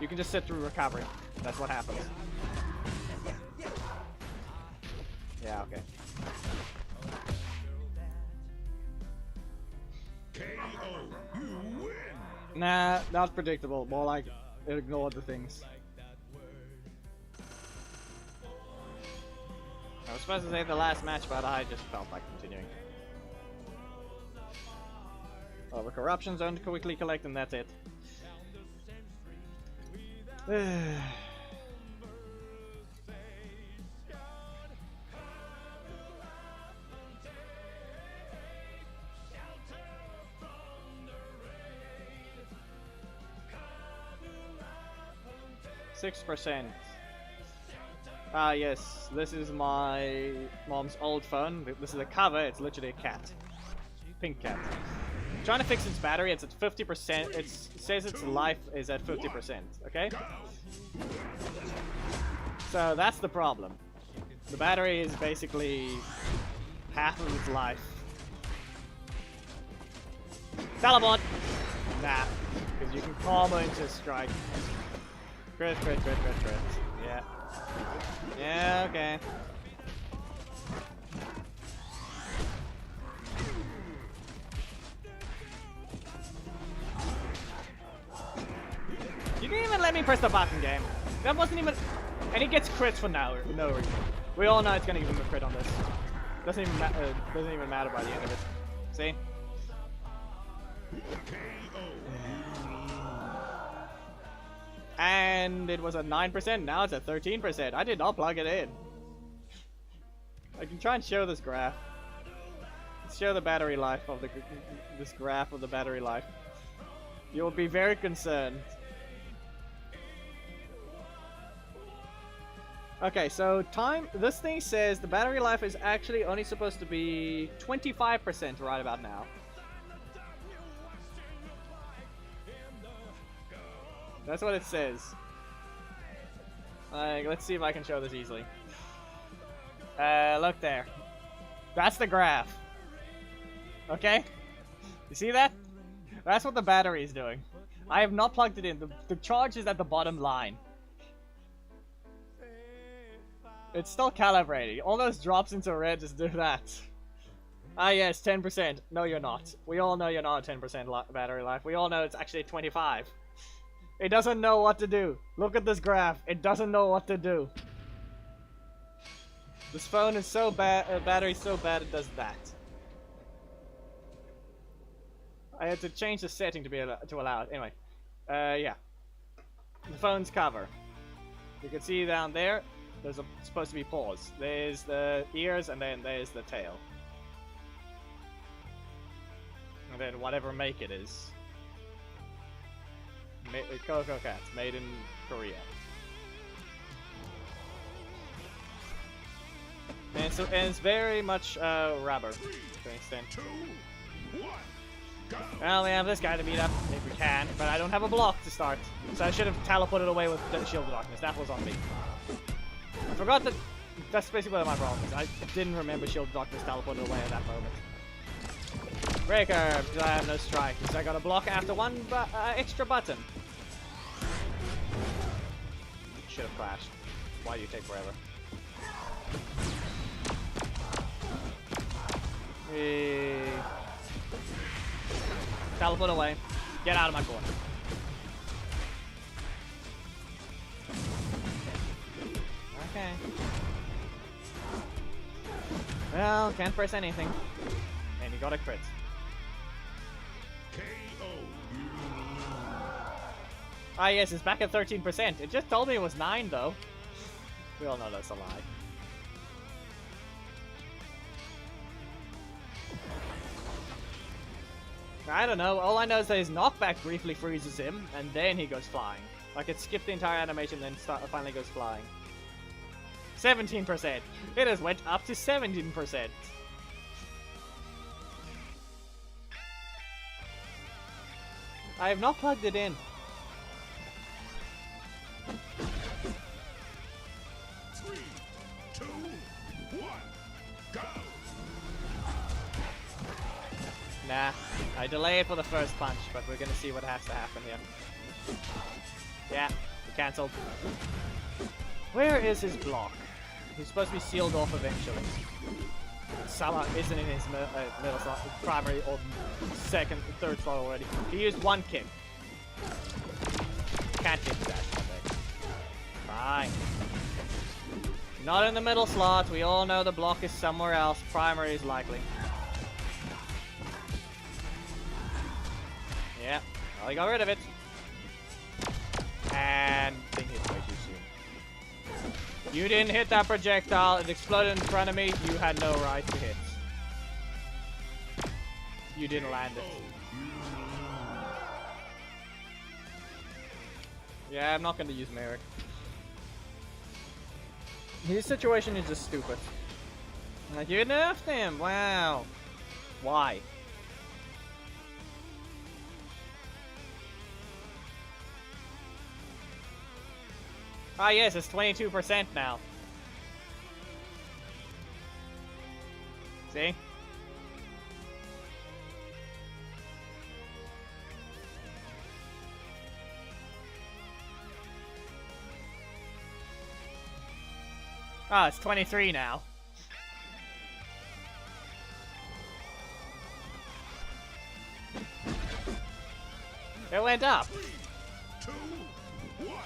You can just sit through recovery. That's what happens. Yeah, okay. Nah, not predictable. More like ignore the things. I was supposed to say the last match, but I just felt like continuing. Oh, the corruption zone to quickly collect, and that's it. 6%. Ah, yes, this is my mom's old phone. This is a cover, it's literally a cat. Pink cat. I'm trying to fix its battery, it's at 50%. It says its life is at 50%, okay? So that's the problem. The battery is basically half of its life. Teleport! Nah, because you can combo into a strike. Crit, crit, crit, crit, crit. Yeah. Yeah, okay. You didn't even let me press the button, game. That wasn't even... And he gets crits for no reason. We all know it's gonna give him a crit on this. Doesn't even matter by the end of it. See? And it was at 9%, now it's at 13%. I did not plug it in. I can try and show this graph. Let's show the battery life of this graph of the battery life. You'll be very concerned. Okay, so this thing says the battery life is actually only supposed to be 25% right about now. That's what it says. Let's see if I can show this easily. Look there. That's the graph. Okay? You see that? That's what the battery is doing. I have not plugged it in. The charge is at the bottom line. It's still calibrating. All those drops into red just do that. Ah yes, 10%. No, you're not. We all know you're not a 10% battery life. We all know it's actually 25. It doesn't know what to do. Look at this graph. It doesn't know what to do. This phone is so bad, battery's so bad it does that. I had to change the setting to allow it. Anyway, yeah. The phone's cover. You can see down there, there's supposed to be paws. There's the ears, and then there's the tail. And then whatever make it is. Coco Cats, made in Korea. And so, and it's very much rubber to an extent. Well, we have this guy to beat up if we can, but I don't have a block to start, so I should have teleported away with the Shield of Darkness. That was on me. I forgot that. That's basically what my problem is. I didn't remember Shield of Darkness teleported away at that moment. Breaker, because I have no strike, because I got a block after one extra button. Should have crashed. Why do you take forever? Teleport away. Get out of my corner. Okay. Well, can't press anything. And you got a crit. Ah yes, it's back at 13%. It just told me it was 9 though. We all know that's a lie. I don't know. All I know is that his knockback briefly freezes him, and then he goes flying. Like it skipped the entire animation, then finally goes flying. 17%. It has went up to 17%. I have not plugged it in. 3, 2, 1, go! Nah, I delayed for the first punch, but we're gonna see what has to happen here. Yeah, he cancelled. Where is his block? He's supposed to be sealed off eventually. Salah isn't in his middle slot, primary or second, third slot already. He used one kick. Can't get that. Fine. Not in the middle slot. We all know the block is somewhere else. Primary is likely. Yeah. Well, he got rid of it. And thing hit way too soon. You didn't hit that projectile. It exploded in front of me. You had no right to hit. You didn't land it. Yeah, I'm not going to use Merrick. His situation is just stupid. Like, you nerfed him! Wow! Why? Ah yes, it's 22% now. See? Ah, it's 23 now. It went up. 3, 2, 1,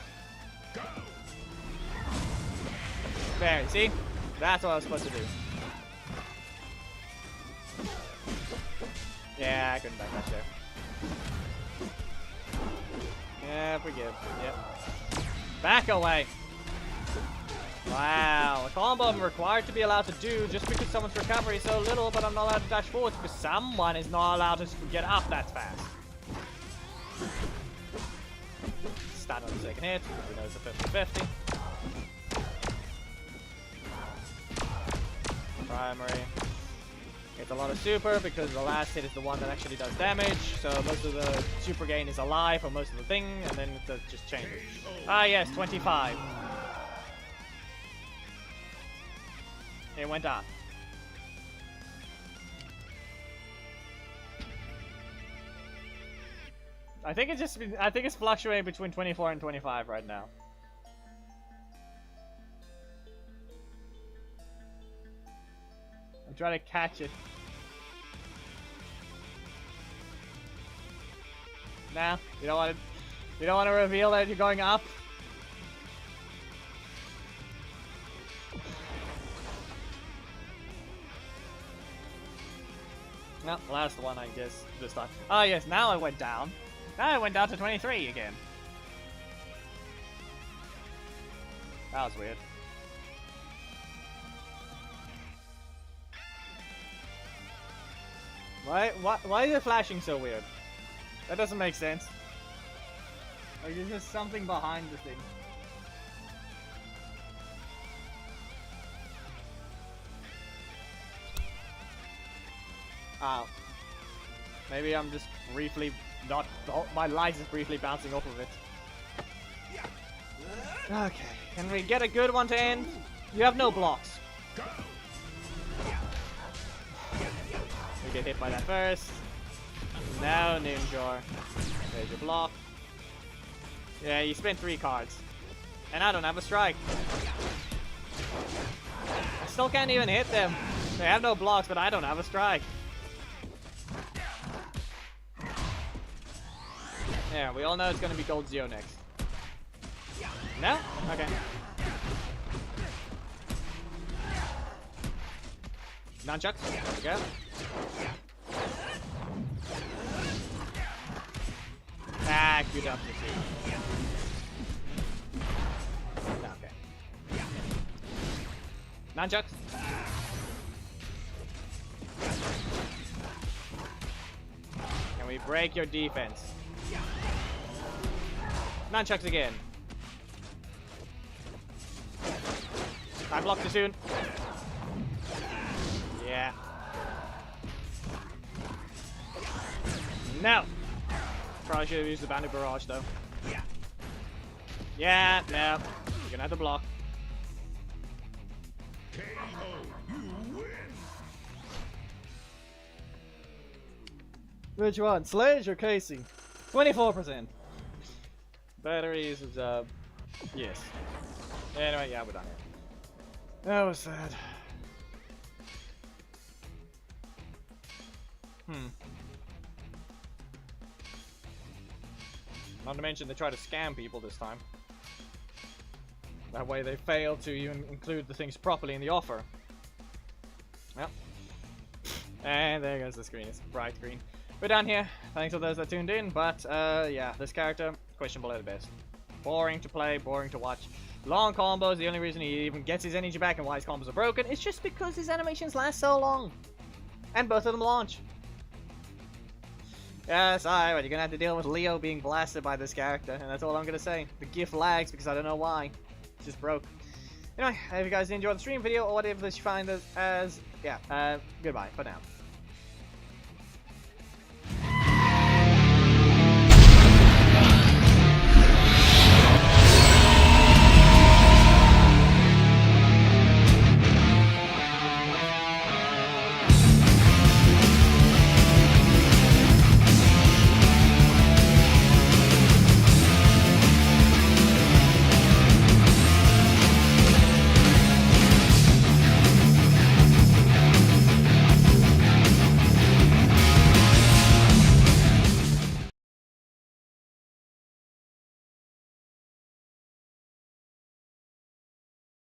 go! There, see? That's what I was supposed to do. Yeah, I couldn't backdash there. Yeah, forgive. Yep. Back away! Wow, a combo I'm required to be allowed to do just because someone's recovery is so little, but I'm not allowed to dash forward because someone is not allowed to get up that fast. Stand on the second hit, we know it's a 50-50. Primary. It's a lot of super because the last hit is the one that actually does damage, so most of the super gain is alive for most of the thing, and then it just changes. Ah yes, 25. It went up. I think it's fluctuating between 24 and 25 right now. I'm trying to catch it. Nah, you don't want to reveal that you're going up. No, last one, I guess, this time. Ah, yes, now I went down. Now I went down to 23 again. That was weird. Why is it flashing so weird? That doesn't make sense. Like, there's just something behind the thing. Oh. Maybe I'm just briefly not. My light is briefly bouncing off of it. Okay. Can we get a good one to end? You have no blocks. We get hit by that first. No, Ninja. There's your block. Yeah, you spent 3 cards. And I don't have a strike. I still can't even hit them. They have no blocks, but I don't have a strike. Yeah, we all know it's gonna be Gold Zeo next. No? Okay. Nunchucks. There we go. Ah, good up to see. Okay. Nunchucks. Can we break your defense? Nunchucks again. I blocked too soon. Yeah. No. Probably should have used the Bandit Barrage though. Yeah, no. You're gonna have to block. KO, you win. Which one? Sledge or Casey? 24%. Batteries is yes. Anyway, yeah, we're done here. That was sad. Not to mention they try to scam people this time. That way they fail to even include the things properly in the offer. Yep. And there goes the screen. It's bright green. We're done here. Thanks for those that tuned in. But yeah, this character, questionable at best. Boring to play, boring to watch. Long combos. The only reason he even gets his energy back and why his combos are broken is just because his animations last so long. And both of them launch. Yeah, sorry, but you're gonna have to deal with Leo being blasted by this character, and that's all I'm gonna say. The GIF lags because I don't know why. It's just broke. Anyway, if you guys enjoyed the stream video or whatever that you find as, yeah, goodbye for now.